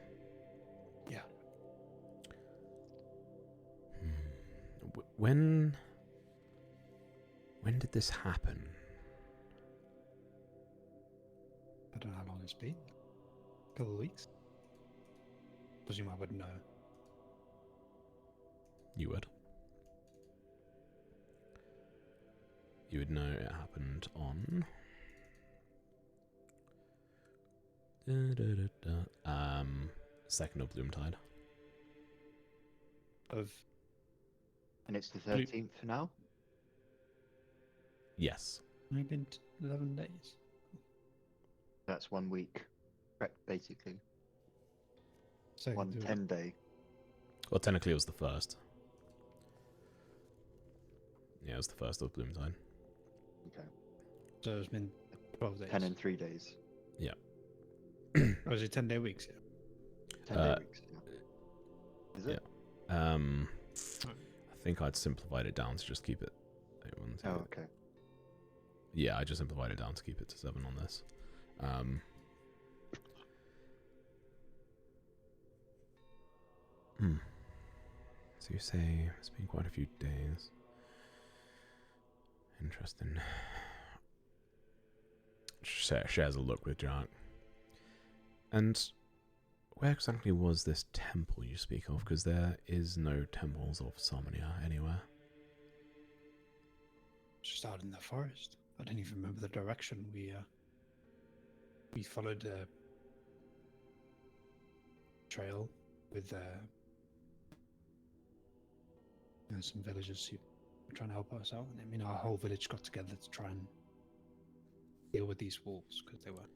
When did this happen? I don't know how long it's been. A couple of weeks. Presume I would know. You would. You would know it happened on... second of Bloomtide. Of And it's the 13th now? Yes. only been 11 days. That's 1 week. Correct, basically. So 1 10-day. Well, technically it was the first. Yeah, it was the first of Bloomtide. Okay. So it's been 12 days. 10 and 3 days. Or is it 10-day weeks? Yeah. 10-day weeks. Yeah. Is it? I think I'd simplified it down to just keep it. Oh, okay. Yeah, I just simplified it down to keep it to 7 on this. So you say it's been quite a few days. Interesting. Shares a look with Jack. And where exactly was this temple you speak of? Because there is no temples of Sarmonia anywhere. Just out in the forest. I don't even remember the direction. We followed a trail with some villagers who were trying to help us out. And I mean, our whole village got together to try and deal with these wolves because they were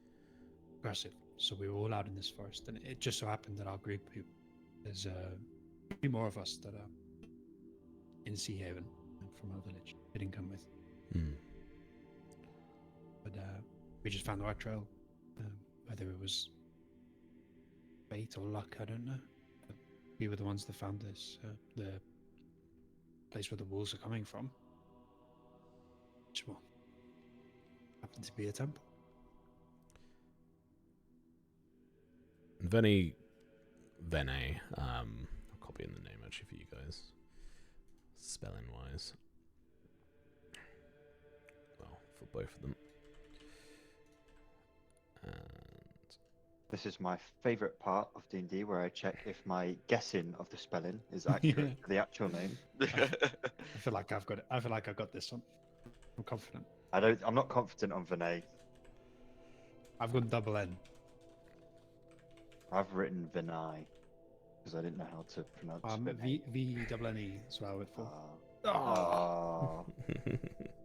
aggressive. So we were all out in this forest, and it just so happened that our group, there's a few more of us that are in Seahaven from our village. They didn't come with. But we just found the right trail. Whether it was fate or luck, I don't know. But we were the ones that found this, the place where the wolves are coming from. Which, well, happened to be a temple. Vene, I'll copy in the name actually for you guys, spelling wise. Well, for both of them. And This is my favourite part of D&D, where I check if my guessing of the spelling is accurate to the actual name. I feel like I've got it. I feel like I've got this one. I'm confident. I'm not confident on Vinay. I've got double N. I've written Vinay because I didn't know how to pronounce Vinay. V-double-N-E is what I went for. Oh.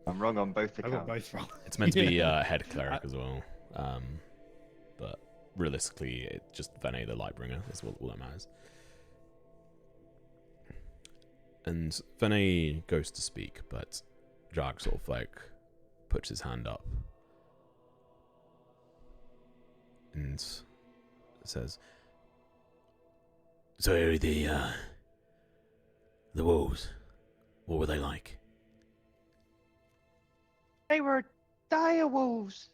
I'm wrong on both I got accounts. both wrong. it's meant to be head cleric as well. But realistically, it's just Vene the Lightbringer is all that matters. And Vene goes to speak, but Jag sort of like puts his hand up and says, "So the wolves, what were they like?" They were dire wolves.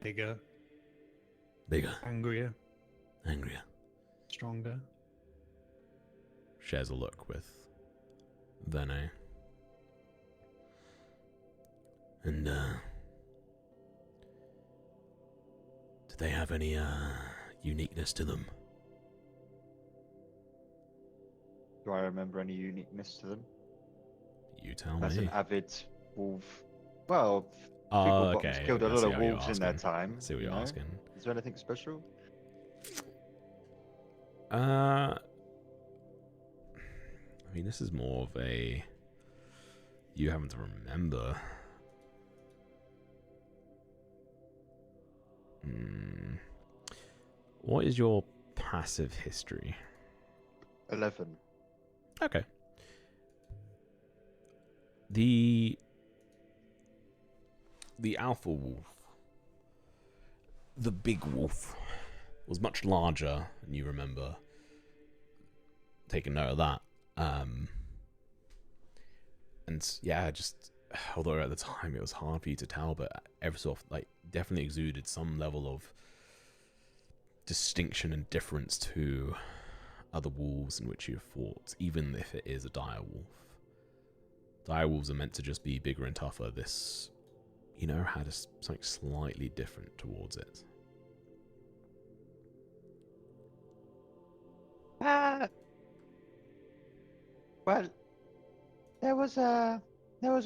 Bigger, Bigger, angrier, angrier. stronger. Shares a look with Vene. And did they have any uniqueness to them? Do I remember any uniqueness to them? You tell As me. an avid wolf. Well, Oh, people okay. killed a I lot see of how you're wolves in their asking. time. I see what you're asking. Is there anything special? I mean, this is more of a you having to remember. What is your passive history? 11. Okay. The alpha wolf, the big wolf, was much larger, and you remember taking note of that. And yeah, just although at the time it was hard for you to tell, but Eversoft like definitely exuded some level of distinction and difference to other wolves in which you've fought, even if it is a dire wolf. Dire wolves are meant to just be bigger and tougher. This, had something slightly different towards it. Well, there was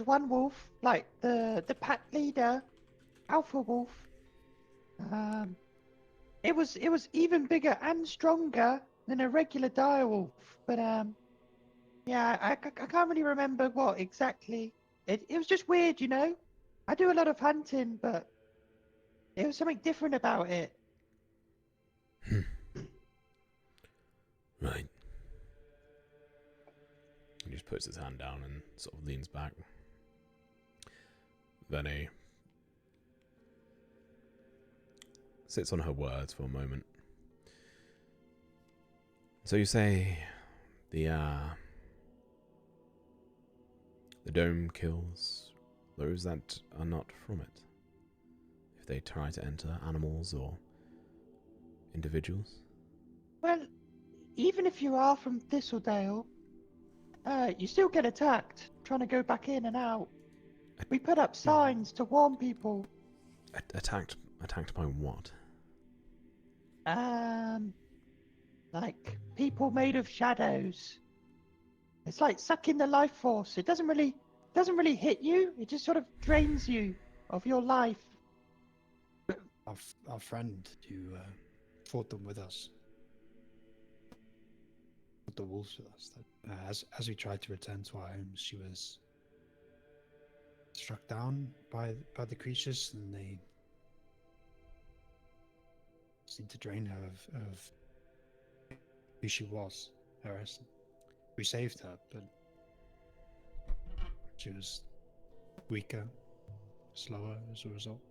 one wolf, like the pack leader, Alpha Wolf. It was even bigger and stronger than a regular dire wolf. But yeah, I can't really remember what exactly. It was just weird, I do a lot of hunting, but there was something different about it. Right. He just puts his hand down and sort of leans back. Then he sits on her words for a moment. So you say the dome kills those that are not from it, if they try to enter animals or individuals? Well, even if you are from Thistledale, you still get attacked trying to go back in and out. We put up signs to warn people. Attacked by what? Like people made of shadows. It's like sucking the life force. It doesn't really hit you. It just sort of drains you of your life. Our friend who fought them with us, fought the wolves with us. As we tried to return to our homes, she was struck down by the creatures, and they seemed to drain her of who she was, her essence. We saved her, but she was weaker, slower as a result.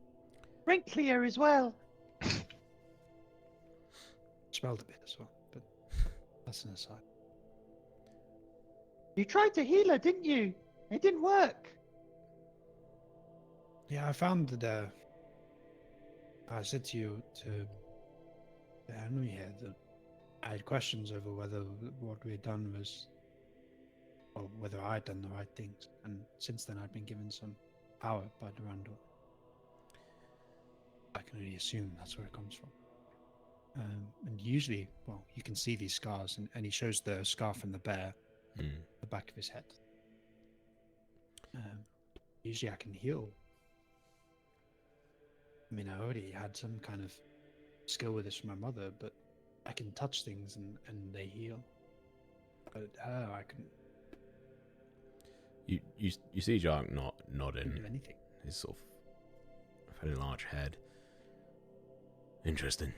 Wrinklier as well. Smelled a bit as well, but that's an aside. You tried to heal her, didn't you? It didn't work. Yeah, I found that I said to you Henry here that I had questions over whether what we had done was, or whether I had done the right things. And since then, I'd been given some power by Durandal. I can only assume that's where it comes from. And usually, well, you can see these scars, and he shows the scar from the bear, the back of his head. Usually I can heal. I mean, I already had some kind of skill with this from my mother, but I can touch things and they heal. But I couldn't. You see Jark nodding. Do anything. His sort of fairly large head. Interesting.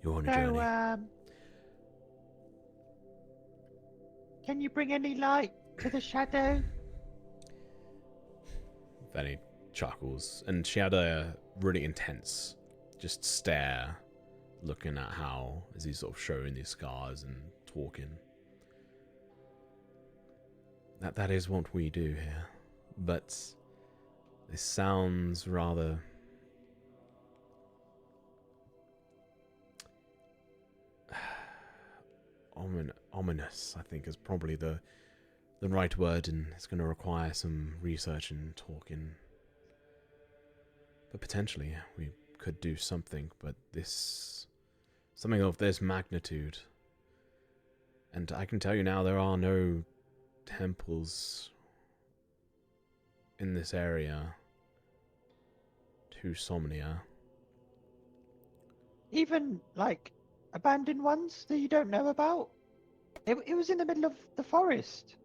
You're on a journey. Can you bring any light to the shadow? Then he chuckles, and she had a really intense, just stare, looking at how, as he's sort of showing these scars and talking. That is what we do here, but this sounds rather ominous, I think, is probably the right word, and it's going to require some research and talking. But potentially, we could do something, but something of this magnitude. And I can tell you now, there are no temples in this area to Somnia. Even, like, abandoned ones that you don't know about? It was in the middle of the forest.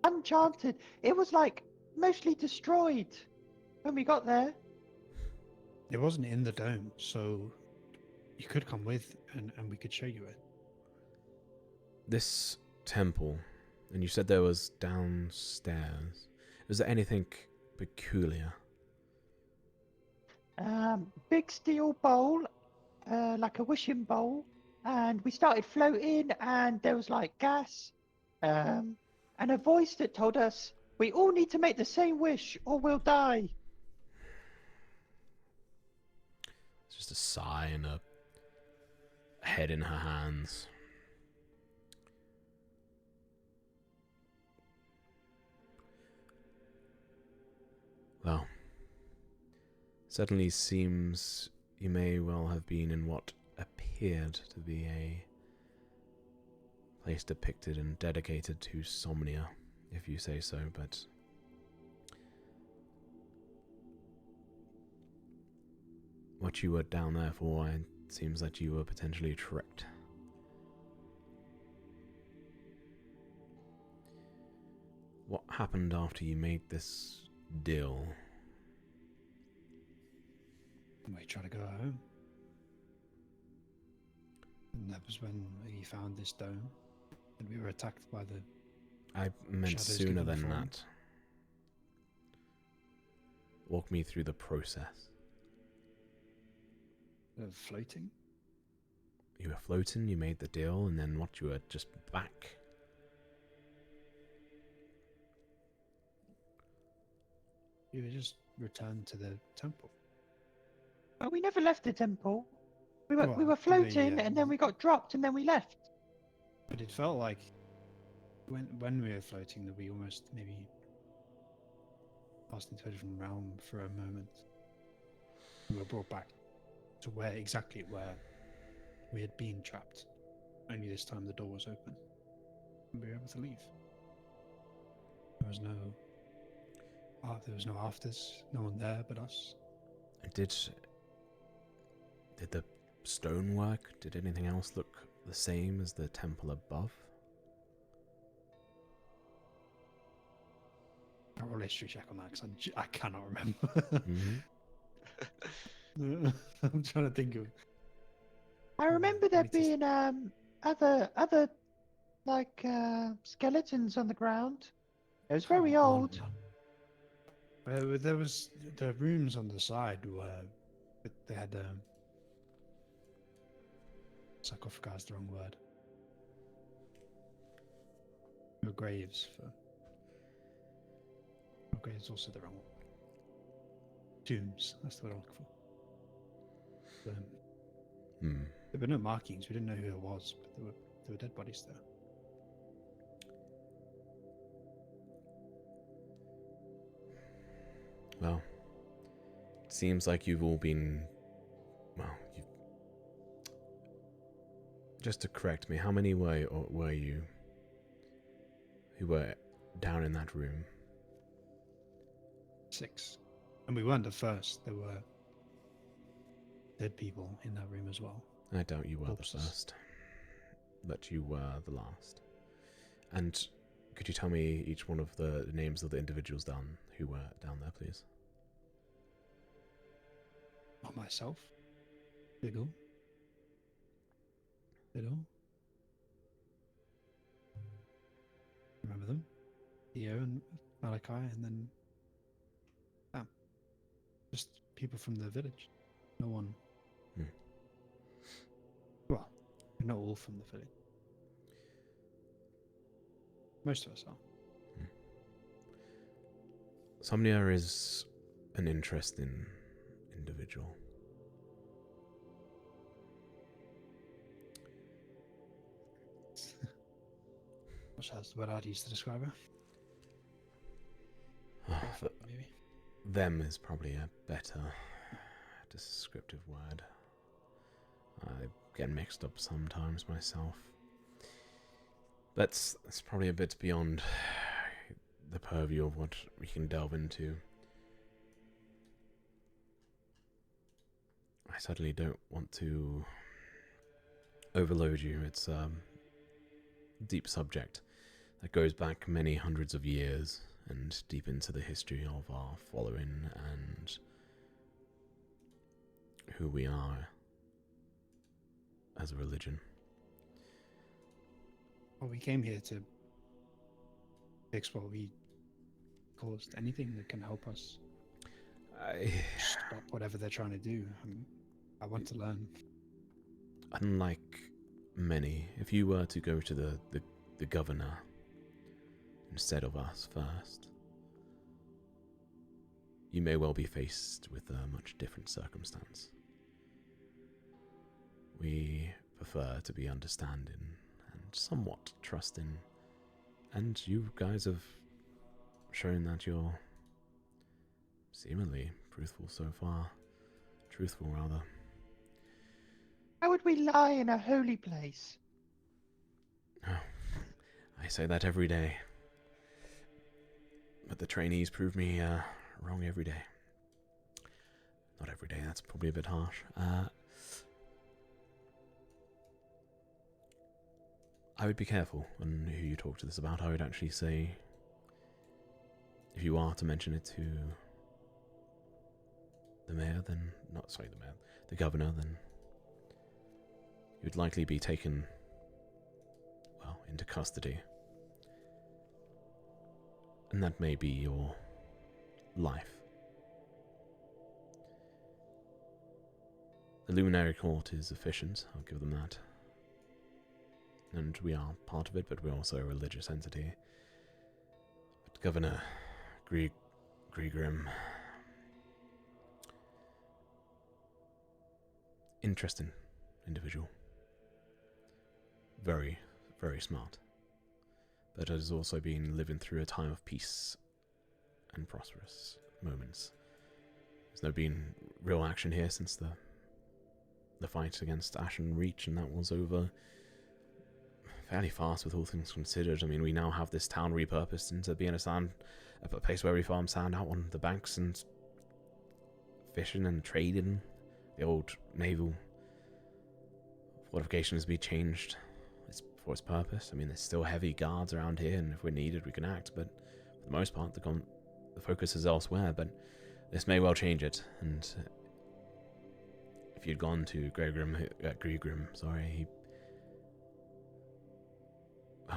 Uncharted. It was, like, mostly destroyed when we got there. It wasn't in the dome, so you could come with and we could show you it. This temple, and you said there was downstairs. Was there anything peculiar? Big steel bowl, like a wishing bowl, and we started floating, and there was like gas, and a voice that told us we all need to make the same wish or we'll die. just a sigh and a head in her hands. Well, certainly seems you may well have been in what appeared to be a place depicted and dedicated to Somnia, if you say so, but what you were down there for, it seems that you were potentially tricked. What happened after you made this deal? We tried to go home. And that was when we found this dome. And we were attacked by the... I meant Shadows sooner given than form. that. Walk me through the process. floating. You were floating, you made the deal, and then what, you were just back? You were just returned to the temple. But we never left the temple. We were Well, floating, and then we got dropped, and then we left. But it felt like when we were floating that we almost maybe passed into a different realm for a moment. We were brought back to where we had been trapped. Only this time the door was open. And we were able to leave. There was no afters, no one there but us. Did the stonework, did anything else look the same as the temple above? I'll roll a history check on that because I cannot remember. Mm-hmm. I'm trying to think of. I remember there need to being other like skeletons on the ground. It was very old. There was the rooms on the side where they had sarcophagi is the wrong word. Or graves for. Graves also the wrong one. Tombs. That's the word I'm looking for. There were no markings. We didn't know who it was, but there were dead bodies there. Well, it seems like you've all been... Well, just to correct me, how many were you who were down in that room? 6. And we weren't the first. There were dead people in that room as well. I doubt you were Corpses. the first, but you were the last. And could you tell me each one of the names of the individuals who were down there, please? Not myself. Diggle. Diddle. Remember them? Theo and Malachi, and then Sam. Just people from the village. No one. Well, we're not all from the village. Most of us are. Somnia is an interesting individual. What's the word I'd use to describe her? Maybe. Them is probably a better descriptive word. I get mixed up sometimes myself. That's probably a bit beyond the purview of what we can delve into. I certainly don't want to overload you. It's a deep subject that goes back many hundreds of years and deep into the history of our following and who we are as a religion. Well, we came here to fix what we caused. Anything that can help us stop whatever they're trying to do. I want to learn. Unlike many, if you were to go to the governor instead of us first, you may well be faced with a much different circumstance. prefer to be understanding and somewhat trusting. And you guys have shown that you're seemingly truthful so far. Truthful, rather. How would we lie in a holy place? Oh, I say that every day. But the trainees prove me wrong every day. Not every day, that's probably a bit harsh. I would be careful on who you talk to this about. I would actually say, if you are to mention it to the mayor, then... Not, sorry, the mayor. The governor, then you'd likely be taken, well, into custody. And that may be your life. The Luminary Court is efficient, I'll give them that. And we are part of it, but we're also a religious entity. But Governor Grigrim... Interesting individual. Very, very smart. But has also been living through a time of peace and prosperous moments. There's no been real action here since the fight against Ashen Reach, and that was over fairly fast with all things considered. I mean, we now have this town repurposed into being a place where we farm sand out on the banks and fishing and trading. The old naval fortification has been changed for its purpose. I mean, there's still heavy guards around here, and if we're needed, we can act, but for the most part, the focus is elsewhere, but this may well change it, and if you'd gone to Grigrim,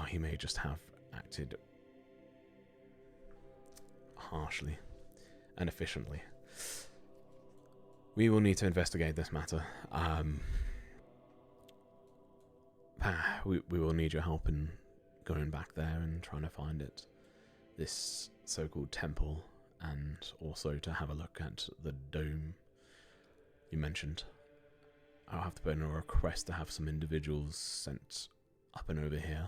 he may just have acted harshly and efficiently. We will need to investigate this matter. We will need your help in going back there and trying to find it. This so-called temple, and also to have a look at the dome you mentioned. I'll have to put in a request to have some individuals sent up and over here.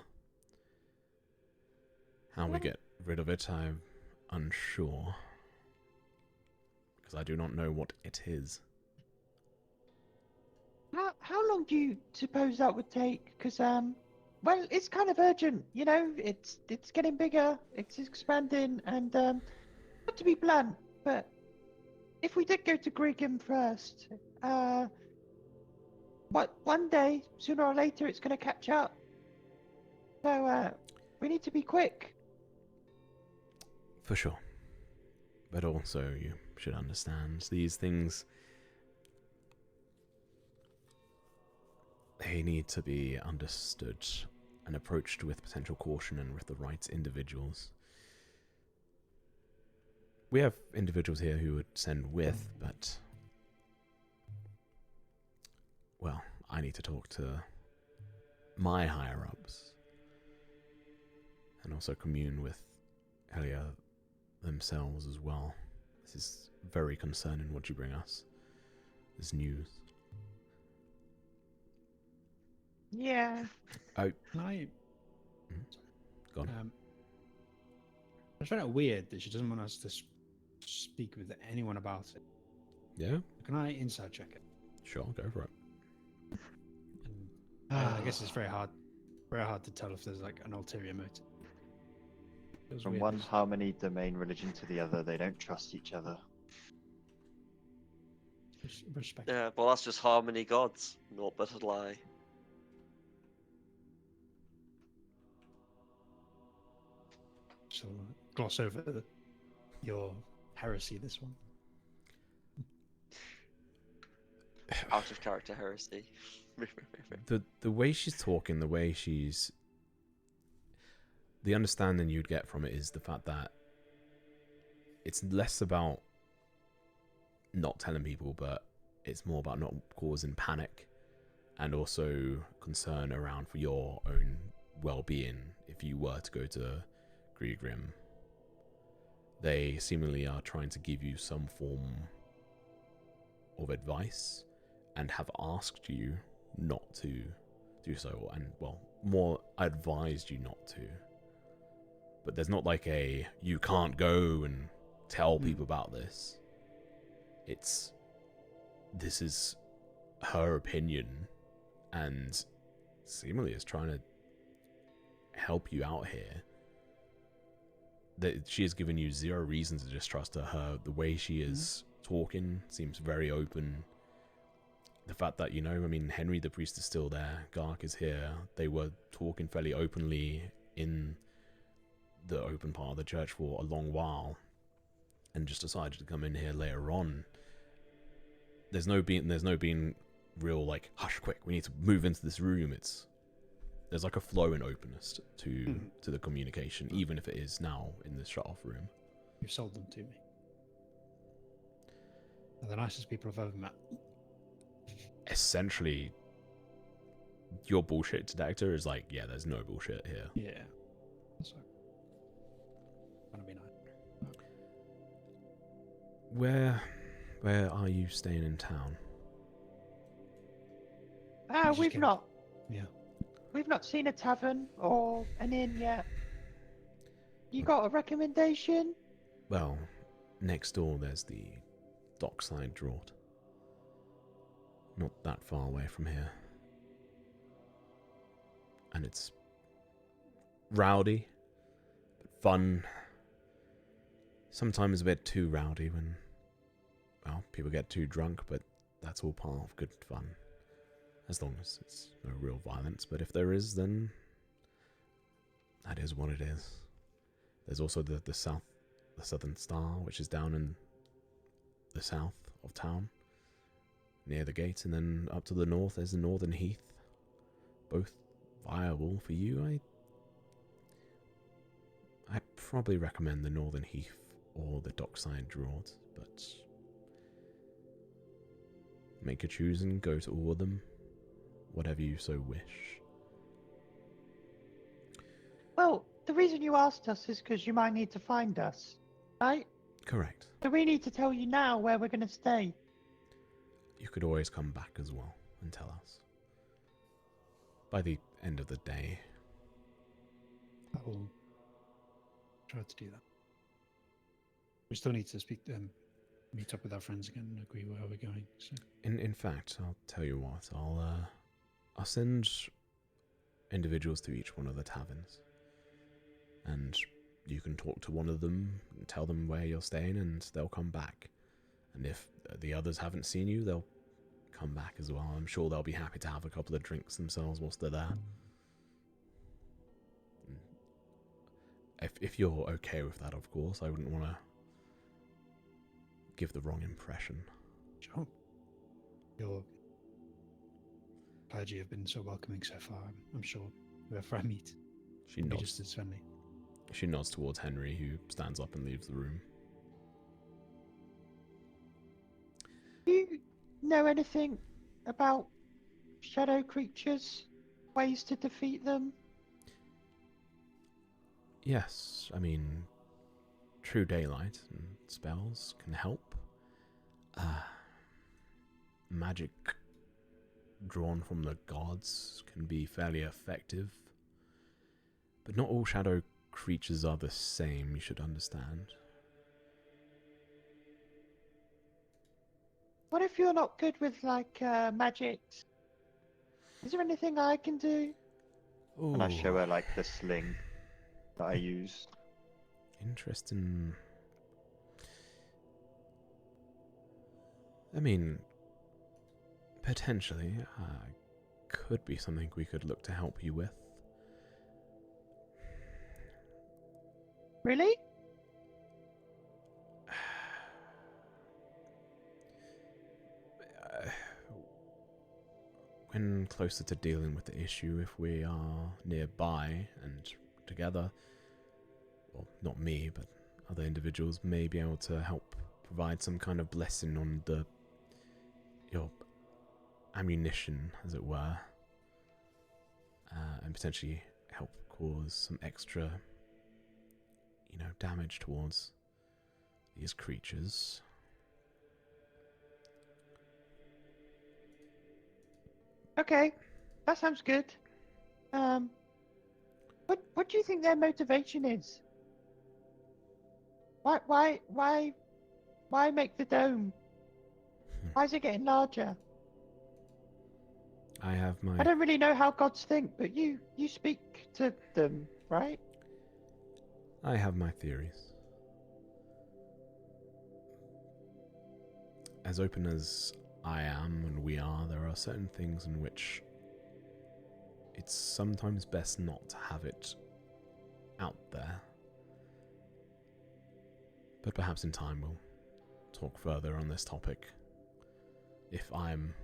How we get rid of it, I'm unsure. Because I do not know what it is. How long do you suppose that would take? Because well, it's kind of urgent. You know, it's getting bigger, it's expanding, and not to be blunt, but if we did go to Grigrim first, one day, sooner or later, it's going to catch up. So we need to be quick. For sure. But also, you should understand, these things, they need to be understood and approached with potential caution and with the right individuals. We have individuals here who would send with, but... well, I need to talk to my higher-ups. And also commune with Elia themselves as well. This is very concerning what you bring us. This news. Yeah. Can I... Go on. I find it weird that she doesn't want us to speak with anyone about it. Yeah? Can I inside check it? Sure, go for it. And I guess it's very hard to tell if there's like an ulterior motive. From one harmony domain religion to the other, they don't trust each other. Respect. Yeah, well, that's just harmony gods, naught but a lie. So gloss over your heresy this one. Out of character heresy. The way she's talking, the way she's... the understanding you'd get from it is the fact that it's less about not telling people, but it's more about not causing panic and also concern around for your own well-being if you were to go to Grigrim. They seemingly are trying to give you some form of advice and have asked you not to do so, and well, more advised you not to. But there's not like a you can't go and tell people about this. This is her opinion, and seemingly is trying to help you out here. That she has given you zero reason to distrust her. The way she is talking seems very open. The fact that, you know, I mean, Henry the priest is still there, Gark is here. They were talking fairly openly in the open part of the church for a long while, and just decided to come in here later on. There's no being real like, hush, quick, we need to move into this room. There's like a flow and openness to the communication, even if it is now in this shut off room. You've sold them to me. They're the nicest people I've ever met. Essentially, your bullshit detector is like, yeah, there's no bullshit here. Yeah. So, trying to be nice. Where are you staying in town? We've not. Yeah. We've not seen a tavern or an inn yet. You got a recommendation? Well, next door there's the dockside draught. Not that far away from here. And it's rowdy, but fun. Sometimes a bit too rowdy when, well, people get too drunk, but that's all part of good fun. As long as it's no real violence, but if there is, then that is what it is. There's also the Southern Star, which is down in the south of town, near the gate, and then up to the north there's the Northern Heath. Both viable for you. I probably recommend the Northern Heath or the Dockside Draught, but make a choose and go to all of them, whatever you so wish. Well, the reason you asked us is because you might need to find us, right? Correct. So we need to tell you now where we're going to stay. You could always come back as well and tell us. By the end of the day. I will try to do that. We still need to meet up with our friends again and agree where we're going. So. In fact, I'll tell you what. I'll send individuals to each one of the taverns, and you can talk to one of them and tell them where you're staying, and they'll come back. And if the others haven't seen you, they'll come back as well. I'm sure they'll be happy to have a couple of drinks themselves whilst they're there. If you're okay with that, of course. I wouldn't want to give the wrong impression. Sure. Your clergy have been so welcoming so far. I'm sure whoever I meet will be just as friendly. She nods towards Henry, who stands up and leaves the room. Do you know anything about shadow creatures? Ways to defeat them? Yes, I mean, true daylight and spells can help. Magic drawn from the gods can be fairly effective. But not all shadow creatures are the same, you should understand. What if you're not good with, like, magic? Is there anything I can do? Ooh, And I show her, like, the sling that I use. interesting. I mean, potentially, could be something we could look to help you with. Really? When closer to dealing with the issue, if we are nearby and together, well, not me, but other individuals may be able to help provide some kind of blessing on your ammunition, as it were, and potentially help cause some extra, damage towards these creatures. Okay. that sounds good. What do you think their motivation is? Why make the dome? Why is it getting larger? I have I my don't really know how gods think, but you speak to them, right? theories. As open as I am and we are, there are certain things in which it's sometimes best not to have it out there. But perhaps in time we'll talk further on this topic. If I'm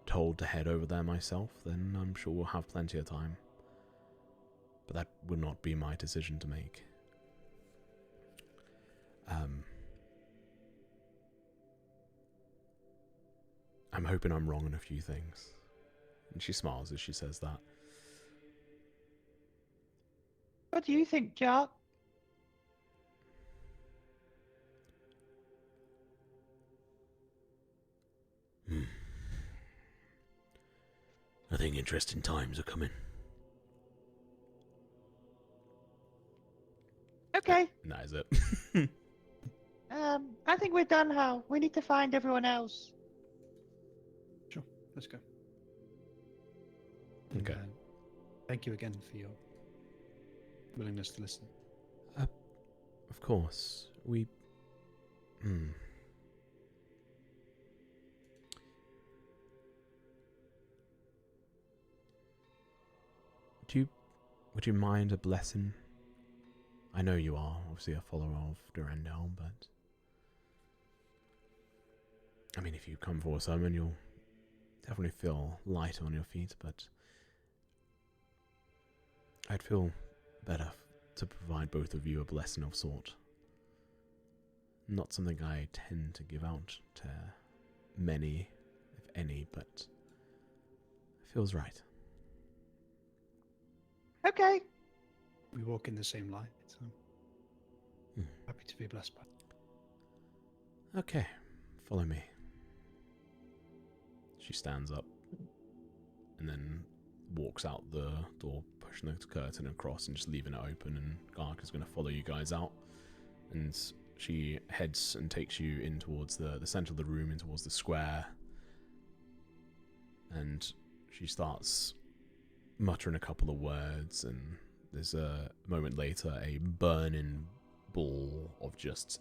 told to head over there myself, then I'm sure we'll have plenty of time. But that would not be my decision to make. I'm hoping I'm wrong on a few things. And she smiles as she says that. What do you think, Jack? I think interesting times are coming. Okay. And that is it. I think we're done, Hal. We need to find everyone else. Sure, let's go. Okay. And, thank you again for your willingness to listen. Of course, we... Would you mind a blessing? I know you are obviously a follower of Durandal, but... I mean, if you come for a sermon, you'll definitely feel lighter on your feet, but... I'd feel better to provide both of you a blessing of sort. Not something I tend to give out to many, if any, but it feels right. Okay. We walk in the same light, so happy to be blessed by it. Okay, follow me. She stands up and then walks out the door, pushing the curtain across and just leaving it open, and Gark is going to follow you guys out. And she heads and takes you in towards the center of the room, in towards the square. And she starts muttering a couple of words, and there's a moment later a burning ball of just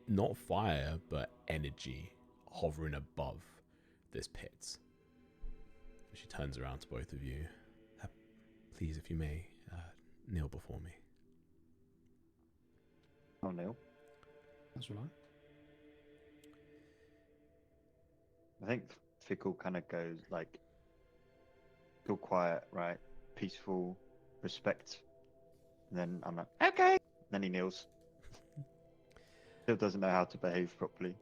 not fire but energy hovering above this pit. She turns around to both of you. Please, if you may, kneel before me. I'll kneel. That's all right. I think Fickle kind of goes like, feel quiet, right? Peaceful, respect. And then I'm like, Okay. then he kneels. Still doesn't know how to behave properly.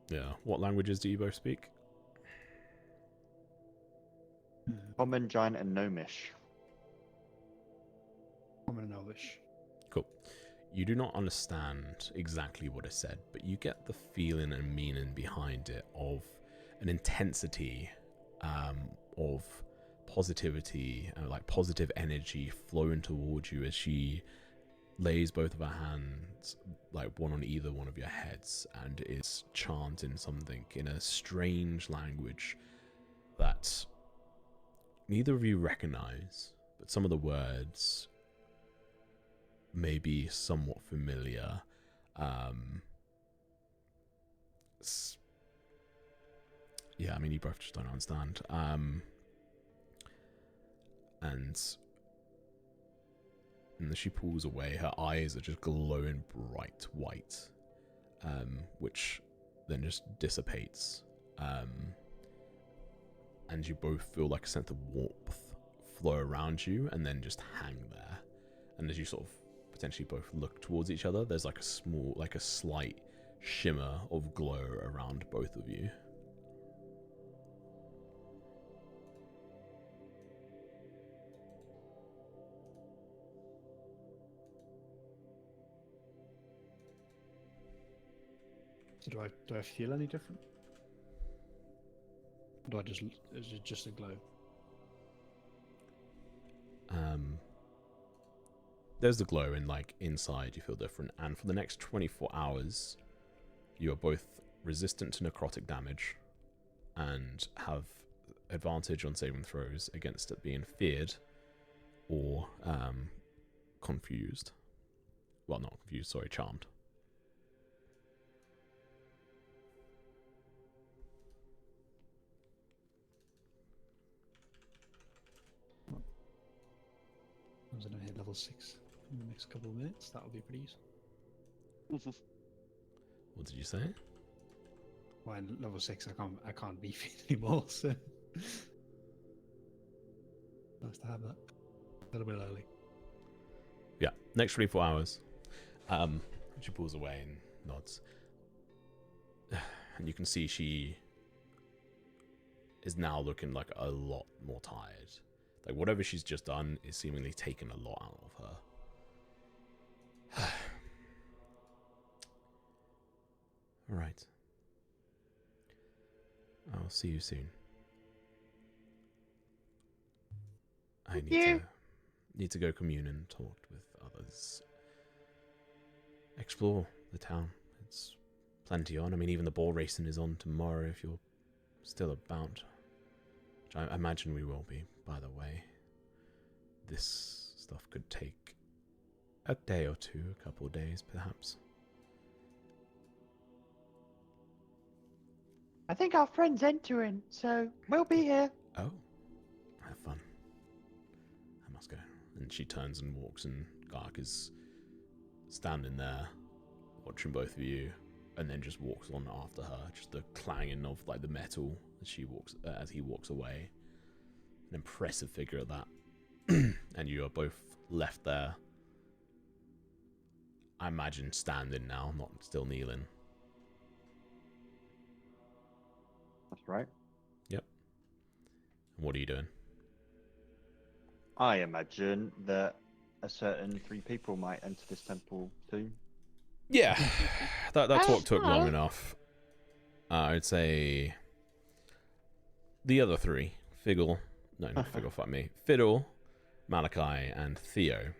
Yeah. What languages do you both speak? Common, Giant, and Gnomish. Common and Elvish. Cool. You do not understand exactly what is said, but you get the feeling and meaning behind it of an intensity of positivity, like positive energy flowing towards you as she lays both of her hands, like one on either one of your heads, and is chanting something in a strange language that neither of you recognize, but some of the words may be somewhat familiar. Yeah, I mean, you both just don't understand. And as she pulls away, her eyes are just glowing bright white, which then just dissipates. And you both feel like a sense of warmth flow around you and then just hang there. And as you sort of potentially both look towards each other, there's like a slight shimmer of glow around both of you. So do I feel any different? Or is it just a glow? there's the glow, and like inside you feel different. And for the next 24 hours, you are both resistant to necrotic damage and have advantage on saving throws against it being feared or confused. Well, not confused, sorry, charmed. I was going to hit level 6 in the next couple of minutes. That would be pretty useful. What did you say? Well, in level 6, I can't beef it anymore, so nice to have that. A little bit early. Yeah, next 24 hours. She pulls away and nods. And you can see she is now looking like a lot more tired. Like whatever she's just done is seemingly taken a lot out of her. Alright. I'll see you soon. I need to go commune and talk with others. Explore the town. It's plenty on. I mean, even the ball racing is on tomorrow if you're still about. Which I imagine we will be, by the way. This stuff could take a day or two, a couple of days, perhaps. I think our friend's entering, so we'll be here. Oh. Have fun. I must go. And she turns and walks, and Gark is standing there, watching both of you, and then just walks on after her. Just the clanging of like the metal as she walks, as he walks away. An impressive figure at that. And you are both left there. I imagine standing now, not still kneeling. That's right. Yep. And what are you doing? I imagine that a certain 3 people might enter this temple soon. Yeah, that talk took long well. enough. I'd say the other 3, Fiddle, no, not Fiddle, fuck me, Fiddle, Malachi, and Theo.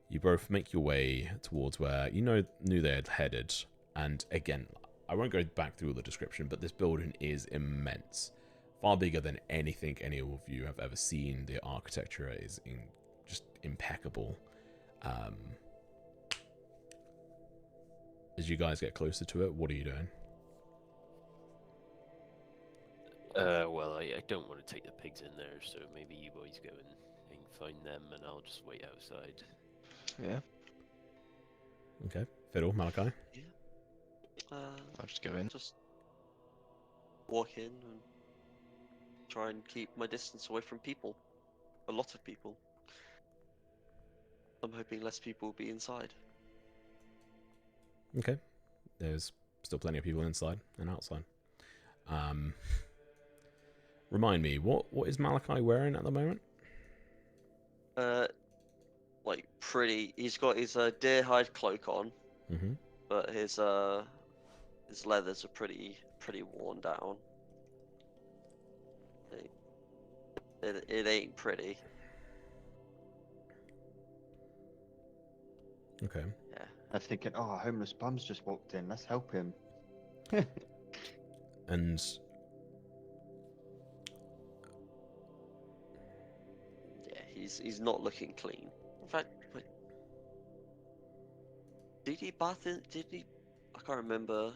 You both make your way towards where you knew they had headed, and again, I won't go back through all the description, but this building is immense, far bigger than anything any of you have ever seen. The architecture is just impeccable. As you guys get closer to it, what are you doing? Well, I don't want to take the pigs in there, so maybe you boys go and find them, and I'll just wait outside. Yeah, Okay, Fiddle, Malachi. I'll just go in. Just walk in and try and keep my distance away from people. A lot of people. I'm hoping less people will be inside. Okay, there's still plenty of people inside and outside. Remind me, what is Malachi wearing at the moment? Like pretty. He's got his deer hide cloak on, Mm-hmm. but his leathers are pretty worn down. It ain't pretty. Okay. Yeah. I'm thinking, oh, a homeless bum's just walked in. Let's help him. And Yeah, he's not looking clean. In fact, wait, did he bath in? Did he? I can't remember.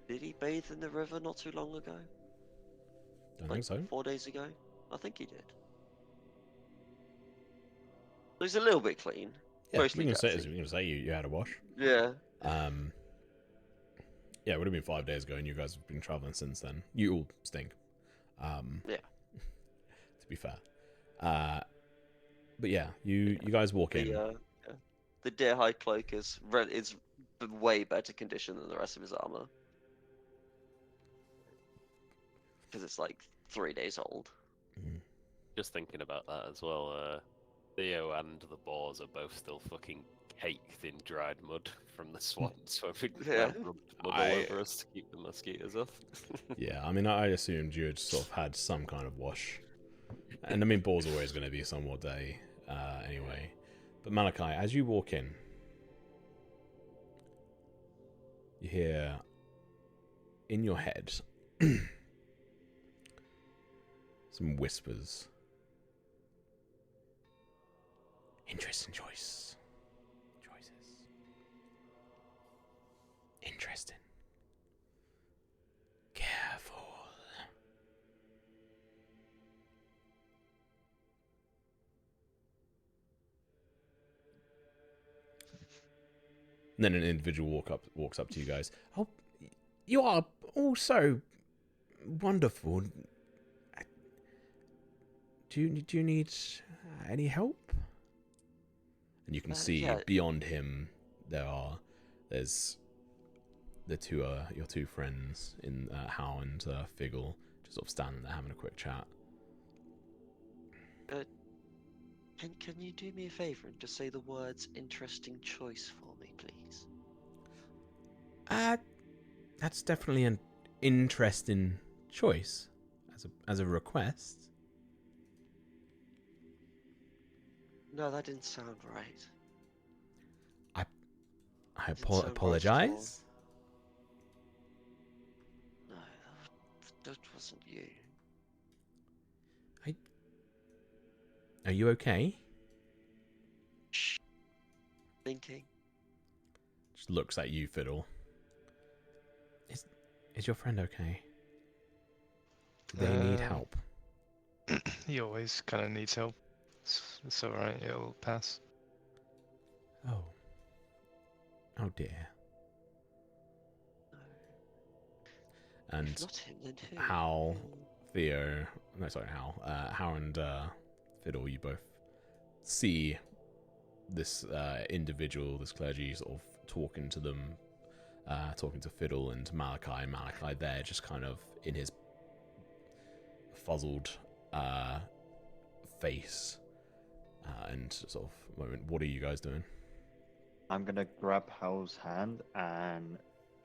Did he bathe in the river not too long ago? don't Like think so. 4 days ago? I think he did. So he's a little bit clean. Yeah, Mostly we can dirty. say you had a wash. Yeah. Yeah, it would have been 5 days ago, and you guys have been traveling since then. You all stink. Yeah. To be fair. But yeah, you guys walk in. The deer hide cloak is way better condition than the rest of his armor. Because it's like 3 days old. Mhm. Just thinking about that as well, Theo and the boars are both still fucking caked in dried mud from the swamp, so we Yeah. rubbed mud all over us to keep the mosquitoes off. Yeah, I mean, I assumed you had sort of had some kind of wash And I mean, Ball's always going to be somewhat day anyway. But Malachi, as you walk in, you hear in your head some whispers. Interesting choice. Choices. Interesting. Careful. And then an individual walks up to you guys. Oh, you are all so wonderful. Do you need any help? And you can see yeah. beyond him there's the two your two friends in Hal and Figgle, just sort of standing there having a quick chat. Can you do me a favour and just say the words "interesting choice" for me, please? That's definitely an interesting choice as a request. No, that didn't sound right. I Didn't sound right at all. apologize. No, that wasn't you. Are you okay? Shh. Thinking. Just looks at you, Fiddle. Is your friend okay? Do they need help? He always kind of needs help. It's alright, it'll pass. Oh. Oh dear. No. And If not him, then who? Hal, Theo, no, sorry, Hal and Fiddle, you both see this individual, this clergy, sort of talking to them, talking to Fiddle and Malachi. Malachi there, just kind of in his fuzzled face, and sort of moment. What are you guys doing? I'm gonna grab Hal's hand and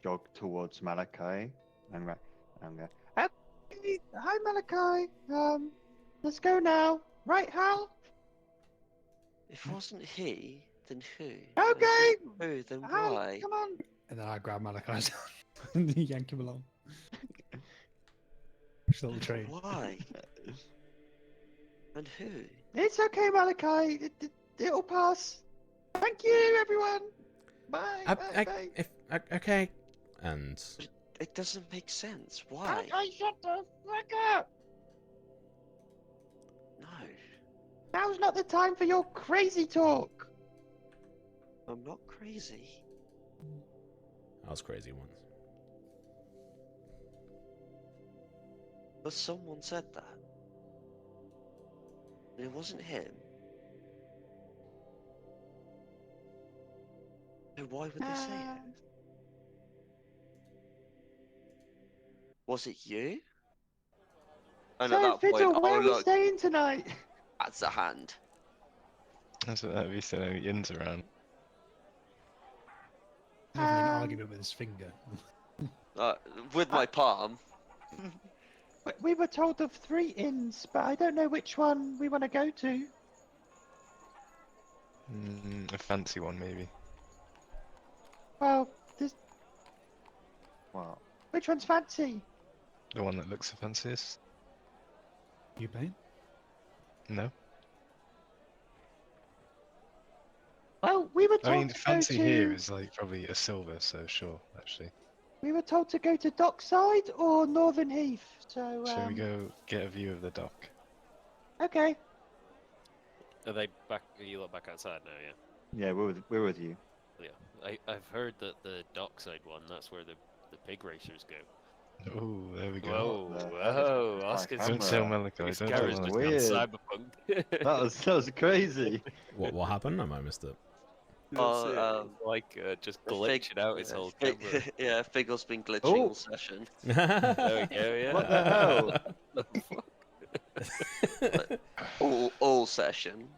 jog towards Malachi. I'm gonna. Hi, Malachi. Let's go now. Right, Hal? If it wasn't he, then who? Okay. Who? Then Hal, why? come on. And then I grab Malachi's hand and yank him along. Just a little train. Why? And who? It's okay, Malachi. It'll pass. Thank you, everyone. Bye. Bye. Okay. And It doesn't make sense. Why? Okay, shut the fuck up. No, Now's not the time for your crazy talk. I'm not crazy. I was crazy once. But someone said that. And it wasn't him. So why would they say it? Was it you? And at So, that point, Fiddle, where oh are we look, staying tonight? that's a hand. That's what that be saying, yins around. Having an argument with his finger. With my palm. We were told of 3 inns, but I don't know which one we want to go to. A fancy one, maybe. Well, this. Well, Which one's fancy? The one that looks the fanciest? You paying? No? Well, we were told I mean, to fancy go to. here is like probably a silver, so sure, actually. We were told to go to Dockside or Northern Heath. So. Shall we go get a view of the dock? Okay. Are they back? Are you lot back outside now? Yeah. yeah, we're with you. Yeah. I've heard that the dockside one. That's where the pig racers go. Oh, there we go. Whoa, That is whoa! my Oscar's camera. Don't tell Malachi, Oscar's don't tell Garrett's Malachi. just Weird. gone cyberpunk. That was crazy. What happened? I missed it. Oh, like just glitching out his whole Fig, camera. yeah, Figgle's been glitching Oh. all session. There we go. Yeah. What the hell? All session.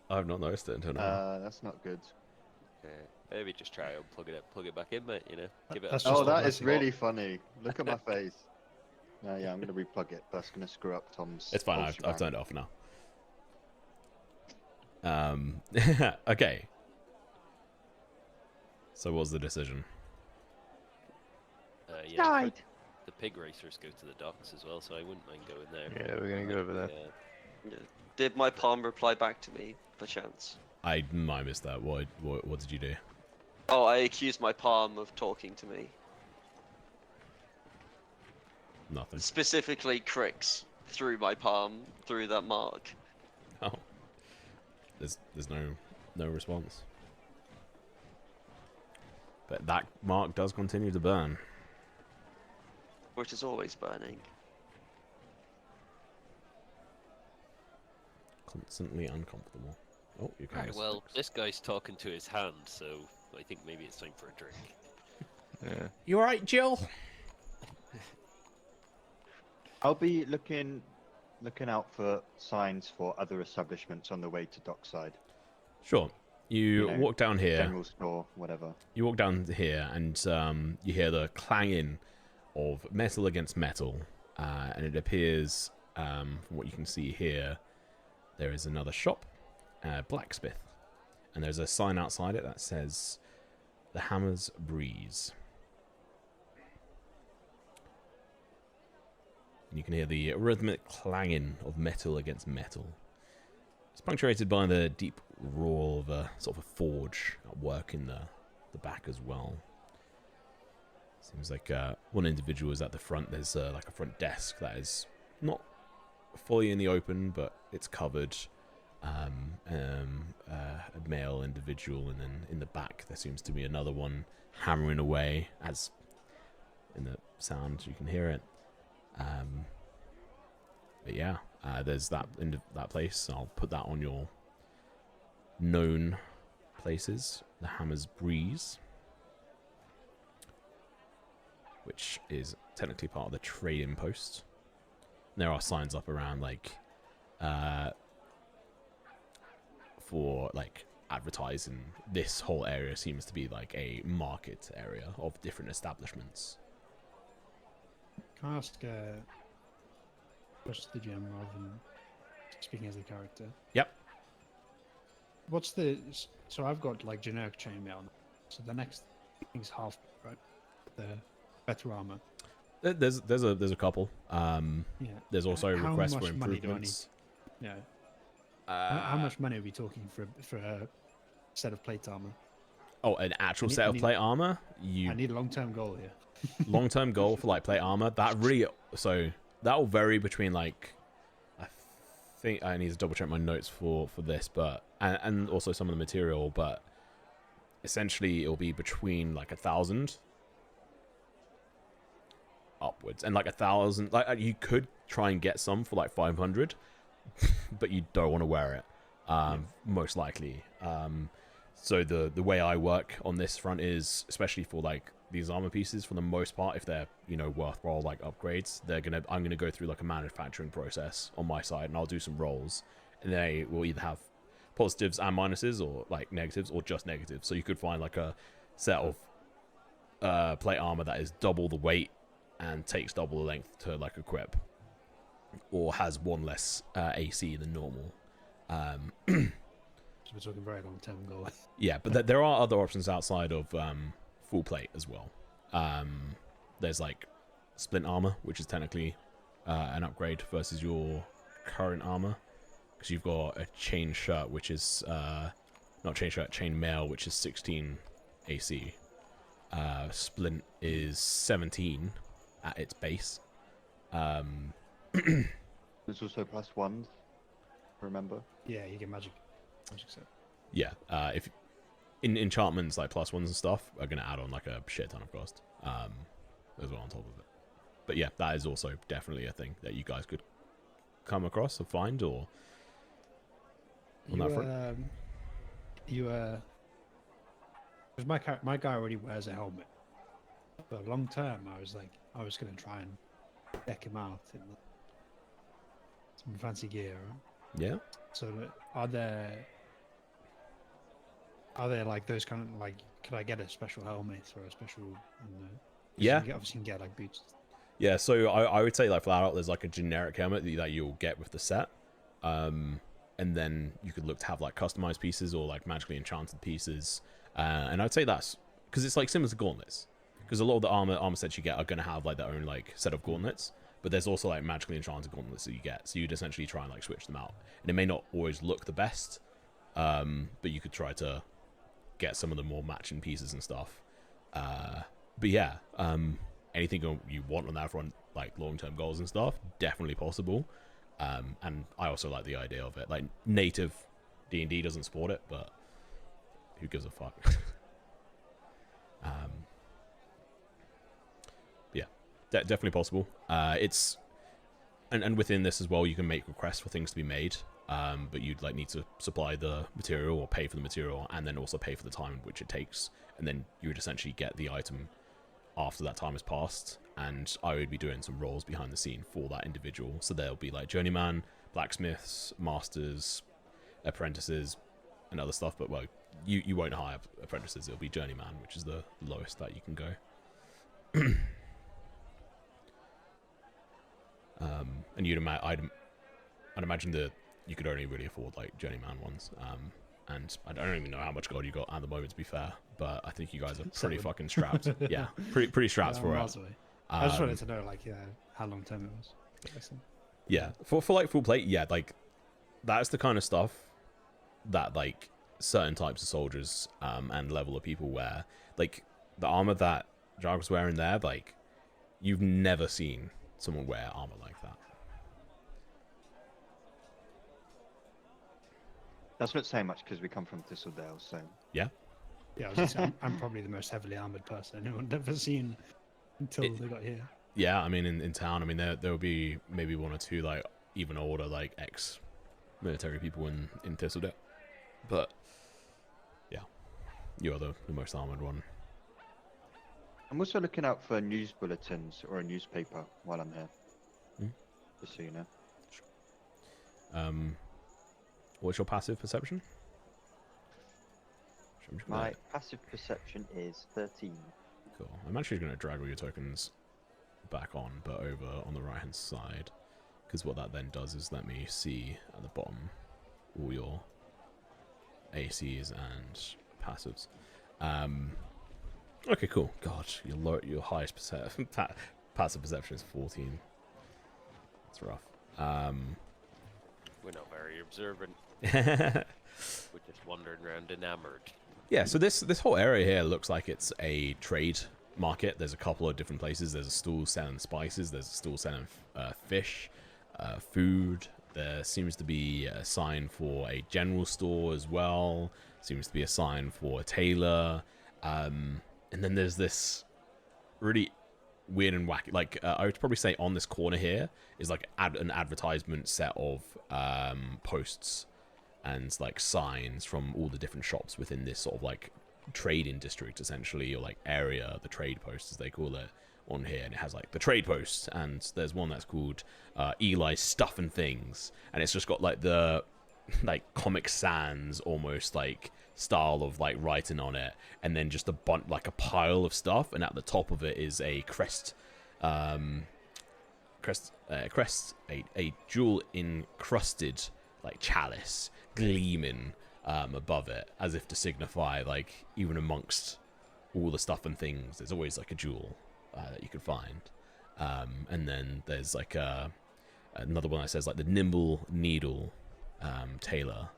I've not noticed it until now. That's not good. Yeah, maybe just try and plug it back in, mate. You know, give it. That's a just Oh, the that is blessing. really funny. Look at my face. Yeah, I'm going to replug it. That's going to screw up Tom's. It's fine. whole I've shebang. turned it off now. Okay. So what's the decision? Yeah, Died. the pig racers go to the docks as well, so I wouldn't mind going there. Yeah, we're gonna go over there. Yeah. Did my palm reply back to me, perchance? I missed that. What did you do? Oh, I accused my palm of talking to me. Nothing. Specifically, Crix through my palm, through that mark. Oh. There's no response. But that mark does continue to burn. Which is always burning. Constantly uncomfortable. Oh, you Right, can't. well, this guy's talking to his hand, so I think maybe it's time for a drink. Yeah. You alright, Jill? I'll be looking out for signs for other establishments on the way to dockside. Sure. You know, walk down here. General store, whatever. You walk down here, and you hear the clanging of metal against metal, and it appears, from what you can see here, there is another shop, blacksmith, and there's a sign outside it that says, "The Hammer's Breeze." And you can hear the rhythmic clanging of metal against metal. It's punctuated by the deep roar of a sort of a forge at work in the back as well. Seems like one individual is at the front. There's like a front desk that is not fully in the open, but it's covered. A male individual, and then in the back there seems to be another one hammering away. As in the sound, you can hear it. But yeah, there's that in that place. I'll put that on your known places. The Hammer's Breeze, which is technically part of the trading post. There are signs up around like for like advertising. This whole area seems to be like a market area of different establishments. Can I ask what's the GM rather than speaking as the character? Yep. What's the... So I've got like generic chainmail. So the next thing's half, right? The better armor. There's a couple. Yeah. There's also How requests for much money do I improvements. Yeah. How much money are we talking for a set of plate armor? Oh, an actual I set of need- plate armor? I need a long-term goal here. Long-term goal for like plate armor, that really, so that will vary between like, I think I need to double check my notes for this, but and also some of the material, but essentially it'll be between like 1,000 upwards, and like 1,000, like you could try and get some for like 500, but you don't want to wear it, most likely. So the way I work on this front is, especially for like these armor pieces, for the most part, if they're, you know, worthwhile like upgrades, I'm gonna go through like a manufacturing process on my side, and I'll do some rolls, and they will either have positives and minuses, or like negatives, or just negatives. So you could find like a set of plate armor that is double the weight and takes double the length to like equip, or has one less AC than normal. So we're talking very long-term goal. Yeah, but there are other options outside of full plate as well. There's like splint armor, which is technically an upgrade versus your current armor, because you've got a chain shirt, which is not chain shirt, chain mail, which is 16 AC. Splint is 17 at its base. There's also +1s, remember? Yeah, you get magic set. Yeah, if in enchantments like +1s and stuff are gonna add on like a shit ton of cost as well on top of it. But yeah, that is also definitely a thing that you guys could come across or find, or on that front. Because my guy already wears a helmet. But long term, I was going to try and deck him out in some fancy gear. Right? Yeah. So are there like those kind of like? Could I get a special helmet or a special? Yeah. Obviously, you can get like boots. Yeah, so I would say like flat out, there's like a generic helmet that you'll get with the set, and then you could look to have like customized pieces or like magically enchanted pieces, and I'd say that's because it's like similar to gauntlets, because a lot of the armor sets you get are going to have like their own like set of gauntlets, but there's also like magically enchanted gauntlets that you get, so you'd essentially try and like switch them out, and it may not always look the best, but you could try to get some of the more matching pieces and stuff. But yeah, anything you want on that front, like long-term goals and stuff, definitely possible. And I also like the idea of it. Like native D&D doesn't support it, but who gives a fuck? Yeah, definitely possible. It's and within this as well, you can make requests for things to be made. But you'd like need to supply the material or pay for the material, and then also pay for the time which it takes, and then you would essentially get the item after that time has passed. And I would be doing some roles behind the scene for that individual, so there'll be like journeyman, blacksmiths, masters, apprentices, and other stuff. But well, you won't hire apprentices, it'll be journeyman, which is the lowest that you can go. And I'd imagine that you could only really afford like journeyman ones, and I don't even know how much gold you got at the moment, to be fair, but I think you guys are pretty fucking strapped. Yeah, pretty strapped for it. I just wanted to know like how long term it was. Yeah, for like full plate, yeah, like that's the kind of stuff that like certain types of soldiers and level of people wear. Like the armor that Jag was wearing there, like you've never seen someone wear armor like that. That's not saying much because we come from Thistledale, so... Yeah? Yeah, I was just saying, I'm probably the most heavily armored person anyone's ever seen until they got here. Yeah, I mean, in town, I mean, there will be maybe one or two, like, even older, like, ex-military people in Thistledale. But, yeah, you're the most armored one. I'm also looking out for news bulletins or a newspaper while I'm here. Just so you know. What's your passive perception? My passive perception is 13. Cool. I'm actually going to drag all your tokens back on, but over on the right-hand side, because what that then does is let me see at the bottom all your ACs and passives. Okay, cool. God, your highest passive perception is 14. That's rough. We're not very observant. We're just wandering around enamored. Yeah, so this whole area here looks like it's a trade market. There's a couple of different places. There's a stall selling spices. There's a stall selling fish, food. There seems to be a sign for a general store as well. Seems to be a sign for a tailor. And then there's this really weird and wacky, like I would probably say on this corner here is like an advertisement set of posts and like signs from all the different shops within this sort of like trading district, essentially, or like area, the trade post as they call it on here. And it has like the trade post, and there's one that's called Eli's Stuff and Things, and it's just got like the like Comic Sans almost like style of like writing on it, and then just a pile of stuff, and at the top of it is a crest, a jewel encrusted like chalice gleaming above it, as if to signify like even amongst all the stuff and things there's always like a jewel that you could find. And then there's like another one that says like the nimble needle tailor,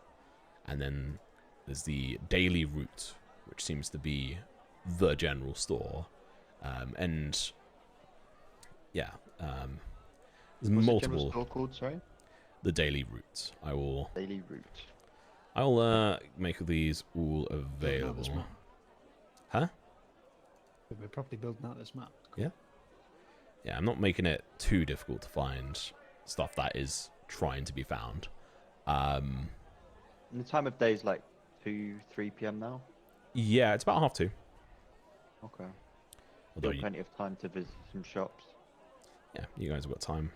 and then there's the daily route, which seems to be the general store, and yeah, there's What's multiple. the general store called, sorry? The daily route. Daily route. I'll make these all available. Huh? We're probably building out this map. Yeah. Yeah, I'm not making it too difficult to find stuff that is trying to be found. And the time of day is like 3 p.m. now? Yeah, it's about 2:30. Okay. Although Still plenty of time to visit some shops. yeah, you guys have got time.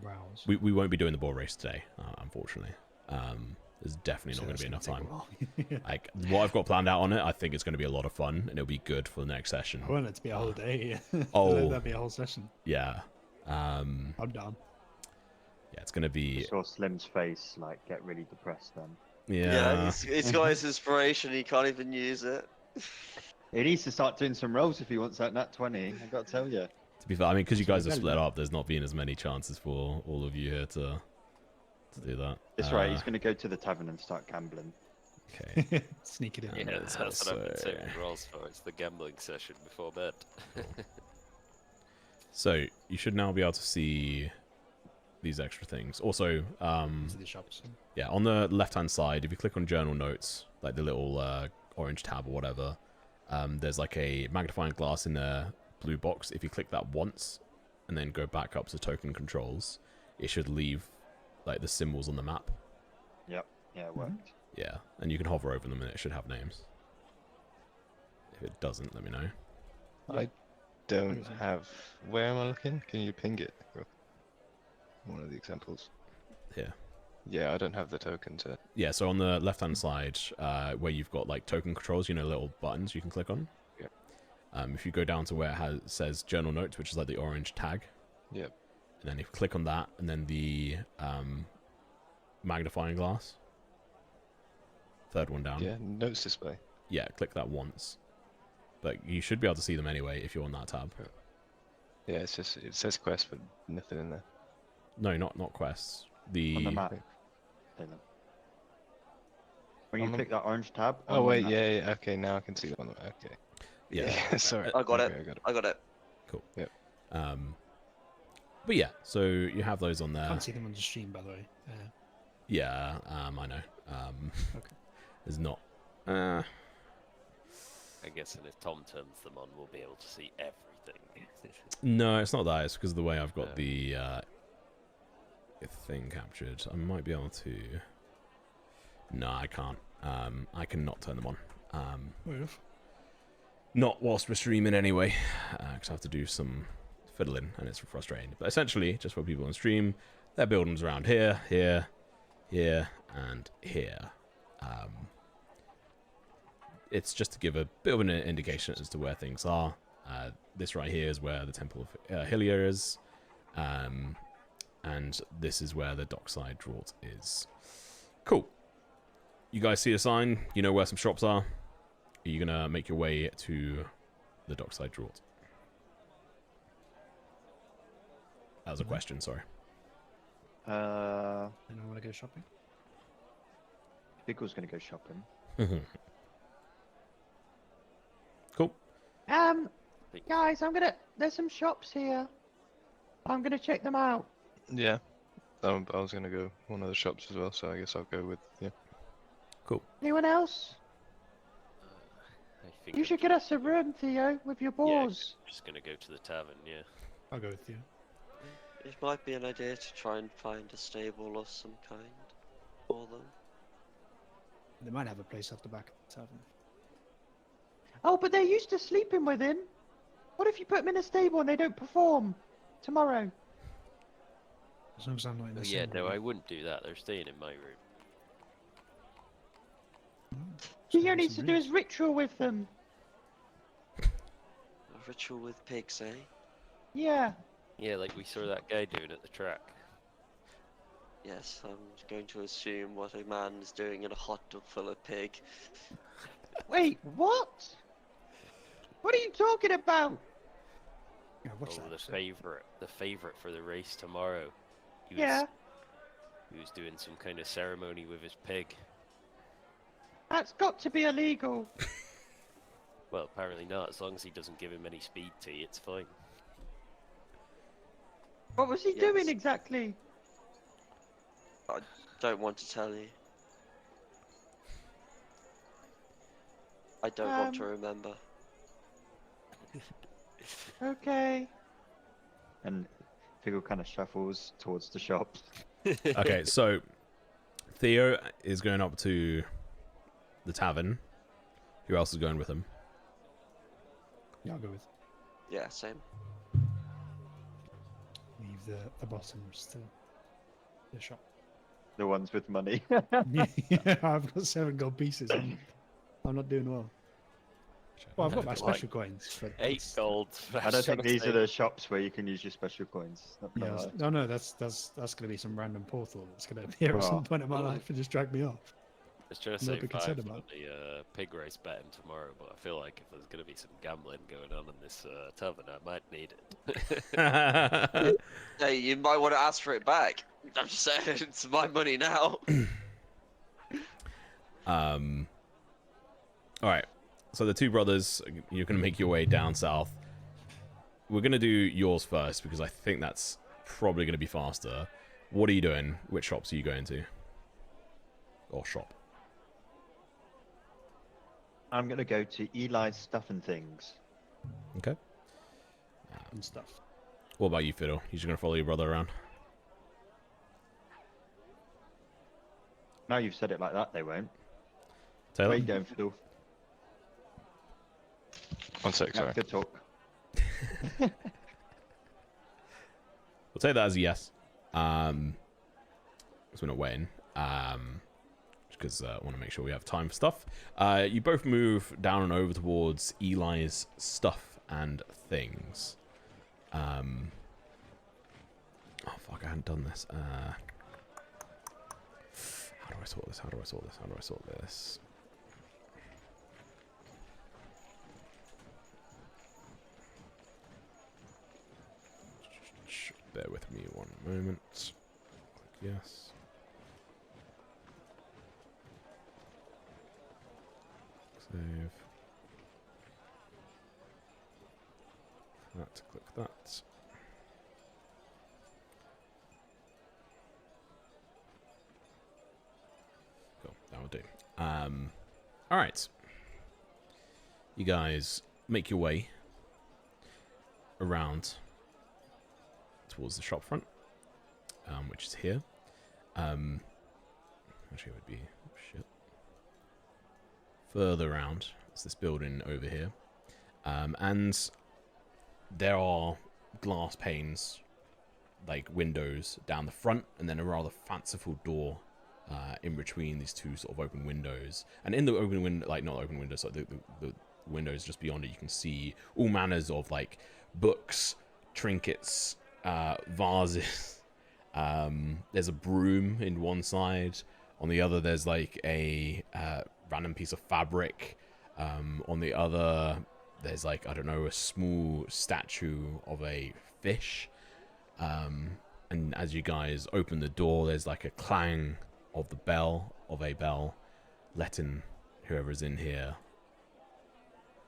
Browse. We won't be doing the ball race today, unfortunately. There's definitely So not going to that's be gonna enough take time. a while. Like what I've got planned out on it, I think it's going to be a lot of fun, and it'll be good for the next session. I want it to be a whole day. Oh. Let that be a whole session. Yeah. I'm down. Yeah, it's going to I be. saw Slim's face like get really depressed then. Yeah. he's got his inspiration. He can't even use it. He needs to start doing some rolls if he wants that nat 20. I got to tell you. To be fair, I mean, because you So guys are rebellion. split up, there's not been as many chances for all of you here to do that. That's right. He's going to go to the tavern and start gambling. Okay. Sneak it in. Yeah. Yeah, let's that's what I've been also- saving rolls for. It's the gambling session before bed. So you should now be able to see these extra things. Also, To the shops. yeah, on the left-hand side, if you click on journal notes, like the little orange tab or whatever, there's like a magnifying glass in a blue box. If you click that once and then go back up to token controls, it should leave like the symbols on the map. Yep. Yeah, it worked. Yeah, and you can hover over them and it should have names. If it doesn't, let me know. I don't is it? have. Where am I looking? Can you ping it? One of the examples. Here. Yeah, I don't have the token to. Yeah, so on the left-hand side, where you've got like token controls, you know, little buttons you can click on. Yep. If you go down to where it says journal notes, which is like the orange tag, Yep. and then if you click on that, and then the magnifying glass, third one down. Yeah, notes display. Yeah, click that once. But you should be able to see them anyway if you're on that tab. Yeah, it's just it says quest, but nothing in there. No, not quests. On the map. Taylor. When you On the- click that orange tab. Oh on the wait, map- yeah. Okay, now I can see one. Okay. Yeah. Sorry. I got Okay, it. I got it. I got it. But yeah, so you have those on there. Can't see them on the stream, by the way. Yeah, I know. Okay. There's not. I guess, and if Tom turns them on, we'll be able to see everything. No, it's not that. It's because of the way I've got No. the thing captured. I might be able to. No, I can't. I cannot turn them on. Fair enough. Not whilst we're streaming anyway, because I have to do some fiddling, and it's frustrating. But essentially, just for people on stream, their buildings around here, here, and here. It's just to give a bit of an indication as to where things are. This right here is where the Temple of Hylia is, and this is where the dockside draught is. Cool. You guys see a sign? You know where some shops are? Are you gonna make your way to the dockside draught? That was a question, sorry. And I want to go shopping. Biggle's going to go shopping. Cool. Guys, there's some shops here. I'm gonna check them out. Yeah. I was gonna go one of the shops as well, so I guess I'll go with yeah. Cool. Anyone else? I think You I'm should get us a room, Theo, with your boars. just gonna go to the tavern, yeah. I'll go with you. It might be an idea to try and find a stable of some kind for them. They might have a place off the back of the tavern. Oh, but they're used to sleeping with him. What if you put them in a stable and they don't perform tomorrow? As long as I'm not in the Oh, yeah, same no, room. I wouldn't do that. They're staying in my room. Theo needs to do his ritual with them. A ritual with pigs, eh? Yeah. Yeah, like we saw that guy doing at the track. Yes, I'm going to assume what a man is doing in a hot tub full of pig. Wait, what? What are you talking about? Yeah, what's Oh, that? the favorite for the race tomorrow. He was, Yeah, He was doing some kind of ceremony with his pig. that's got to be illegal. Well, apparently not. As long as he doesn't give him any speed tea, it's fine. What was he Yes. doing exactly? Don't want to tell you. I don't want to remember. Okay. And Figgle kind of shuffles towards the shops. Okay, so Theo is going up to the tavern. Who else is going with him? Yeah, I'll go with. Yeah, same. Leave the bottoms to the shop. the ones with money. Yeah, I've got 7 gold pieces. I'm not doing well. Well, I've got my Like, special coins. But 8 gold. I don't think these are the shops where you can use your special coins. Not gonna Yeah, lie. no, that's going to be some random portal that's going to appear at some point in my life and just drag me off. I was trying to I'm a save bit 5 concerned for about. the pig race betting tomorrow, but I feel like if there's going to be some gambling going on in this tavern, I might need it. Hey, you might want to ask for it back. I'm just saying, it's my money now. All right. So the two brothers, you're going to make your way down south. We're going to do yours first because I think that's probably going to be faster. What are you doing? Which shops are you going to? Or shop? I'm gonna go to Eli's Stuff and Things. Okay. And stuff. What about you, Fiddle? You just going to follow your brother around? Now you've said it like that, they won't. Taylor? Where you going, Fiddle? 1 sec, Yeah, sorry. good talk. We'll take that as a yes. Because we're not waiting. Because I want to make sure we have time for stuff. You both move down and over towards Eli's Stuff and Things. Oh fuck, I hadn't done this. How do I sort this? How do I sort this? How do I sort this? Bear with me 1 moment. Click yes. Save. That, click that. Cool, that will do. Alright. You guys make your way around towards the shop front, which is here. Actually, it would be further around. It's this building over here, and there are glass panes, like windows down the front, and then a rather fanciful door in between these two sort of open windows. And in the open window, like not open windows, like the windows just beyond it, you can see all manners of like books, trinkets, vases. There's a broom in one side. On the other, there's like a random piece of fabric. On the other, there's like, I don't know, a small statue of a fish. And as you guys open the door, there's like a clang of the bell, letting whoever's in here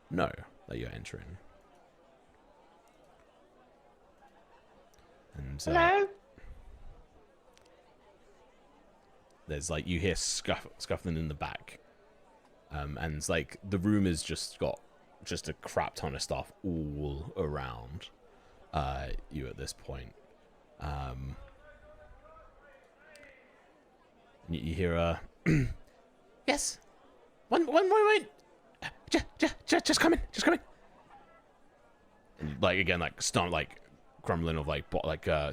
know that you're entering. And Hello? there's like, you hear scuffling in the back, and it's like the room has just got just a crap ton of stuff all around you at this point. You hear a yes, one wait, just coming. And like again, like stunt, like crumbling of like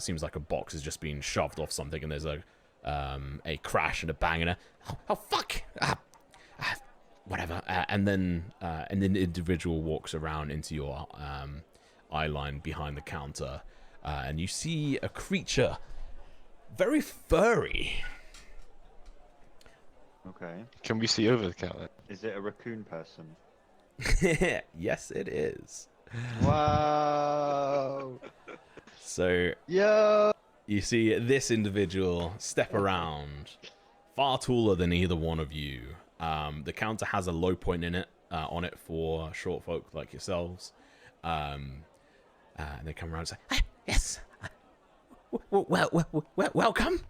seems like a box is just being shoved off something, and there's a crash and a bang and a oh fuck, whatever, and then the individual walks around into your eye line behind the counter, and you see a creature very furry. Okay. Can we see over the counter? Is it a raccoon person? Yes, it is. Wow. So Yo. you see this individual step around, far taller than either one of you. The counter has a low point in it, on it for short folk like yourselves. And they come around and say, "Ah, yes, welcome."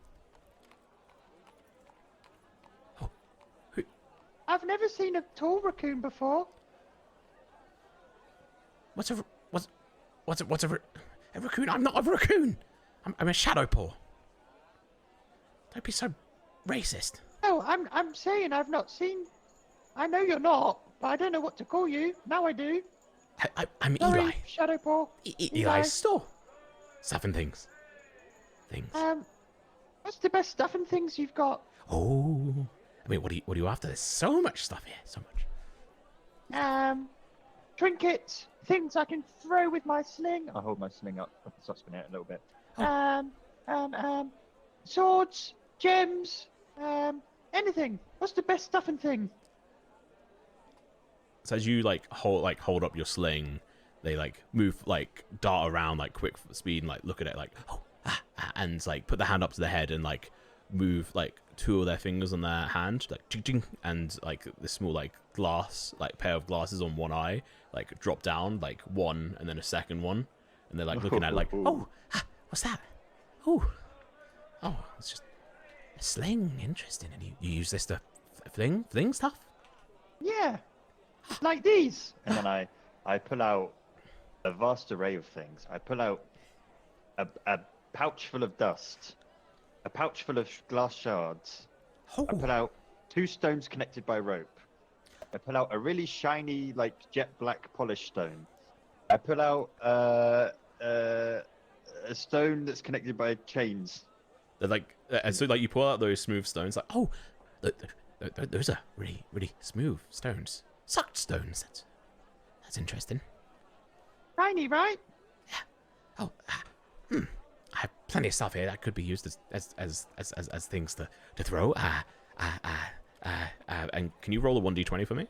I've never seen a tall raccoon before. What's a raccoon? I'm not a raccoon. I'm a shadow paw. Don't be so racist. Oh, I'm saying I've not seen. I know you're not, but I don't know what to call you. Now I do. I'm Sorry, Eli. Shadowpaw. Eli's store. 7 things. Hey, What's the best stuff and things you've got? Oh, I mean, what are you after? There's so much stuff here, so much. Trinkets, things I can throw with my sling. I hold my sling up. I can start spinning it a little bit. Swords, gems, anything. What's the best stuff and thing? So as you hold up your sling, they move dart around quick speed and look at it and put their hand up to their head and move two of their fingers on their hand ching, ching, and this small glass pair of glasses on one eye drop down one and then a second one, and they're looking at it what's that? Oh, it's just a sling. Interesting. And you use this to fling stuff? Yeah, like these. And then I pull out a vast array of things. I pull out a pouch full of dust, a pouch full of glass shards. Oh. I pull out 2 stones connected by rope. I pull out a really shiny, jet black polished stone. I pull out a stone that's connected by chains. They're so you pull out those smooth stones. Those are really, really smooth stones. Sucked stones. That's interesting. Shiny, right? Yeah. Oh, I have plenty of stuff here that could be used as things to throw. And can you roll a 1d20 for me?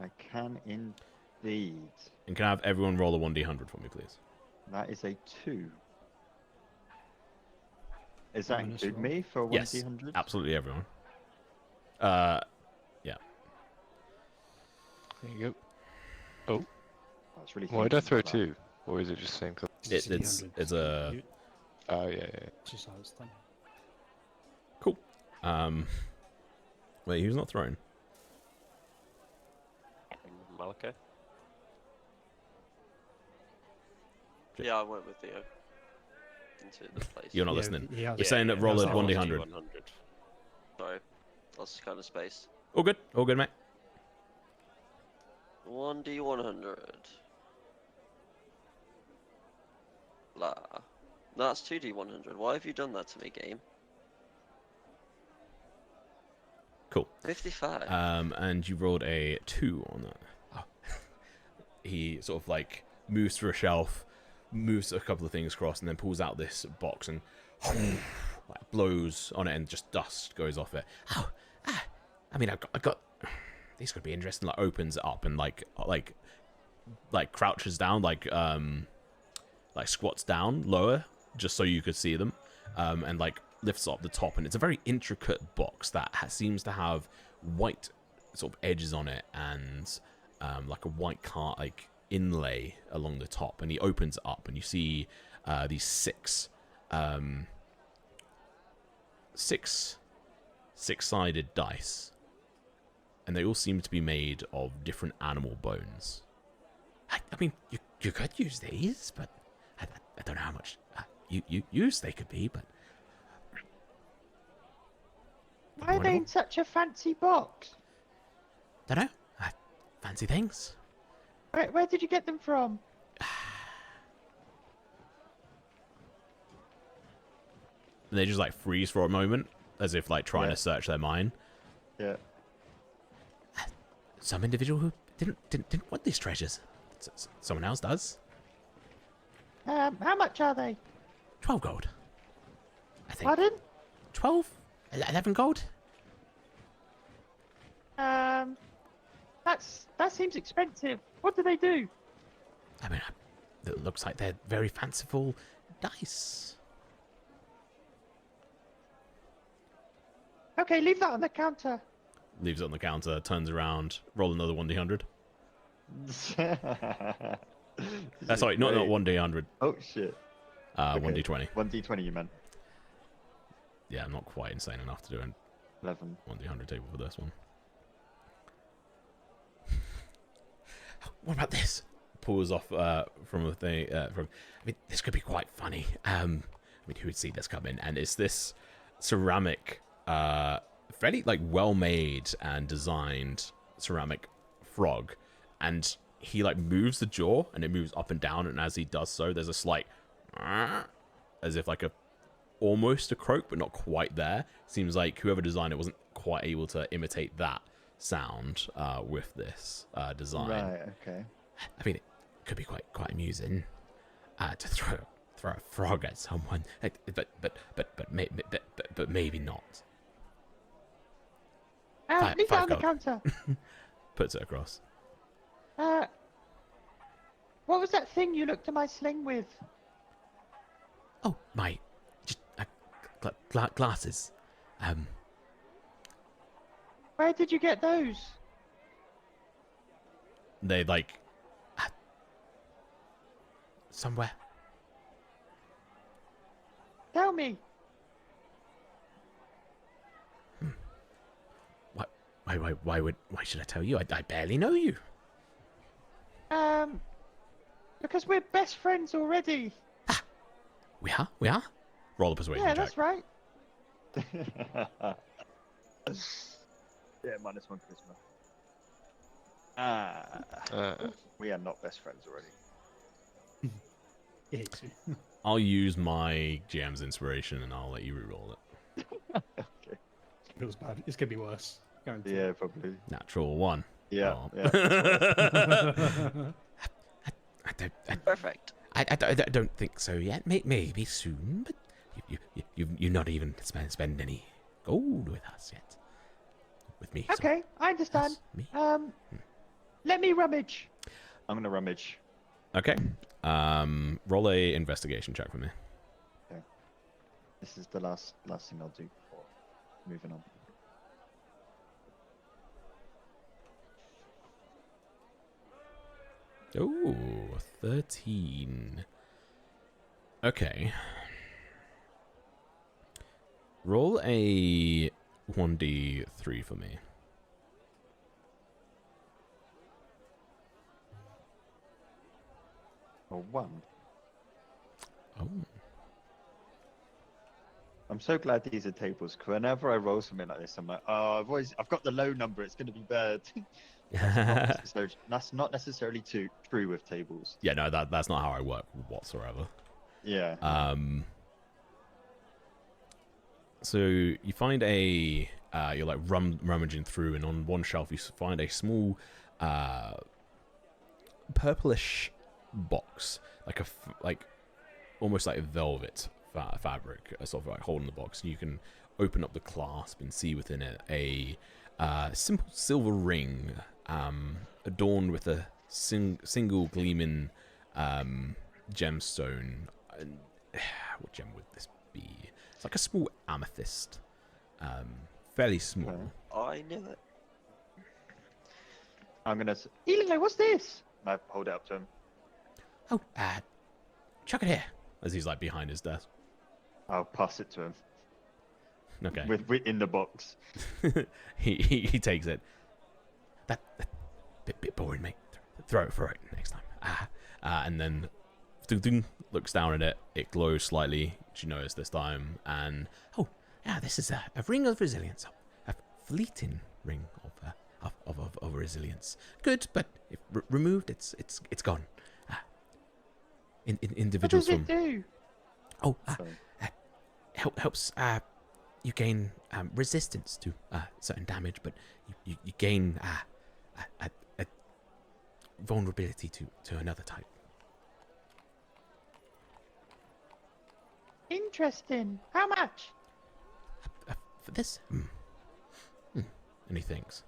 I can indeed. And can I have everyone roll a 1d100 for me, please? That is a 2. Does that Minus include roll. me for 1d100? Yes, absolutely everyone. Yeah. There you go. That's really Why did I thinking throw about that. 2? Or is it just the same color? It's a Oh, yeah. It's just how it's done. cool. Wait, who's not thrown? Malachi? Yeah, I went with Theo. Into the place. You're not Yeah, listening. yeah, You're saying that roll a that's 1d100. 100. Sorry. Lost kind of space. All good, mate. 1d100. Blah. No, that's 2d100. Why have you done that to me, game? Cool. 55. And you rolled a 2 on that. Oh. He sort of moves through a shelf, moves a couple of things across, and then pulls out this box and blows on it, and just dust goes off it. I mean, I got these could be interesting. Opens it up and crouches down, squats down lower just so you could see them, and lifts up the top, and it's a very intricate box that seems to have white sort of edges on it and a white inlay along the top, and he opens it up and you see these six-sided dice, and they all seem to be made of different animal bones. I mean, you could use these, but I don't know how much use they could be, but Why are they in such a fancy box? don't know. Fancy things. Where did you get them from? And they just freeze for a moment, as if trying to search their mind. Yeah. Some individual who didn't want these treasures. Someone else does. How much are they? 12 gold. I think. Pardon? 12? 11 gold? That seems expensive. What do they do? I mean, it looks like they're very fanciful dice. Okay, leave that on the counter. Leaves it on the counter, turns around, roll another 1d100. Sorry, not 1d100. Oh shit. Okay. 1d20. 1d20 you meant. Yeah, I'm not quite insane enough to do an 11. 1d100 table for this one. What about this? Pulls off from a thing. I mean, this could be quite funny. I mean, who would see this coming? And it's this ceramic, fairly well-made and designed ceramic frog, and he moves the jaw, and it moves up and down. And as he does so, there's a slight, as if like almost a croak, but not quite there. Seems like whoever designed it wasn't quite able to imitate that sound with this design. Right. Okay. I mean, it could be quite amusing to throw a frog at someone, but maybe not. Leave that on the gold. counter. Puts it across. What was that thing you looked at my sling with? Oh, my, just glasses. Where did you get those? They like somewhere. Tell me. Why should I tell you? I barely know you. Because we're best friends already. We are. Roll a persuasion Yeah, check. that's right. Yeah, -1 charisma. We are not best friends already. He hates you. I'll use my GM's inspiration and I'll let you reroll it. Okay. Feels bad. It's gonna be worse. Guaranteed. Yeah, probably. Natural 1. Yeah. Oh. Yeah. Perfect. I don't think so yet. Maybe soon, but you've not even spend any gold with us yet. With me. Okay, I understand. Us, me. Let me rummage. I'm gonna rummage. Okay. Roll a investigation check for me. This is the last thing I'll do before moving on. Oh, 13. Okay. Roll a 1d3 for me. Or 1. Oh. I'm so glad these are tables, because whenever I roll something like this, I'm like, oh, I've got the low number, it's going to be bad. That's not necessarily true with tables. Yeah, no, that's not how I work whatsoever. Yeah. So you find you're like rummaging through, and on one shelf you find a small purplish box, like almost like a velvet fabric, sort of like holding the box. And you can open up the clasp and see within it a simple silver ring, adorned with a single gleaming gemstone. And what gem would this be? It's like a small amethyst, fairly small. I knew it. I'm gonna. Eli, what's this? I hold it up to him. Oh, chuck it here. As he's like behind his desk. I'll pass it to him. Okay. With in the box. he takes it. That bit boring, mate. Throw it next time. And then looks down at it. It glows slightly. She noticed this time. And this is a ring of resilience. A fleeting ring of resilience. Good, but if removed, it's gone. Individuals What does it do? Helps you gain resistance to certain damage, but you gain a vulnerability to another type. Interesting. How much? For this? And he thinks.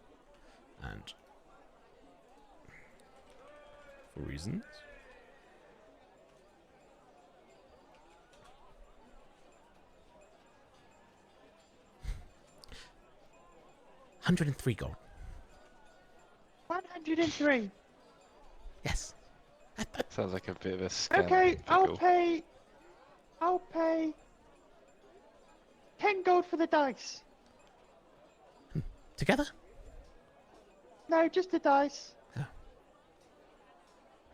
And for reasons. $103 gold. 103. Yes. Sounds like a bit of a scam. Okay, I'll jiggle. pay 10 gold for the dice. Together? No, just the dice.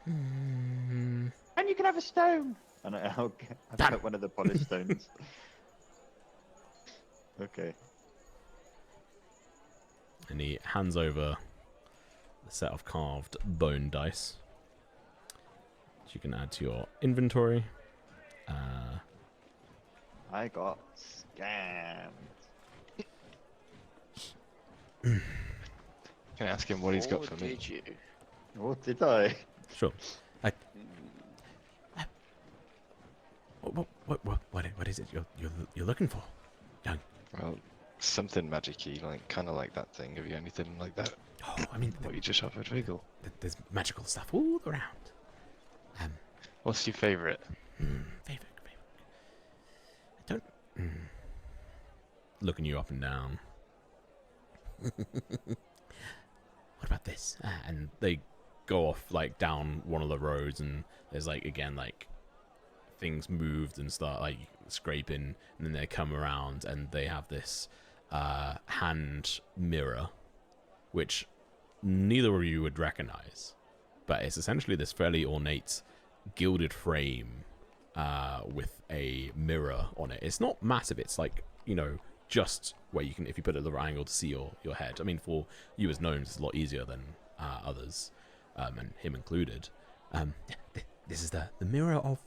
Hmm. And you can have a stone. And I'll Done. get one of the polished stones. Okay. And he hands over a set of carved bone dice, which you can add to your inventory. I got scammed. Can I ask him what he's got Or for me? did you? What did I? Sure. Hmm. What is it you're looking for? Young. Well, something magic-y, like kind of like that thing. Have you anything like that? Oh, I mean, What you just offered, Vigil? there's magical stuff all around. What's your favourite? Favorite. I don't. Looking you up and down. What about this? And they go off like down one of the roads, and there's like again like things moved and start like scraping, and then they come around and they have this hand mirror, which neither of you would recognize, but it's essentially this fairly ornate gilded frame with a mirror on it. It's not massive. It's like, you know, just where you can, if you put it at the right angle, to see your head. I mean, for you as gnomes, it's a lot easier than others, and him included. This is the mirror of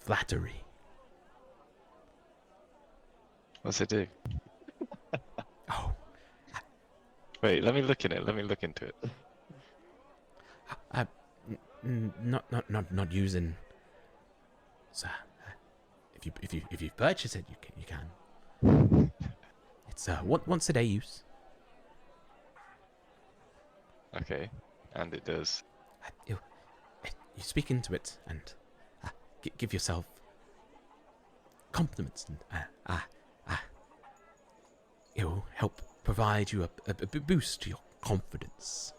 flattery. What's it do? Oh, Wait, let me look in it. Let me look into it. not using. So, if you purchase it, you can. It's once a day use. Okay, and it does. You speak into it and give yourself compliments, and it will help provide you a boost to your confidence.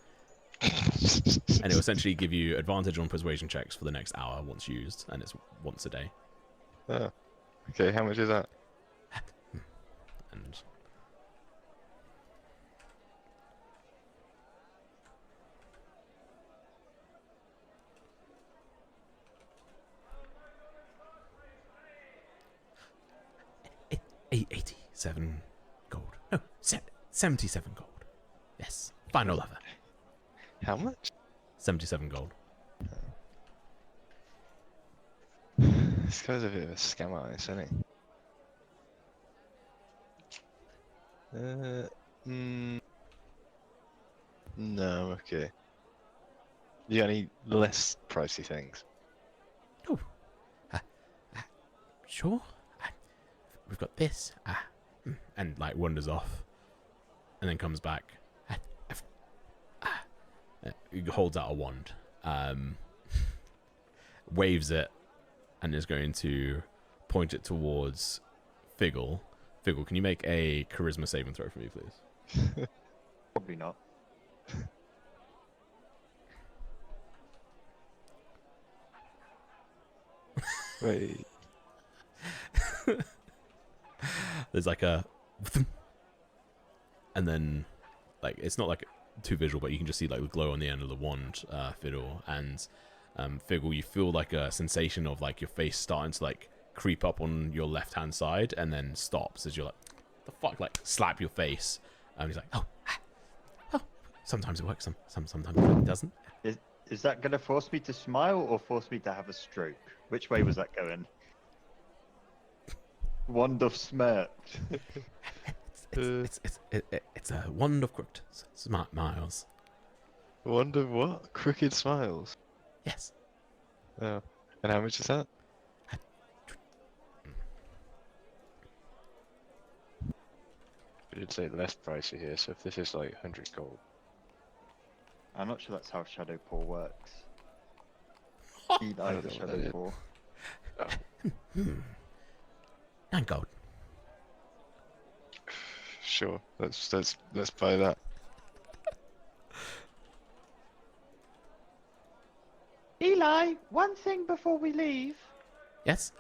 And it will essentially give you advantage on persuasion checks for the next hour once used, and it's once a day. Oh, okay, how much is that? And $87 gold. No, 77 gold. Yes, final offer. How much? 77 gold. This guy's a bit of a scam artist, isn't he? No, okay. You got any less pricey things? Oh, sure. We've got this. And like wanders off, and then comes back. He holds out a wand, waves it, and is going to point it towards Figgle. Figgle, can you make a charisma saving throw for me, please? Probably not. Wait. There's like a, and then like it's not like too visual, but you can just see like the glow on the end of the wand, Fiddle, and Figgle, you feel like a sensation of like your face starting to like creep up on your left hand side, and then stops as you're like, the fuck, like slap your face, and he's like, oh, sometimes it works, sometimes it doesn't. Is that going to force me to smile or force me to have a stroke? Which way was that going? Wand of smirk. It's a wand of crooked smart miles. Wonder what? Crooked smiles. Yes. Oh. And how much is that? We did say less pricey here, so if this is like 100 gold. I'm not sure that's how Shadow Paw works. He I died don't the know what Shadow that Paw. 9 gold. Sure, let's buy that. Eli, one thing before we leave. Yes.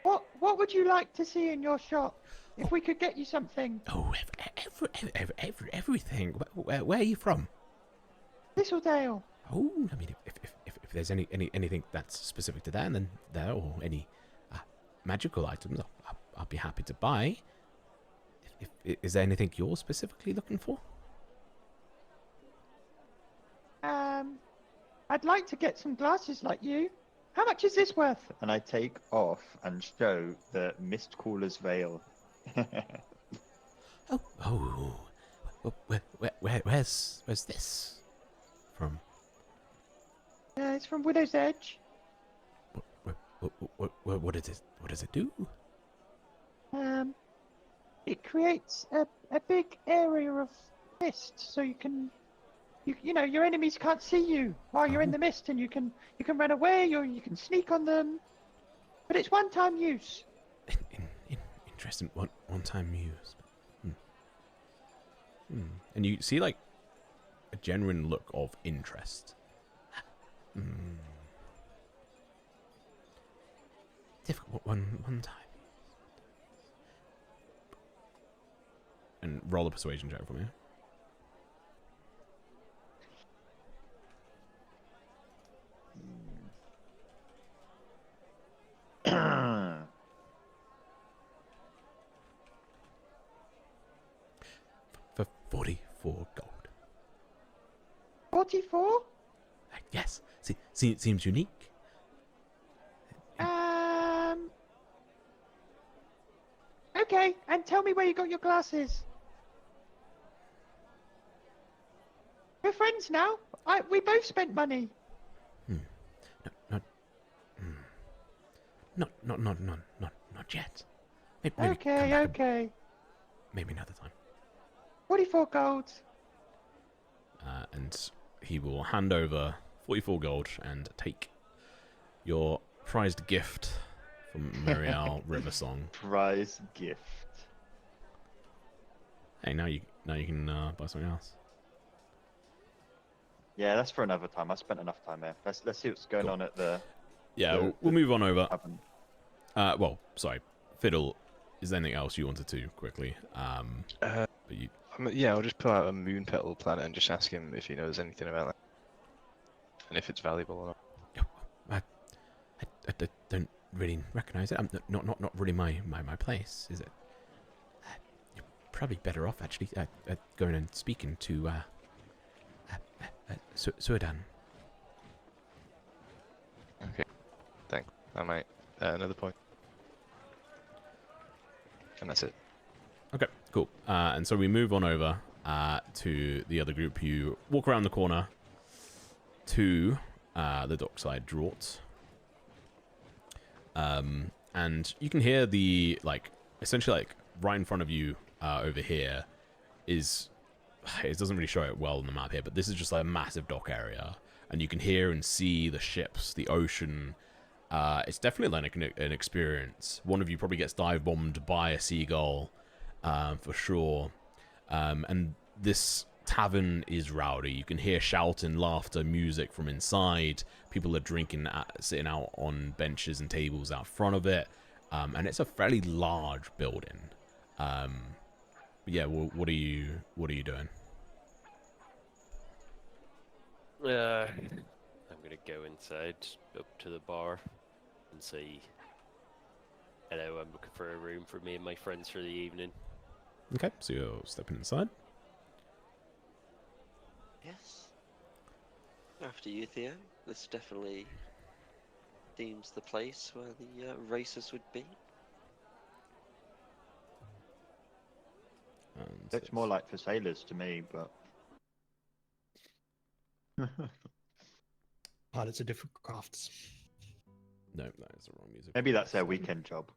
What would you like to see in your shop? If we could get you something. Oh, everything. Where are you from? Thistledale. Oh, I mean, if there's anything that's specific to that, then there, or any magical items, I'll be happy to buy. Is there anything you're specifically looking for? I'd like to get some glasses like you. How much is this worth? And I take off and show the Mist Caller's veil. Where's this from? It's from Widow's Edge. What does it? What does it do? It creates a big area of mist, so you know your enemies can't see you while you're in the mist, and you can run away or you can sneak on them. But it's one-time use. Interesting. One-time use. And you see like a genuine look of interest. Difficult one time. And roll a persuasion check for me. For 44 gold. 44? Yes. Seems unique. Okay, and tell me where you got your glasses. We're friends now. We both spent money. Not yet. Maybe Okay. Maybe another time. 44 gold. And he will hand over 44 gold and take your prized gift from Merial Riversong. Prize gift. Hey, now you can buy something else. Yeah, that's for another time. I spent enough time here. Let's see what's going on at the. Yeah, we'll move on over. Tavern. Well, sorry, Fiddle. Is there anything else you wanted to quickly? But you... Yeah, I'll just pull out a moon petal planet and just ask him if he knows anything about that, and if it's valuable or not. I don't really recognise it. Not really my place, is it? You're probably better off actually going and speaking to Suedan. Okay, thanks. I might another point, and that's it. Okay, cool. And so we move on over to the other group. You walk around the corner to the dockside draught. And you can hear the, essentially, right in front of you over here is, it doesn't really show it well on the map here, but this is just like a massive dock area. And you can hear and see the ships, the ocean. It's definitely like an experience. One of you probably gets dive bombed by a seagull, for sure. And this tavern is rowdy. You can hear shouting, laughter, music from inside. People are drinking, sitting out on benches and tables out front of it. And it's a fairly large building. Yeah, what are you doing? I'm gonna go inside, up to the bar, and say, "Hello, I'm looking for a room for me and my friends for the evening." Okay, so you're stepping inside. Yes. After you, Theo. This definitely seems the place where the racers would be. Looks more like for sailors to me, but. Pilots are different crafts. No, that is the wrong music. Maybe that's their weekend job.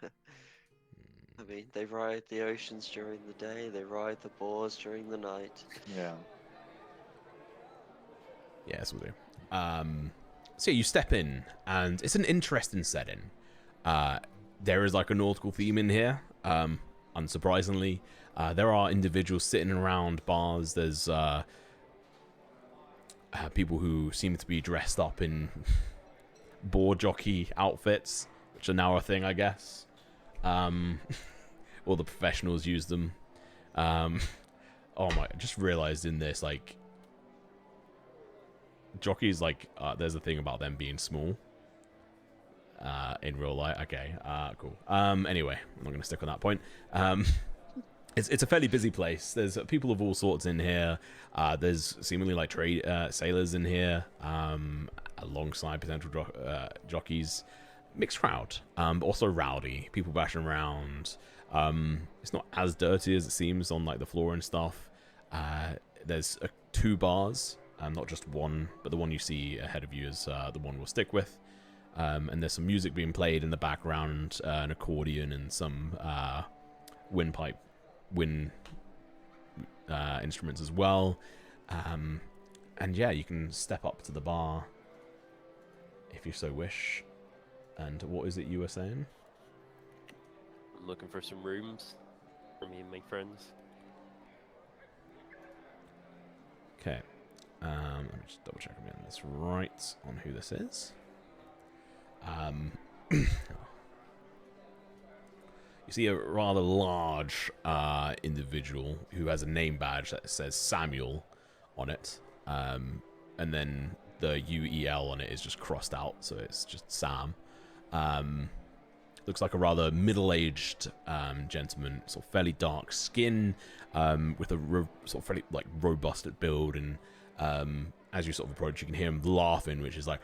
I mean, they ride the oceans during the day, they ride the boars during the night. Yeah. Yes, we'll do. So yeah, you step in, and it's an interesting setting. There is like a nautical theme in here, unsurprisingly. There are individuals sitting around bars. There's people who seem to be dressed up in boar jockey outfits, which are now a thing, I guess. All the professionals use them. Oh my, I just realized in this, like, jockeys, like, there's a thing about them being small in real life. Okay, cool. Anyway, I'm not going to stick on that point. It's a fairly busy place. There's people of all sorts in here. There's seemingly like sailors in here. alongside potential jockeys. Mixed crowd, but also rowdy. People bashing around. It's not as dirty as it seems on like the floor and stuff. There's 2 bars, not just one, but the one you see ahead of you is the one we'll stick with. And there's some music being played in the background, an accordion and some wind instruments as well. And yeah, you can step up to the bar if you so wish. And what is it you were saying? I'm looking for some rooms for me and my friends. Okay. Let me just double check I'm getting this right on who this is. You see a rather large individual who has a name badge that says Samuel on it. And then the UEL on it is just crossed out, so it's just Sam. Looks like a rather middle-aged gentleman, sort of fairly dark skin, with a sort of fairly like robust build, and as you sort of approach, you can hear him laughing, which is like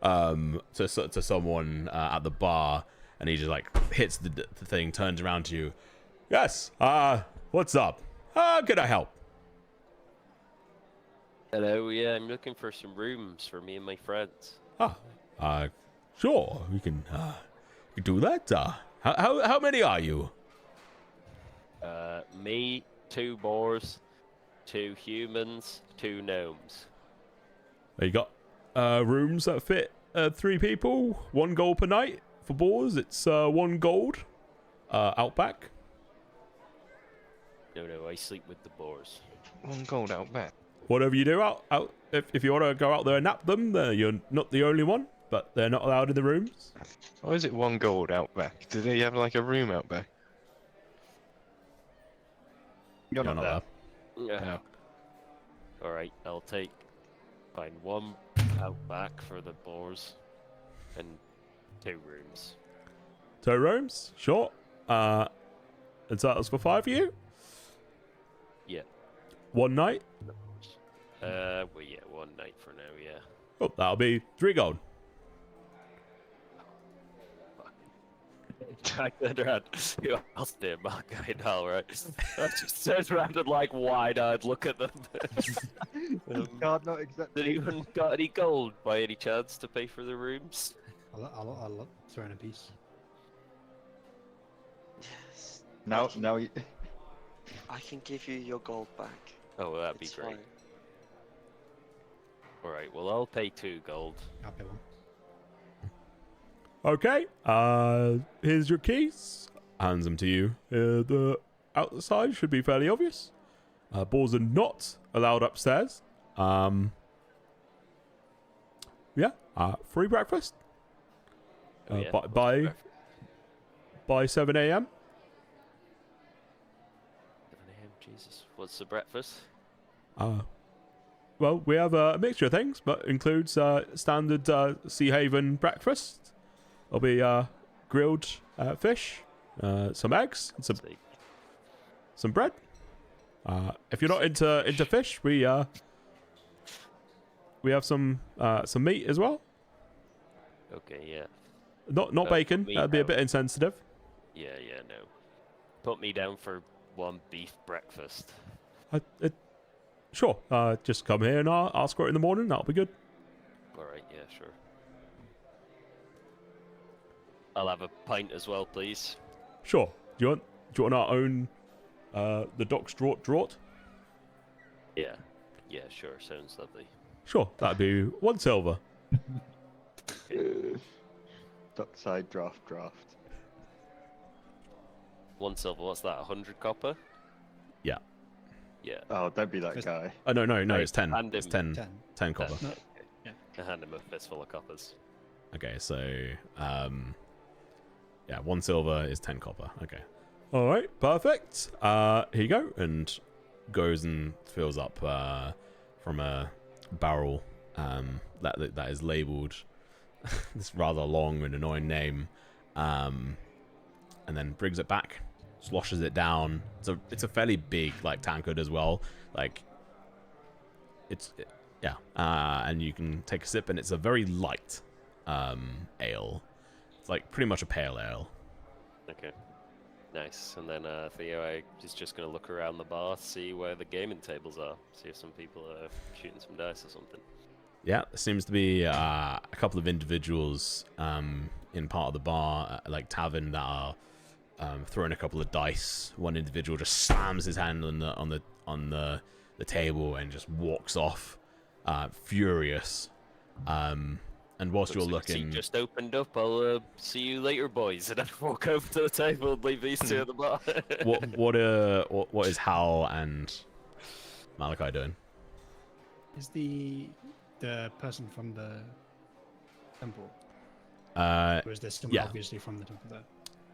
to someone at the bar, and he just like hits the thing, turns around to you. Yes, what's up? How can I help? Hello, yeah, I'm looking for some rooms for me and my friends. Sure, we can do that. How many are you? Me, 2 boars, 2 humans, 2 gnomes. You got rooms that fit 3 people, 1 gold per night. For boars, it's 1 gold. Outback. No, I sleep with the boars. 1 gold out back. Whatever you do out if you want to go out there and nap them, you're not the only one, but they're not allowed in the rooms. Why is it 1 gold out back? Do they have like a room out back? You're not there. Yeah. No. Alright, I'll find 1 out back for the boars and 2 rooms. 2 rooms, sure. And so that's for 5 of you. Yeah. 1 night. Well, yeah, 1 night for now, yeah. Oh, that'll be 3 gold. I turned around. Who else did my guy now, right? I just turned around and like wide-eyed look at them. God, not exactly. Did anyone got any gold by any chance to pay for the rooms? I'll throw in a piece. Yes. Now, I can, now you... I can give you your gold back. Oh, well, that'd It's be great. fine. Alright, well, I'll pay 2 gold. I'll pay 1. Okay. Here's your keys. Hands them to you. The outside should be fairly obvious. Boars are not allowed upstairs. Yeah. Free breakfast. Oh, yeah? By 7 a.m. 7 a.m. Jesus. What's the breakfast? Well, we have a mixture of things, but includes standard Seahaven breakfast. There'll be grilled fish, some eggs, and some bread. If you're not into fish, we have some meat as well. Okay, yeah. Not bacon. meat, That'd be a no. bit insensitive. Yeah, no. Put me down for 1 beef breakfast. Sure. Just come here and ask for it in the morning. That'll be good. Alright, yeah, sure. I'll have a pint as well, please. Sure. Do you want our own the Doc's draught? Yeah. Yeah, sure. Sounds lovely. Sure. That'd be 1 silver. Dockside draft. 1 silver, what's that? 100 copper? Yeah. Yeah. Oh, don't be that guy. Oh no, Right, it's 10. hand It's him 10 copper. No. I hand him a fistful of coppers. Okay, so yeah, 1 silver is 10 copper. Okay. All right, perfect. Here you go, and goes and fills up from a barrel that is labeled this rather long and annoying name, and then brings it back, sloshes it down. It's a fairly big like tankard as well. Like it's Yeah, and you can take a sip, and it's a very light ale. It's like pretty much a pale ale. Okay. Nice. And then Theo is just going to look around the bar, see where the gaming tables are, see if some people are shooting some dice or something. Yeah, there seems to be a couple of individuals in part of the bar, like tavern, that are throwing a couple of dice. One individual just slams his hand on the table and just walks off, furious. And whilst you're Looks like looking, he just opened up. I'll see you later, boys, and then walk over to the table and leave these two at the bar. what is Hal and Malachi doing? Is the person from the temple? Or is there someone Yeah. obviously from the temple there?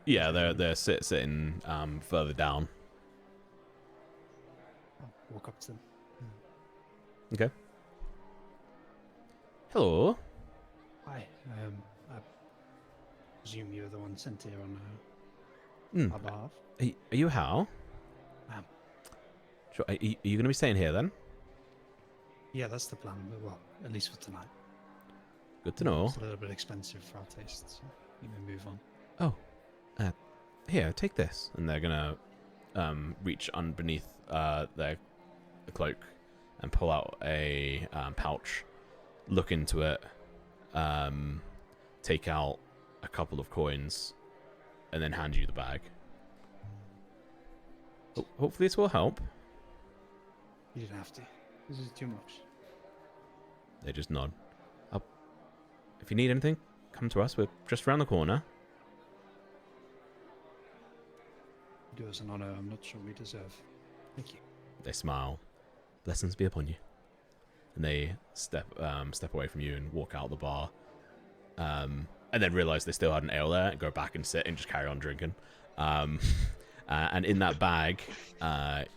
Yeah, they're sitting further down. I'll walk up to them. Okay. Hello. Hi. I presume you're the one sent here on our behalf. Are you Hal? Sure. Are you going to be staying here then? Yeah, that's the plan. But, well, at least for tonight. Good to know. It's a little bit expensive for our tastes. So you may move on. Oh, here, take this. And they're gonna reach underneath their cloak and pull out a pouch, look into it, take out a couple of coins, and then hand you the bag. Hopefully this will help. You didn't have to. This is too much. They just nod. If you need anything, come to us. We're just around the corner. You do us an honor I'm not sure we deserve. Thank you. They smile. Blessings be upon you. And they step away from you and walk out the bar. And then realize they still had an ale there and go back and sit and just carry on drinking. And in that bag,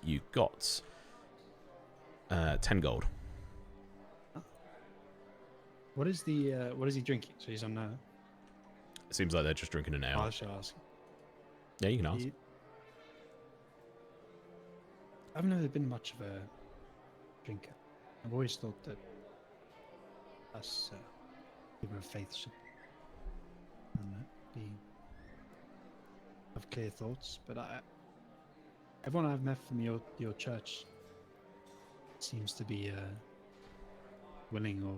you got 10 gold. What is he drinking? So he's on It seems like they're just drinking an ale. I shall ask. Yeah, you can ask. I've never been much of a drinker. I've always thought that us people of faith should have clear thoughts. But everyone I've met from your church seems to be willing or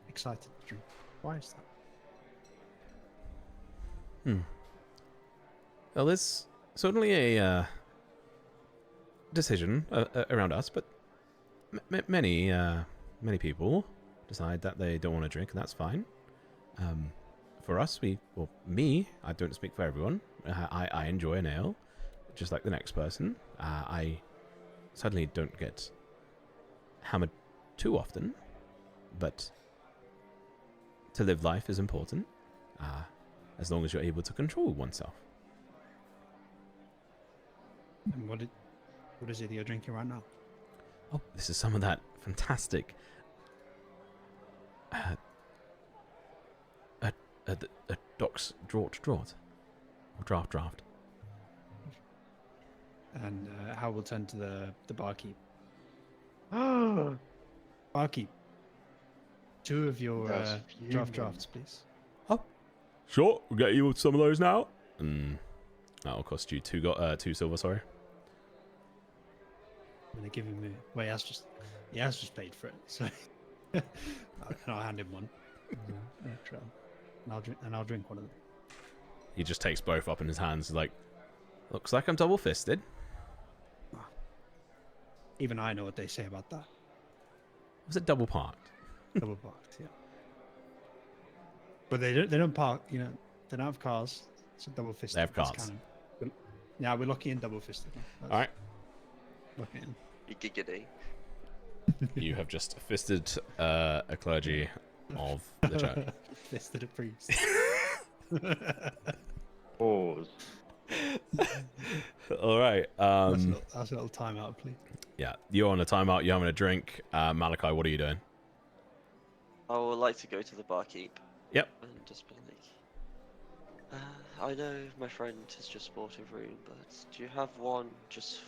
excited to drink. Why is that? Well, there's certainly a decision around us, but many people decide that they don't want to drink, and that's fine. For us, I don't speak for everyone. I enjoy an ale, just like the next person. I certainly don't get hammered too often, but to live life is important, as long as you're able to control oneself. And what is it you're drinking right now? Oh, this is some of that fantastic Doc's draught. Or draft. And how we'll turn to the barkeep. Barkeep, 2 of your drafts, please. Sure, we'll get you some of those now. That'll cost you 2 silver, sorry. I'm gonna give him well, he has just paid for it, so I'll hand him one. And I'll drink one of them. He just takes both up in his hands. He's like, looks like I'm double-fisted. Even I know what they say about that. Was it double-parked? Double parked, yeah. But they don't park, they don't have cars. It's a double fisted. They have cars. Yeah, we're lucky in double fisted. All right. Lucky in. Giggity. You have just fisted a clergy of the church. Fisted a priest. Pause. All right. That's a little timeout, please. Yeah, you're on a timeout. You're having a drink. Malachi, what are you doing? I would like to go to the barkeep. Yep. And just be like, I know my friend has just bought a room, but do you have one just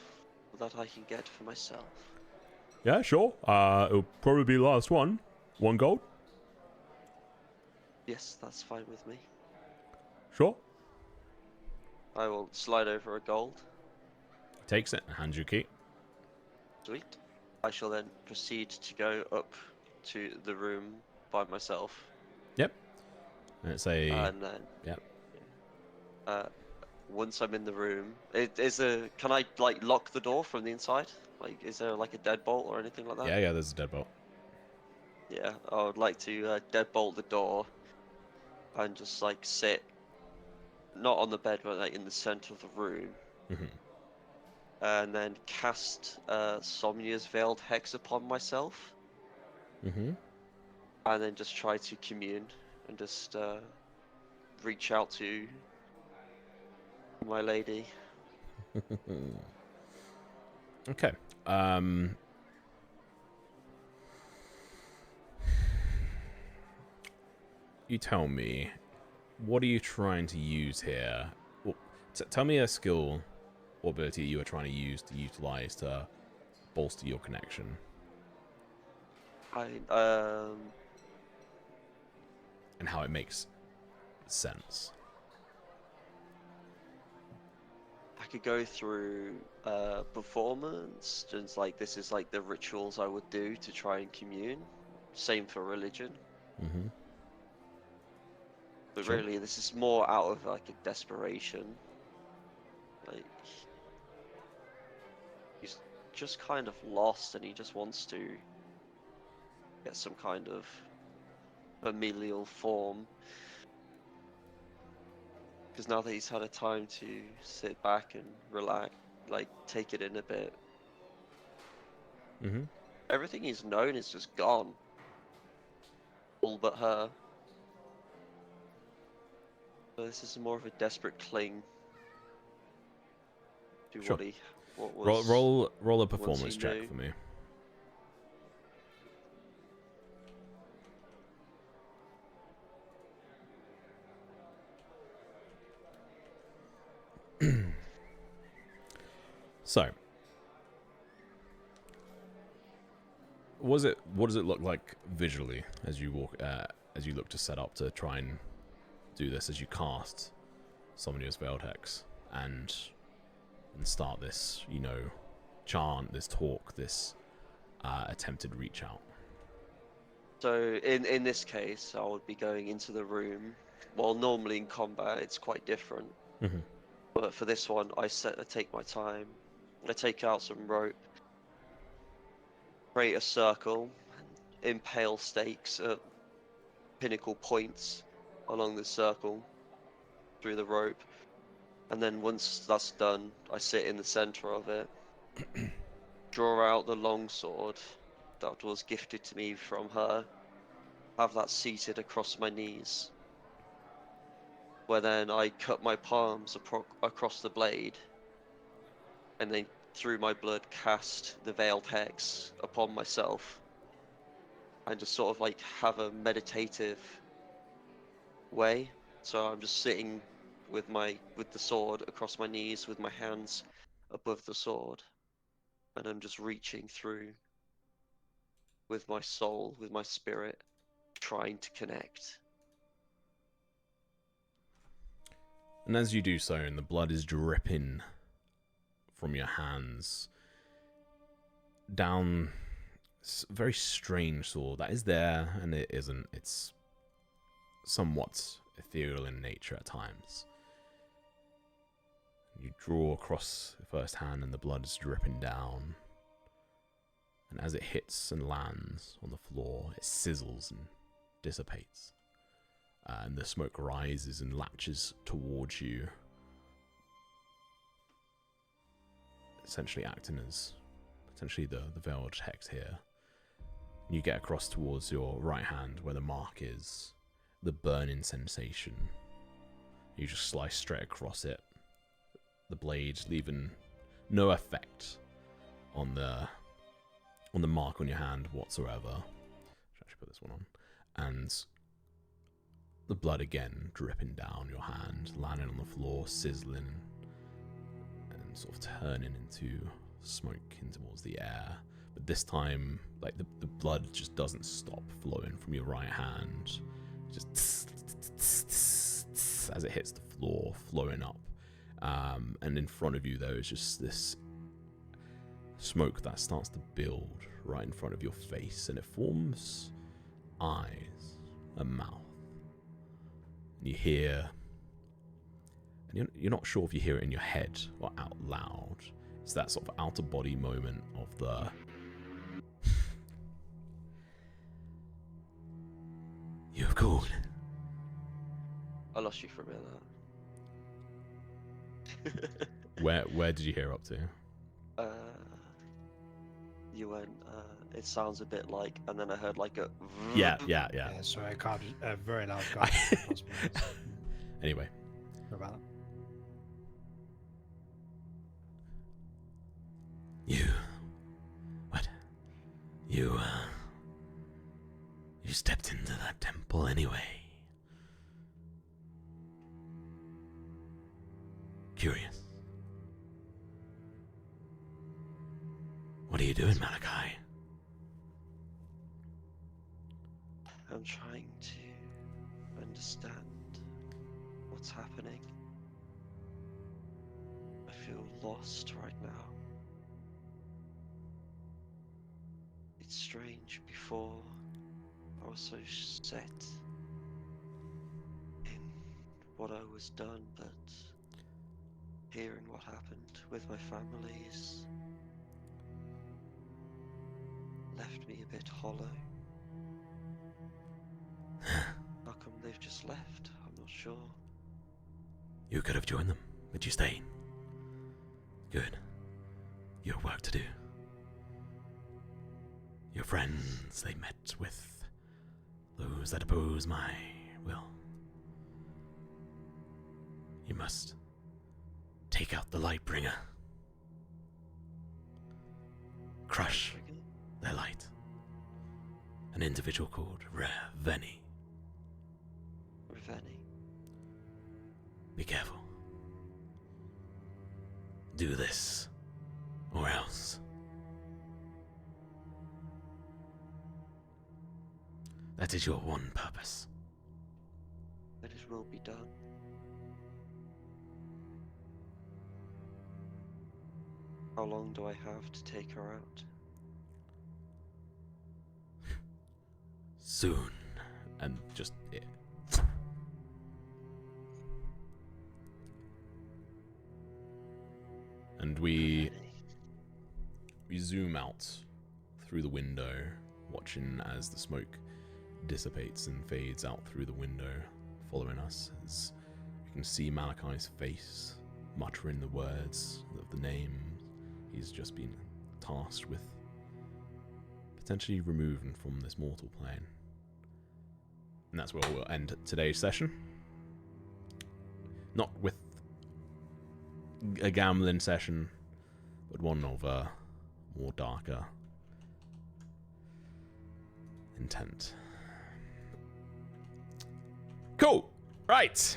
that I can get for myself? Yeah, sure. It'll probably be the last one. 1 gold. Yes, that's fine with me. Sure. I will slide over a gold. Takes it and hands you a key. Sweet. I shall then proceed to go up to the room by myself. Yep. And it's a... And then, Yep. once I'm in the room, can I like lock the door from the inside? Like, is there like a deadbolt or anything like that? Yeah, there's a deadbolt. Yeah, I would like to deadbolt the door and just like sit, not on the bed, but like in the center of the room, Mm-hmm. and then cast Somnia's Veiled Hex upon myself, Mm-hmm. and then just try to commune and just reach out to my lady. Okay. You tell me, what are you trying to use here? Well, tell me a skill or ability you are trying to use to utilize to bolster your connection. I And how it makes sense. could go through performance, just like this is like the rituals I would do to try and commune. Same for religion. Mm-hmm. But Sure. really, this is more out of like a desperation. Like, he's just kind of lost and he just wants to get some kind of familial form. Because now that he's had a time to sit back and relax, like take it in a bit, Mm-hmm. everything he's known is just gone. All but her. So this is more of a desperate cling to Sure. what was Roll a once he performance check knew. for me. So, what does it look like visually as you walk, as you look to set up to try and do this, as you cast Somnia's Veiled Hex and start this, chant, this talk, this attempted reach out? So in this case, I would be going into the room. Well, normally in combat, it's quite different. Mm-hmm. But for this one, I take my time. I take out some rope, create a circle, impale stakes at pinnacle points along the circle through the rope. And then once that's done, I sit in the center of it, draw out the long sword that was gifted to me from her, have that seated across my knees, where then I cut my palms across the blade, and then through my blood cast the Veiled Hex upon myself, and just sort of like have a meditative way. So I'm just sitting with the sword across my knees, with my hands above the sword, and I'm just reaching through with my soul, with my spirit, trying to connect. And as you do so, and the blood is dripping from your hands down a very strange sword that is there and it isn't. It's somewhat ethereal in nature at times. You draw across the first hand and the blood is dripping down. And as it hits and lands on the floor, it sizzles and dissipates. And the smoke rises and latches towards you, essentially acting as potentially the veiled hex here. You get across towards your right hand where the mark is, the burning sensation. You just slice straight across it, the blade leaving no effect on the mark on your hand whatsoever. Should actually put this one on. And the blood again dripping down your hand, landing on the floor, sizzling, and sort of turning into smoke in towards the air. But this time, like the blood just doesn't stop flowing from your right hand. Just as it hits the floor, flowing up. And in front of you, there is just this smoke that starts to build right in front of your face, and it forms eyes, a mouth. And you hear, and you're not sure if you hear it in your head or out loud. It's that sort of out-of-body moment of the... You have called. I lost you for a minute. Where did you hear up to? You went, it sounds a bit like, and then I heard like a... Yeah. So I can't, a very loud guard. Anyway. Sorry about that. You stepped into that temple anyway. Curious. What are you doing, Malachi? I'm trying to understand what's happening. I feel lost right now. It's strange, before I was so set in what I was done, but hearing what happened with my family has left me a bit hollow. How come they've just left? I'm not sure. You could have joined them, but you stayed. Good. You have work to do. Your friends, they met with those that oppose my will. You must take out the Lightbringer. Crush their light. An individual called Reveni. Reveni. Be careful. Do this, or else. That is your one purpose. That it will be done. How long do I have to take her out? Soon. And just... And we zoom out through the window, watching as the smoke dissipates and fades out through the window, following us, as you can see Malachi's face, muttering the words of the name he's just been tasked with potentially removing from this mortal plane. And that's where we'll end today's session. Not with a gambling session, but one of a more darker intent. Cool. Right.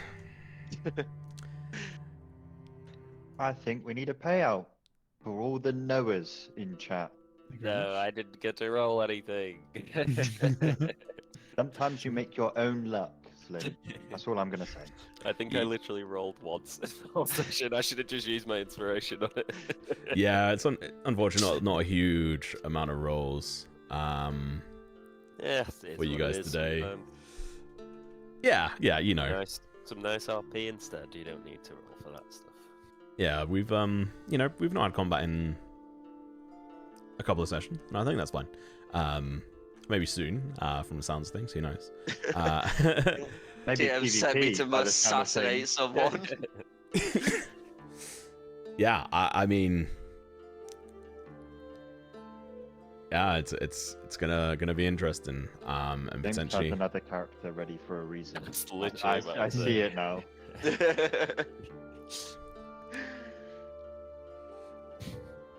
I think we need a payout for all the knowers in chat. No, I didn't get to roll anything. Sometimes you make your own luck, Slim. That's all I'm going to say. I think I literally rolled once in the whole session. I should have just used my inspiration on it. Yeah, it's unfortunately not a huge amount of rolls Yeah, for you guys today. Yeah, you know. Some nice RP instead. You don't need to roll for that stuff. Yeah, we've we've not had combat in a couple of sessions, and I think that's fine. Maybe soon, from the sounds of things, who knows? Maybe DM sent me to PvP by the sound of assassinate things. someone. Yeah, I mean, yeah, it's gonna be interesting. And James has potentially another character ready for a reason. That's literally what I I'm see saying. it now.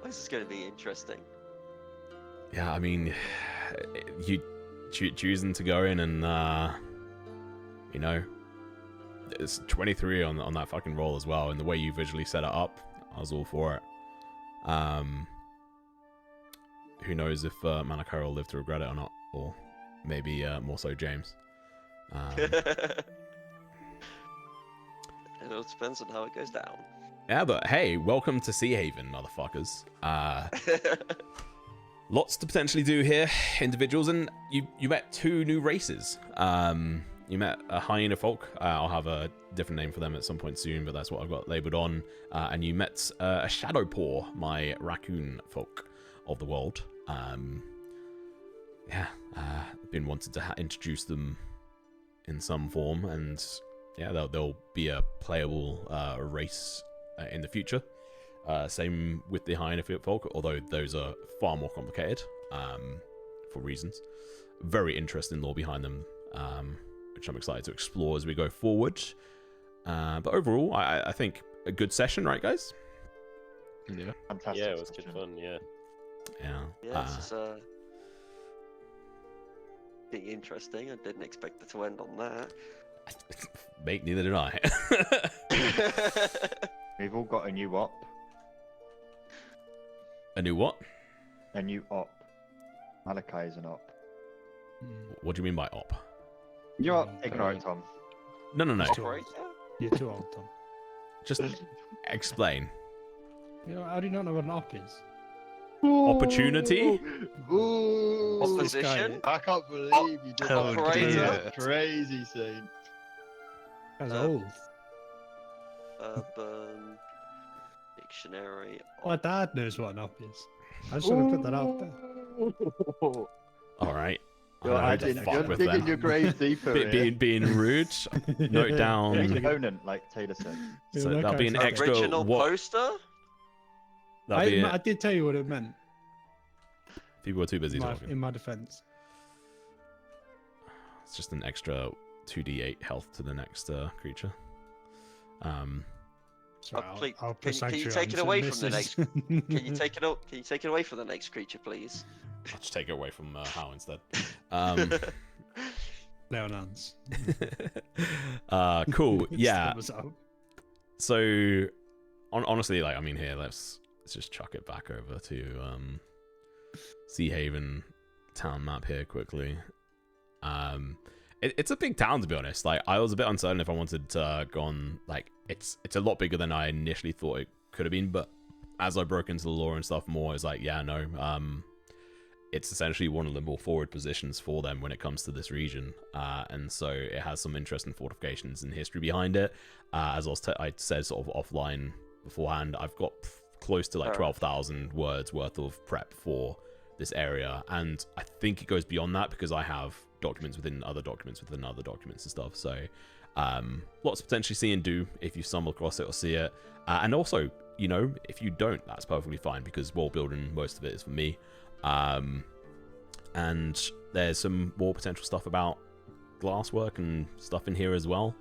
This is going to be interesting. Yeah, I mean, you choosing to go in and it's 23 on that fucking roll as well, and the way you visually set it up, I was all for it. who knows if Malachi will live to regret it or not, or maybe more so James. It all depends on how it goes down. Yeah, but hey, welcome to Seahaven, motherfuckers. Lots to potentially do here, individuals, and you met 2 new races. You met a hyena folk. I'll have a different name for them at some point soon, but that's what I've got labeled on. And you met a shadow paw, my raccoon folk of the world. Yeah, been wanted to introduce them in some form, and yeah, there'll be a playable race in the future. Same with the hyena folk, although those are far more complicated for reasons. Very interesting lore behind them, which I'm excited to explore as we go forward. But overall, I think a good session, right, guys? Yeah. Fantastic. Yeah, it was good session. fun. Yeah. Yeah. Yeah, it's getting interesting. I didn't expect it to end on that. Mate, neither did I. We've all got a new op. A new what? A new op. Malachi is an op. What do you mean by op? New op. Ignore it, Tom. No. Operator? You're too old, Tom. Just explain. You know, how do you not know what an op is? Opportunity? Ooh. Opposition? I can't believe you did Oh, that. Operator? Crazy scene. That's Uh, old. Urban Dictionary. My dad knows what an op is. I just want to put that out there. All right. You're, I don't know who to you're fuck with digging them. your grave deeper. here. Being rude. Note down. Opponent, like Taylor said. So Yeah, that'll be an extra. Original What? poster? That'll be I did tell you what it meant People were too busy talking. in my defense. It's just an extra 2d8 health to the next creature. Sorry, please, I'll can put you sanctuary take on it some away from the misses. Can you take it away from the next creature, please? I'll just take it away from Hal instead. Leonans. Cool. Yeah. Thumbs up. So, honestly, like, I mean, here, let's just chuck it back over to Seahaven town map here quickly. It's a big town, to be honest. Like, I was a bit uncertain if I wanted to go on. Like, it's a lot bigger than I initially thought it could have been, but as I broke into the lore and stuff more, it's like, yeah, no. It's essentially one of the more forward positions for them when it comes to this region, and so it has some interesting fortifications and history behind it. As I said sort of offline beforehand, I've got close to like 12,000 words worth of prep for this area, and I think it goes beyond that because I have documents within other documents within other documents and stuff. So lots to potentially see and do if you stumble across it or see it, and also, you know, if you don't, that's perfectly fine because world building, most of it is for me. And there's some more potential stuff about glasswork and stuff in here as well.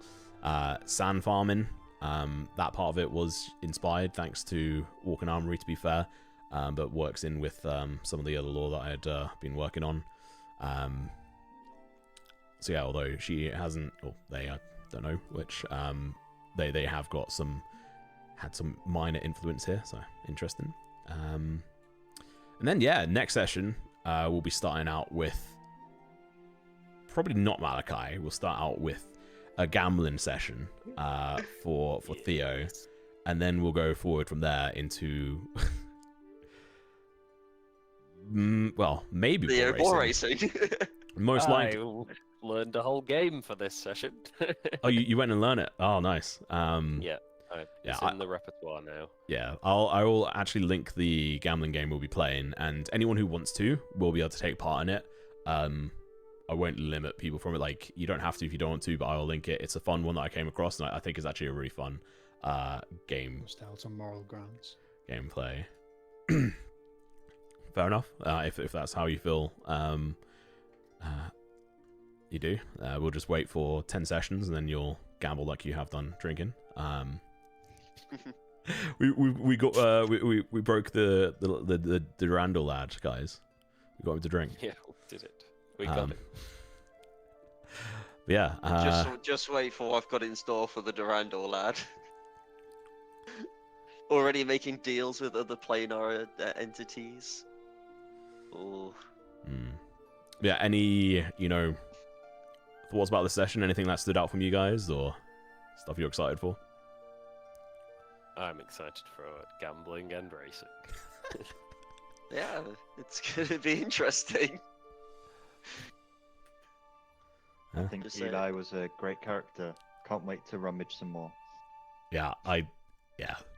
Sand farming, that part of it was inspired thanks to Walking Armory, to be fair, but works in with some of the other lore that I had been working on. So yeah, although she hasn't, or they, I don't know which, they have got had some minor influence here, so interesting. And then yeah, next session we'll be starting out with probably not Malachi. We'll start out with a gambling session for Theo, and then we'll go forward from there into well, maybe Theo ball ball racing. racing. Most likely. I learned a whole game for this session. Oh, you went and learned it. Oh, nice. Yeah. It's Yeah, in the repertoire now. Yeah, I will actually link the gambling game we'll be playing, and anyone who wants to will be able to take part in it. I won't limit people from it. Like, you don't have to if you don't want to, but I'll link it. It's a fun one that I came across, and I think it's actually a really fun game. Styles on moral grounds. Gameplay. Fair enough. If that's how you feel, you do. We'll just wait for 10 sessions, and then you'll gamble like you have done drinking. We broke the Durandal lad, guys. We got him to drink. Yeah, we did it. We got it. Yeah. Just wait for what I've got in store for the Durandal lad. Already making deals with other planar entities. Ooh. Yeah, any, thoughts about the session? Anything that stood out from you guys, or stuff you're excited for? I'm excited for gambling and racing. Yeah, it's gonna be interesting. I think Just saying. Eli was a great character. Can't wait to rummage some more. Yeah,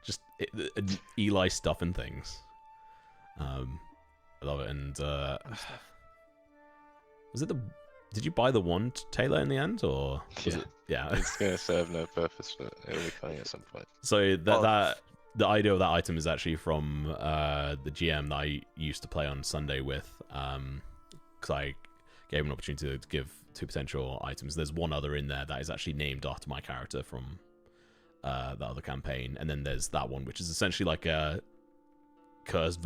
just Eli stuff and things. I love it. And And stuff. was it did you buy the wand, Taylor, in the end, or was Yeah. it? Yeah. It's going to serve no purpose, but it'll be funny at some point. So that the idea of that item is actually from the GM that I used to play on Sunday with, because I gave him an opportunity to give 2 potential items. There's one other in there that is actually named after my character from that other campaign, and then there's that one, which is essentially like a cursed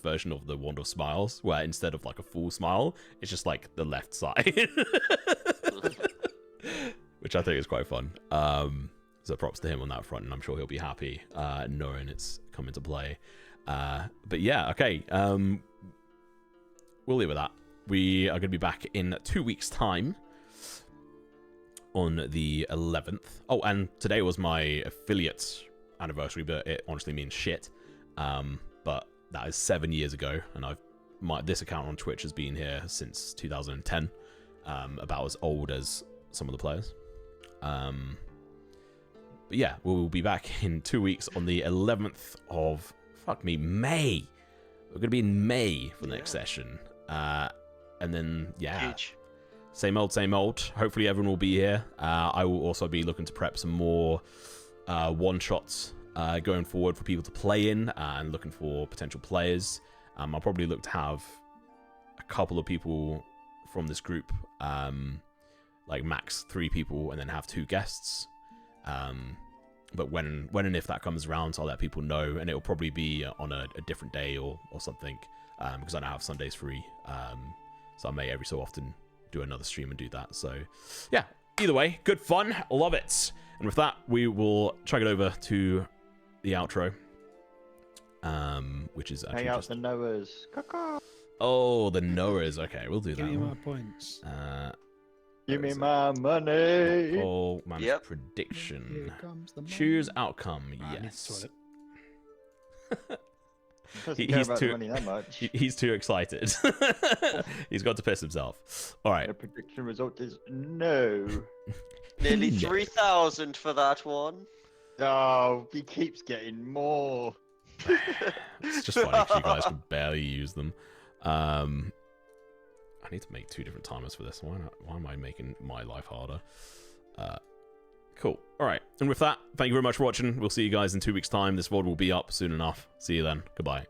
version of the Wand of Smiles, where instead of like a full smile, it's just like the left side, which I think is quite fun. So props to him on that front, and I'm sure he'll be happy knowing it's come into play. But yeah, okay. We'll leave it at that. We are going to be back in 2 weeks' time on the 11th. Oh, and today was my affiliate anniversary, but it honestly means shit. But that is 7 years ago, and this account on Twitch has been here since 2010, about as old as some of the players. But yeah, we'll be back in 2 weeks on the 11th of May. We're gonna be in May for the next session, and then Huge. same old. Hopefully everyone will be here. I will also be looking to prep some more one shots going forward for people to play in, and looking for potential players. I'll probably look to have a couple of people from this group, like max 3 people, and then have 2 guests. But when and if that comes around, I'll let people know, and it'll probably be on a different day or something, because I now have Sundays free. So I may every so often do another stream and do that. So yeah, either way, good fun, love it. And with that, we will chuck it over to the outro, which is actually Hang out just... the Noahs. Caw-caw. Oh, the Noahs. Okay, we'll do Give me that. my points. Give me my money. Oh, man's Yep. prediction. Here comes the money. Choose outcome. Ah, I need to Yes. toilet. Doesn't He's care about too- the money that much. He's too excited. He's got to piss himself. All right. The prediction result is no. Nearly No. 3,000 for that one. Oh, he keeps getting more. It's just funny because you guys can barely use them. I need to make 2 different timers for this. Why am I making my life harder? Cool. All right. And with that, thank you very much for watching. We'll see you guys in 2 weeks' time. This VOD will be up soon enough. See you then. Goodbye.